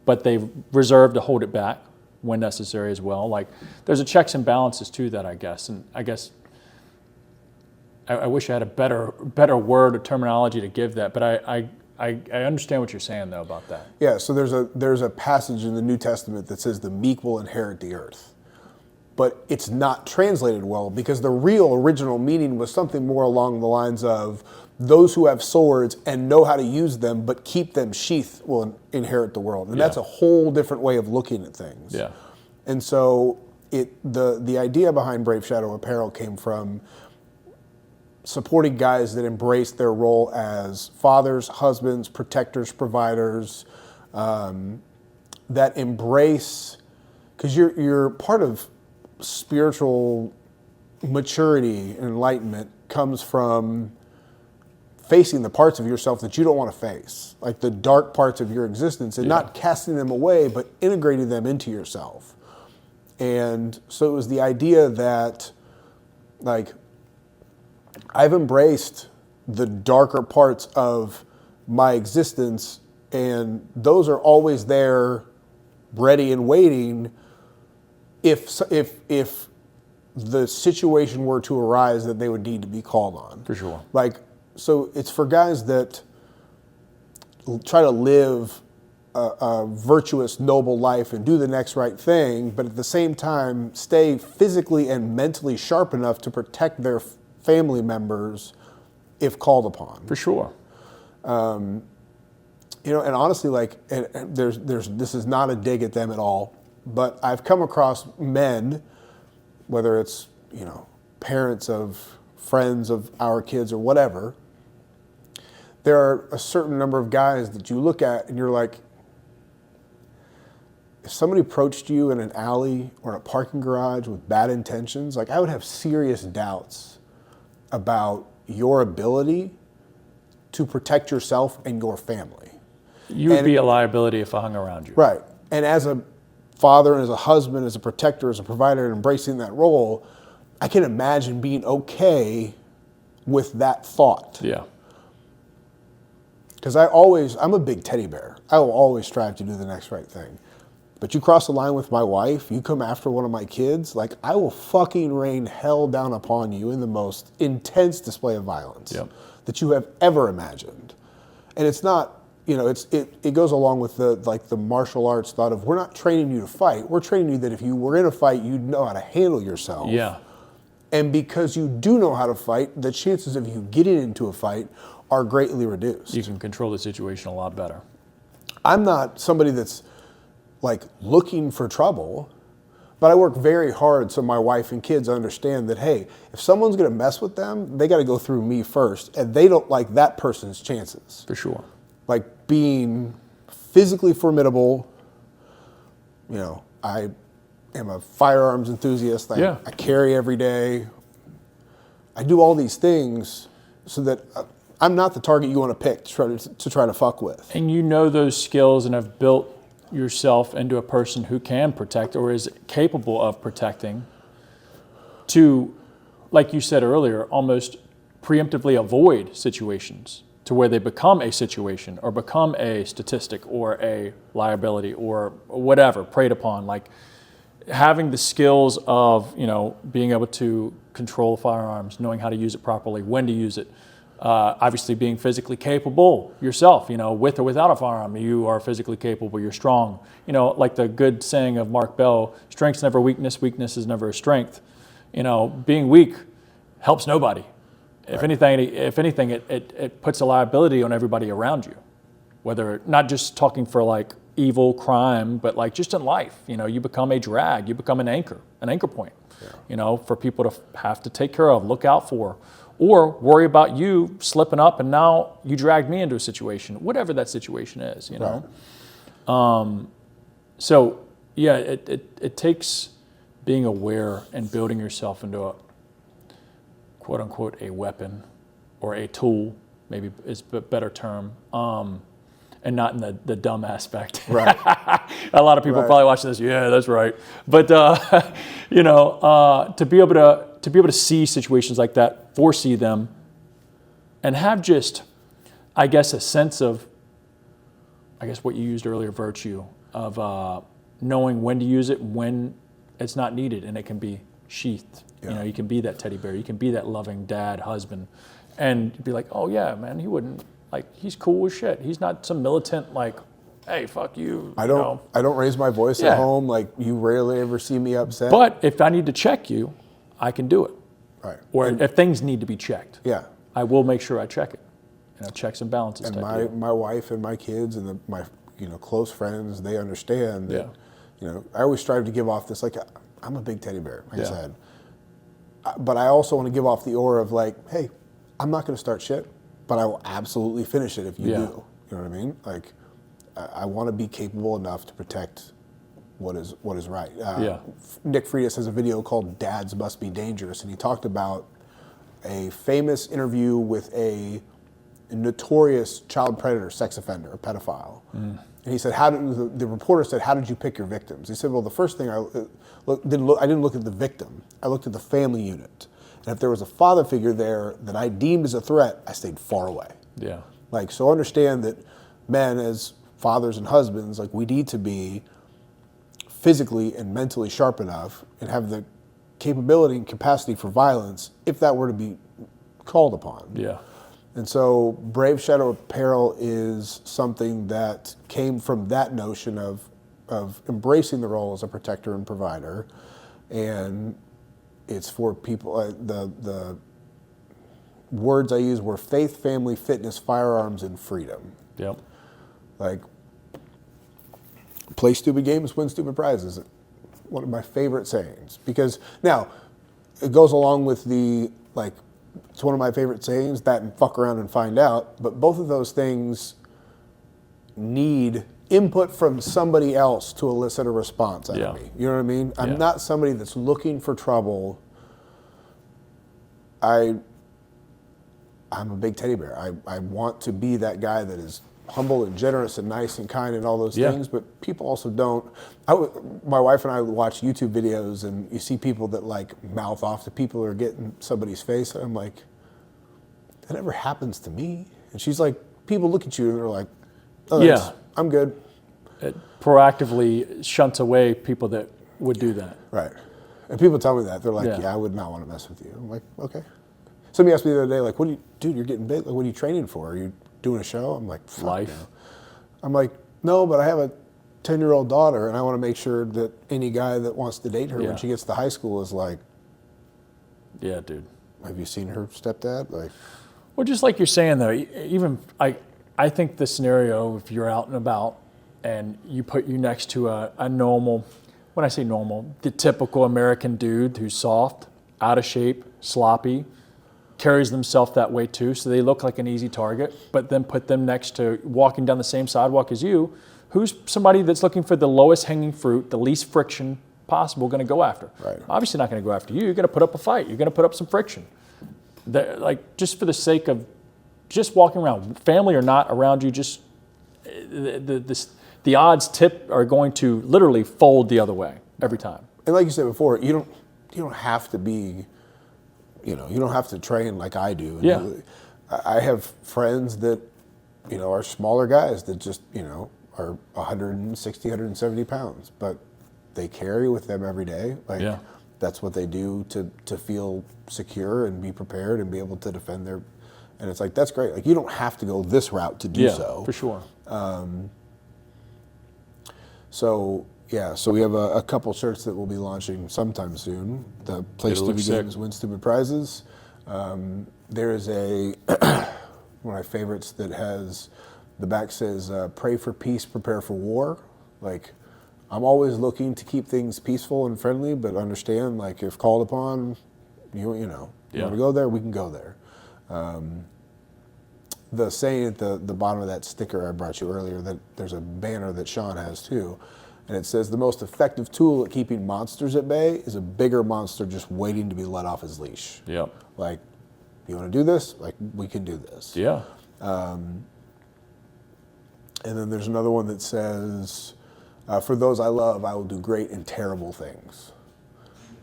but they reserve to hold it back when necessary as well. Like, there's a checks and balances to that, I guess. And I guess I wish I had a better word or terminology to give that, but I understand what you're saying though about that. Yeah, so there's a passage in the New Testament that says the meek will inherit the earth. But it's not translated well, because the real original meaning was something more along the lines of those who have swords and know how to use them but keep them sheathed will inherit the world. And that's a whole different way of looking at things. Yeah. And so the idea behind Brave Shadow Apparel came from supporting guys that embrace their role as fathers, husbands, protectors, providers, that embrace, because you're part of spiritual maturity and enlightenment comes from facing the parts of yourself that you don't want to face, like the dark parts of your existence, and not casting them away, but integrating them into yourself. And so it was the idea that, like, I've embraced the darker parts of my existence, and those are always there, ready and waiting if the situation were to arise that they would need to be called on. For sure. Like, so it's for guys that try to live a virtuous, noble life and do the next right thing, but at the same time stay physically and mentally sharp enough to protect their family members if called upon. For sure. You know, and honestly, like, and this is not a dig at them at all, but I've come across men, whether it's, you know, parents of friends of our kids or whatever, there are a certain number of guys that you look at and you're like, if somebody approached you in an alley or in a parking garage with bad intentions, like, I would have serious doubts about your ability to protect yourself and your family. You would be a liability if I hung around you. Right. And as a father, and as a husband, as a protector, as a provider, and embracing that role, I can imagine being okay with that thought. Yeah. Because I'm a big teddy bear. I will always strive to do the next right thing. But you cross the line with my wife, you come after one of my kids, like, I will fucking rain hell down upon you in the most intense display of violence that you have ever imagined. And it's not, you know, it goes along with the martial arts thought of, we're not training you to fight. We're training you that if you were in a fight, you'd know how to handle yourself. Yeah. And because you do know how to fight, the chances of you getting into a fight are greatly reduced. You can control the situation a lot better. I'm not somebody that's like looking for trouble, but I work very hard so my wife and kids understand that, hey, if someone's gonna mess with them, they gotta go through me first, and they don't like that person's chances. For sure. Like being physically formidable, you know, I am a firearms enthusiast. I carry every day. I do all these things so that I'm not the target you want to pick to try to fuck with. And you know those skills and have built yourself into a person who can protect or is capable of protecting to, like you said earlier, almost preemptively avoid situations to where they become a situation or become a statistic or a liability or whatever, preyed upon. Like having the skills of, you know, being able to control firearms, knowing how to use it properly, when to use it, obviously being physically capable yourself, you know, with or without a firearm, you are physically capable, you're strong. You know, like the good saying of Mark Bell, strength's never weakness, weakness is never a strength. You know, being weak helps nobody. If anything, it puts a liability on everybody around you. Whether, not just talking for like evil crime, but like just in life, you know, you become a drag, you become an anchor point, you know, for people to have to take care of, look out for, or worry about you slipping up and now you dragged me into a situation, whatever that situation is, you know. So yeah, it takes being aware and building yourself into a quote unquote a weapon or a tool, maybe is a better term, and not in the dumb aspect. Right. A lot of people probably watching this, yeah, that's right. But you know, to be able to see situations like that, foresee them, and have just, I guess, a sense of, I guess what you used earlier, virtue of knowing when to use it, when it's not needed, and it can be sheathed. You know, you can be that teddy bear, you can be that loving dad, husband, and be like, oh yeah, man, he wouldn't, like, he's cool as shit. He's not some militant, like, hey, fuck you. I don't raise my voice at home. Like, you rarely ever see me upset. But if I need to check you, I can do it. Right. Or if things need to be checked, I will make sure I check it. You know, checks and balances. And my wife and my kids and my close friends, they understand that. You know, I always strive to give off this, like, I'm a big teddy bear, like I said. But I also want to give off the aura of like, hey, I'm not going to start shit, but I will absolutely finish it if you do. You know what I mean? Like, I want to be capable enough to protect what is right. Nick Freitas has a video called "Dads Must Be Dangerous," and he talked about a famous interview with a notorious child predator, sex offender, a pedophile. And he said, the reporter said, how did you pick your victims? He said, well, the first thing I didn't look at the victim. I looked at the family unit. And if there was a father figure there that I deemed as a threat, I stayed far away. Yeah. Like, so understand that men as fathers and husbands, like, we need to be physically and mentally sharp enough and have the capability and capacity for violence if that were to be called upon. Yeah. And so Brave Shadow Apparel is something that came from that notion of embracing the role as a protector and provider. And it's for people, words I used were faith, family, fitness, firearms, and freedom. Yep. Like, play stupid games, win stupid prizes. One of my favorite sayings. Because now, it goes along with the, like, it's one of my favorite sayings, that and fuck around and find out. But both of those things need input from somebody else to elicit a response out of me. You know what I mean? I'm not somebody that's looking for trouble. I'm a big teddy bear. I want to be that guy that is humble and generous and nice and kind and all those things, but people also don't. My wife and I watch YouTube videos, and you see people that like mouth off to people or get in somebody's face, and I'm like, that never happens to me. And she's like, people look at you and they're like, oh, I'm good. It proactively shunts away people that would do that. Right. And people tell me that. They're like, I would not want to mess with you. I'm like, okay. Somebody asked me the other day, like, dude, you're getting big. Like, what are you training for? Are you doing a show? I'm like, life. No. I'm like, no, but I have a 10-year-old daughter, and I want to make sure that any guy that wants to date her when she gets to high school is like, yeah, dude. Have you seen her stepdad? Like, well, just like you're saying though, even I think the scenario, if you're out and about and you put you next to a normal, when I say normal, the typical American dude who's soft, out of shape, sloppy, carries themselves that way too, so they look like an easy target, but then put them next to walking down the same sidewalk as you, who's somebody that's looking for the lowest hanging fruit, the least friction possible, going to go after. Right. Obviously not going to go after you. You're going to put up a fight. You're going to put up some friction. Like, just for the sake of just walking around, family or not around you, just the odds are going to literally fold the other way every time. And like you said before, you don't have to be, you don't have to train like I do. And I have friends that, are smaller guys that just, are 160, 170 pounds, but they carry with them every day. Like, that's what they do to feel secure and be prepared and be able to defend their, and it's like, that's great. Like, you don't have to go this route to do so. For sure. So we have a couple shirts that we'll be launching sometime soon. The Play Stupid Games, Win Stupid Prizes. There is one of my favorites that has, the back says, pray for peace, prepare for war. Like, I'm always looking to keep things peaceful and friendly, but understand, like, if called upon, you want to go there, we can go there. The saying at the bottom of that sticker I brought you earlier, that there's a banner that Sean has too, and it says, the most effective tool at keeping monsters at bay is a bigger monster just waiting to be let off his leash. Yep. Like, you want to do this? Like, we can do this. Yeah. And then there's another one that says, for those I love, I will do great and terrible things.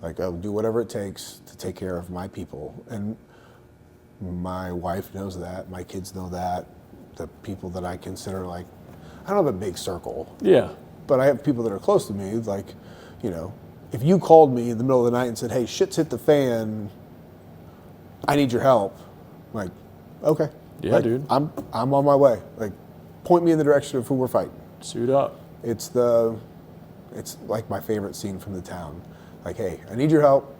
Like, I'll do whatever it takes to take care of my people. And my wife knows that. My kids know that. The people that I consider, like, I don't have a big circle. Yeah. But I have people that are close to me. Like, if you called me in the middle of the night and said, hey, shit's hit the fan, I need your help. I'm like, okay. Yeah, like, dude. I'm on my way. Like, point me in the direction of who we're fighting. Suit up. It's like my favorite scene from The Town. Like, hey, I need your help.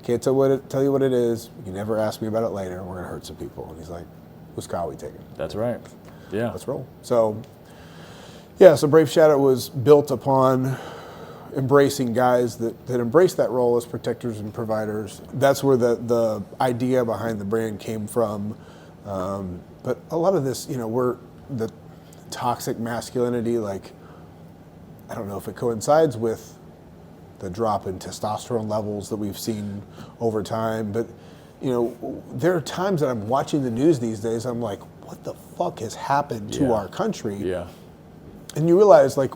Can't tell you what it is. You can never ask me about it later. We're gonna hurt some people. And he's like, whose car are we taking? That's right. Yeah. Let's roll. So Brave Shadow was built upon embracing guys that embrace that role as protectors and providers. That's where the idea behind the brand came from. But a lot of this, we're the toxic masculinity, like, I don't know if it coincides with the drop in testosterone levels that we've seen over time, but there are times that I'm watching the news these days, I'm like, what the fuck has happened to our country? Yeah. And you realize, like,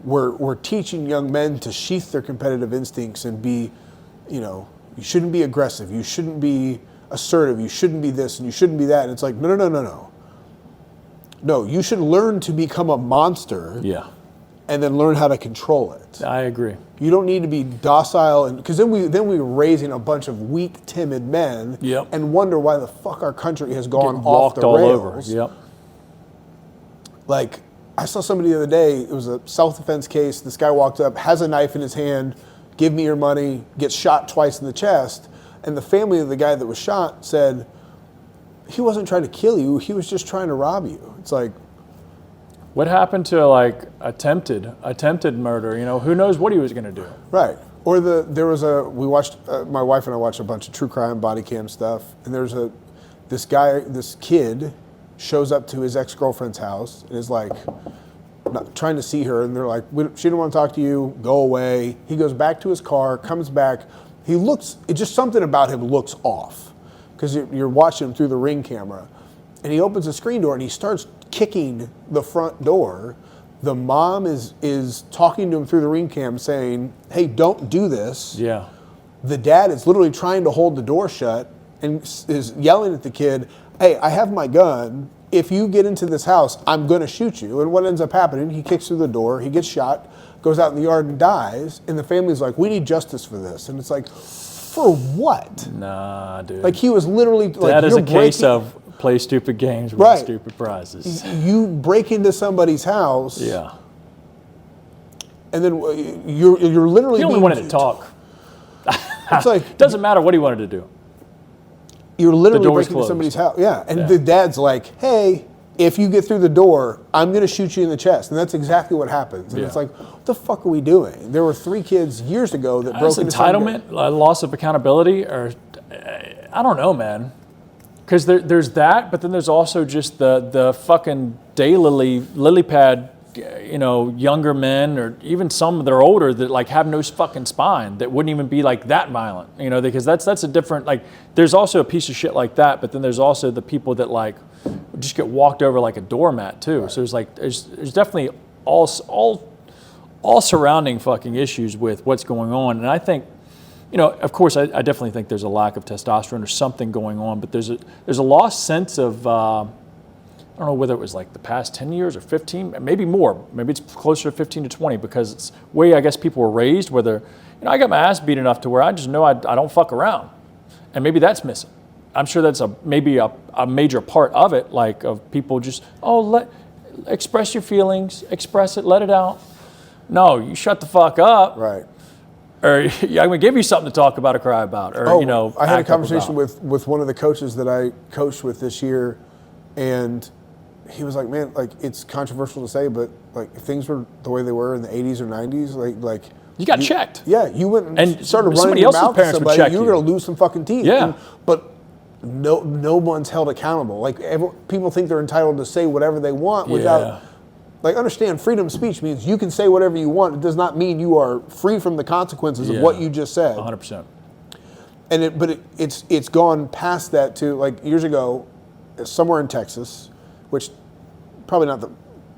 we're teaching young men to sheath their competitive instincts and be, you shouldn't be aggressive, you shouldn't be assertive, you shouldn't be this and you shouldn't be that. And it's like, no. No, you should learn to become a monster. Yeah. And then learn how to control it. I agree. You don't need to be docile, and because then we're raising a bunch of weak, timid men, and wonder why the fuck our country has gone off the rails. All over. Yep. Like, I saw somebody the other day. It was a self-defense case. This guy walked up, has a knife in his hand. Give me your money. Gets shot twice in the chest, and the family of the guy that was shot said, he wasn't trying to kill you. He was just trying to rob you. It's like, what happened to like attempted murder? You know, who knows what he was going to do? right. Or we watched, my wife and I watched a bunch of true crime body cam stuff, and this kid shows up to his ex-girlfriend's house and is like, not trying to see her, and they're like, she didn't want to talk to you, go away. He goes back to his car, comes back. It's just something about him looks off, because you're watching him through the Ring camera. And he opens the screen door and he starts kicking the front door. The mom is talking to him through the Ring cam saying, hey, don't do this. Yeah. The dad is literally trying to hold the door shut and is yelling at the kid, hey, I have my gun. If you get into this house, I'm going to shoot you. And what ends up happening, he kicks through the door, he gets shot, goes out in the yard and dies. And the family's like, we need justice for this. And it's like, for what? Nah, dude. Like, he was literally like, that is a case of play stupid games with Right. stupid prizes. You break into somebody's house. Yeah. And then you're literally He only wanted to talk. It's like, Doesn't matter what he wanted to do. you're literally door's breaking into closed. somebody's house. Yeah. And Yeah. the dad's like, hey, if you get through the door, I'm going to shoot you in the chest. And that's exactly what happens. And Yeah. it's like, what the fuck are we doing? There were 3 kids years ago that broke It's into entitlement, loss of accountability, or I don't know, man. Because there's that, but then there's also just the fucking lily pad, you know, younger men, or even some that are older that like have no fucking spine, that wouldn't even be like that violent, you know, because that's a different, like, there's also a piece of shit like that, but then there's also the people that like just get walked over like a doormat too. Right. So there's definitely all surrounding fucking issues with what's going on, and I think, you know, of course, I definitely think there's a lack of testosterone or something going on, but there's a lost sense of, I don't know whether it was like the past 10 years or 15, maybe more. Maybe it's closer to 15 to 20, because it's the way I guess people were raised, whether, you know, I got my ass beat enough to where I just know I don't fuck around. And maybe that's missing. I'm sure that's maybe a major part of it, like of people just, express your feelings, express it, let it out. No, you shut the fuck up. Right. Or I'm going to give you something to talk about or cry about. Or, you know, I had a conversation with one of the coaches that I coached with this year, and he was like, man, like, it's controversial to say, but like, if things were the way they were in the 80s or 90s, like you got checked. Yeah, you went and started running somebody your else's mouth to parents would somebody, check you were going to lose some fucking teeth. Yeah. But no one's held accountable. Like, people think they're entitled to say whatever they want without... Like, understand, freedom of speech means you can say whatever you want. It does not mean you are free from the consequences of what you just said. 100%. And it's gone past that to, like, years ago, somewhere in Texas, which probably not the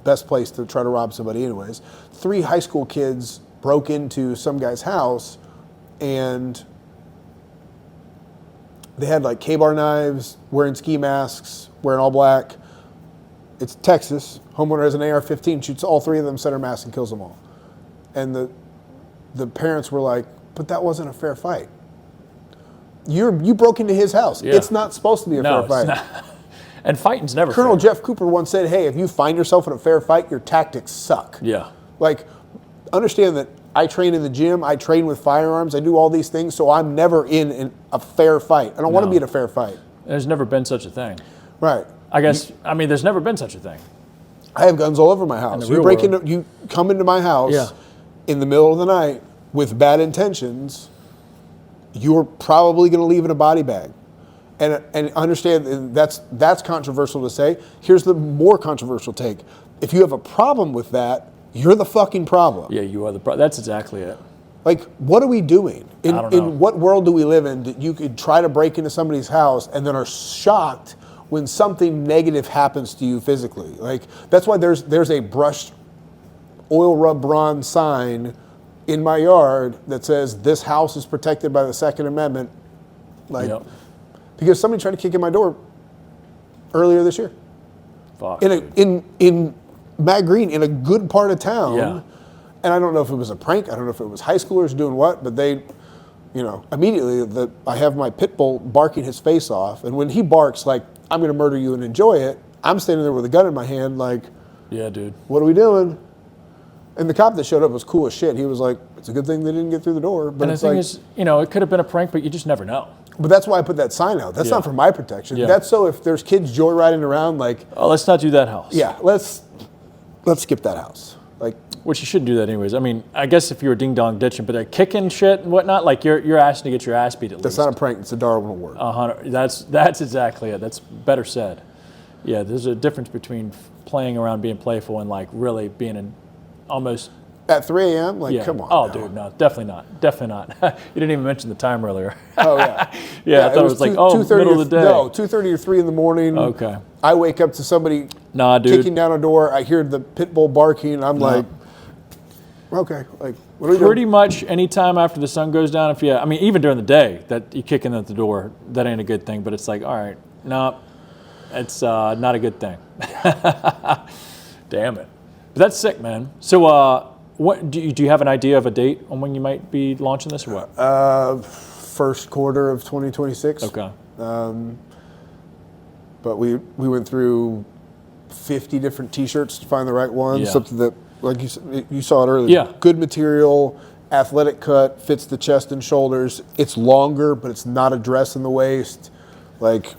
best place to try to rob somebody anyways, 3 high school kids broke into some guy's house, and they had like K-bar knives, wearing ski masks, wearing all black. It's Texas. Homeowner has an AR-15, shoots all 3 of them, center mass, and kills them all. And the parents were like, but that wasn't a fair fight. You broke into his house. Yeah. It's not supposed to be a fair fight. It's not. And fighting's never Colonel fair. Jeff Cooper once said, hey, if you find yourself in a fair fight, your tactics suck. Yeah. Like, understand that I train in the gym, I train with firearms, I do all these things, so I'm never in a fair fight. I don't want to be in a fair fight. There's never been such a thing. Right. I guess, there's never been such a thing. I have guns all over my house. You come into my house in the middle of the night with bad intentions, you're probably going to leave in a body bag. And understand that's controversial to say. Here's the more controversial take. If you have a problem with that, you're the fucking problem. Yeah, you are the problem. That's exactly it. Like, what are we doing? I don't know. In what world do we live in that you could try to break into somebody's house and then are shocked when something negative happens to you physically? Like, that's why there's a brushed oil rub bronze sign in my yard that says this house is protected by the Second Amendment. Like, because somebody tried to kick in my door earlier this year. Fuck. In Matt Green, in a good part of town. Yeah. And I don't know if it was a prank. I don't know if it was high schoolers doing what, but they, immediately I have my pit bull barking his face off. And when he barks like, I'm going to murder you and enjoy it, I'm standing there with a gun in my hand like, yeah, dude. What are we doing? And the cop that showed up was cool as shit. He was like, It's a good thing they didn't get through the door. But And the it's thing like, is, you know, it could have been a prank, but you just never know. but that's why I put that sign out. That's Yeah. not for my protection. Yeah. That's so if there's kids joyriding around, like, Oh, let's not do that house. yeah, let's skip that house. Like, Which you shouldn't do that anyways. I mean, I guess if you were ding dong ditching, but they're kicking shit and whatnot, like you're asking to get your ass beat at that's least. not a prank. It's a Darwin award. 100. That's exactly it. That's better said. Yeah, there's a difference between playing around, being playful, and like really being an almost. At 3 a.m., like, Yeah. come on. Oh, now. dude, no, definitely not. Definitely not. You didn't even mention the time earlier. Oh, yeah. Yeah, I thought it was like, oh, 2:30 middle of the day. No, 2:30 or 3 in the morning. Okay. I wake up to somebody Nah, dude. kicking down a door. I hear the pit bull barking. I'm like, okay, like, what are we Pretty doing? much any time after the sun goes down, I mean, even during the day that you kick in at the door, that ain't a good thing. But it's like, all right, no, it's not a good thing. Damn it. But that's sick, man. So, what do you have an idea of a date on when you might be launching this or what? First quarter of 2026. Okay. But we went through 50 different T-shirts to find the right one. Yeah. Something that, like you saw it earlier. Yeah. Good material, athletic cut, fits the chest and shoulders. It's longer, but it's not a dress in the waist. Like,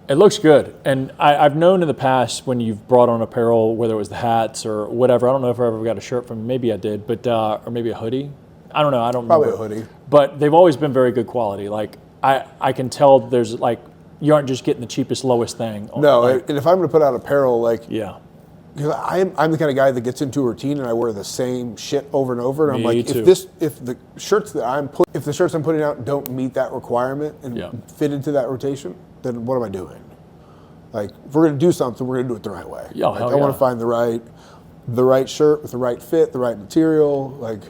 It looks good. And I've known in the past when you've brought on apparel, whether it was the hats or whatever, I don't know if I ever got a shirt from you. Maybe I did, but or maybe a hoodie. I don't know. I don't probably remember. a hoodie. But they've always been very good quality. Like, I can tell there's like, you aren't just getting the cheapest, lowest thing. No, Like, and if I'm going to put out apparel, like, yeah. because I'm the kind of guy that gets into a routine and I wear the same shit over and over. And I'm Me like, too. if the shirts I'm putting out don't meet that requirement and Yeah. fit into that rotation, then what am I doing? Like, if we're going to do something, we're going to do it the right way. Yeah, like, hell I want yeah. to find the right shirt with the right fit, the right material. Like,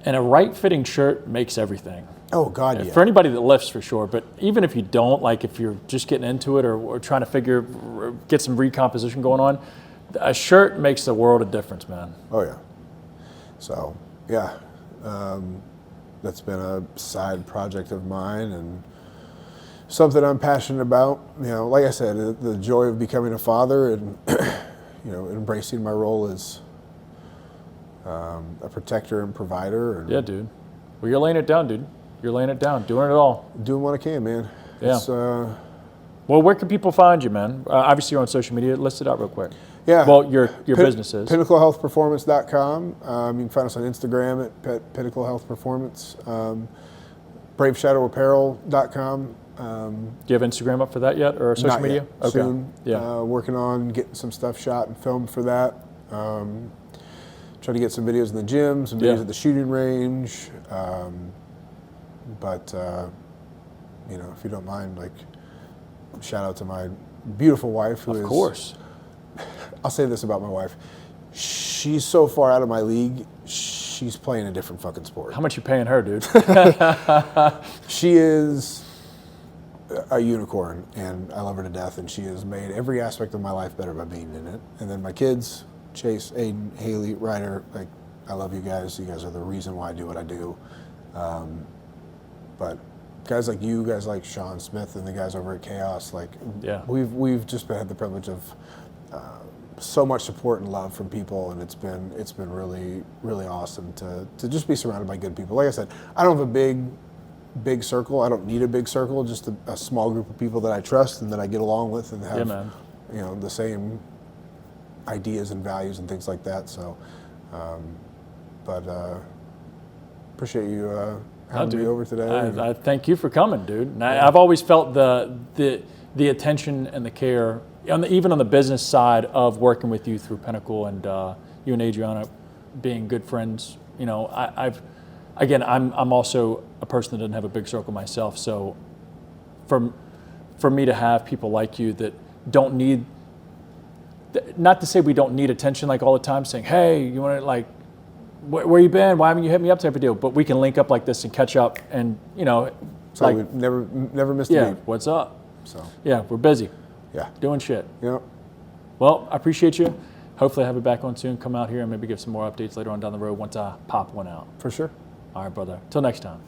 And a right fitting shirt makes everything. oh God, yeah. For anybody that lifts, for sure. But even if you don't, like if you're just getting into it or trying to get some recomposition going on, a shirt makes a world of difference, man. Oh yeah. So yeah, that's been a side project of mine and something I'm passionate about. You know, like I said, the joy of becoming a father and you know, embracing my role as a protector and provider. And Yeah, dude. Well, you're laying it down, dude. You're laying it down, doing it all. doing what I can, man. Yeah. It's, Well, where can people find you, man? Obviously, you're on social media. List it out real quick. yeah. Well, your business is. PinnacleHealthPerformance.com. You can find us on Instagram at Pinnacle Health Performance. BraveShadowApparel.com. Do you have Instagram up for that yet, or social Not media? yet. Okay. Soon. Yeah. Working on getting some stuff shot and filmed for that. Try to get some videos in the gym, some videos Yeah. at the shooting range. But you know, if you don't mind, like, shout out to my beautiful wife, who is. Of course. I'll say this about my wife: she's so far out of my league. She's playing a different fucking sport. How much you paying her, dude? She is a unicorn, and I love her to death. And she has made every aspect of my life better by being in it. And then my kids, Chase, Aiden, Haley, Ryder, like, I love you guys. You guys are the reason why I do what I do. But guys like you, guys like Sean Smith, and the guys over at Chaos, like, Yeah. we've just had the privilege of so much support and love from people, and it's been really, really awesome to just be surrounded by good people. Like I said, I don't have a big circle. I don't need a big circle. Just a small group of people that I trust and that I get along with and have, Yeah, man. you know, the same ideas and values and things like that. So, but appreciate you having me over today. I thank you for coming, dude. And I've always felt the attention and the care, even on the business side of working with you through Pinnacle and you and Adriana being good friends. You know, I'm also a person that doesn't have a big circle myself. So for me to have people like you that don't need, not to say we don't need attention like all the time, saying, hey, you want to, like, where you been? Why haven't you hit me up type of deal? But we can link up like this and catch up and, you know, so like, we never missed yeah, a beat. what's up? So Yeah, we're busy yeah, doing shit. you know. Well, I appreciate you. Hopefully I have you back on soon. Come out here and maybe give some more updates later on down the road once I pop one out. For sure. All right, brother. Till next time.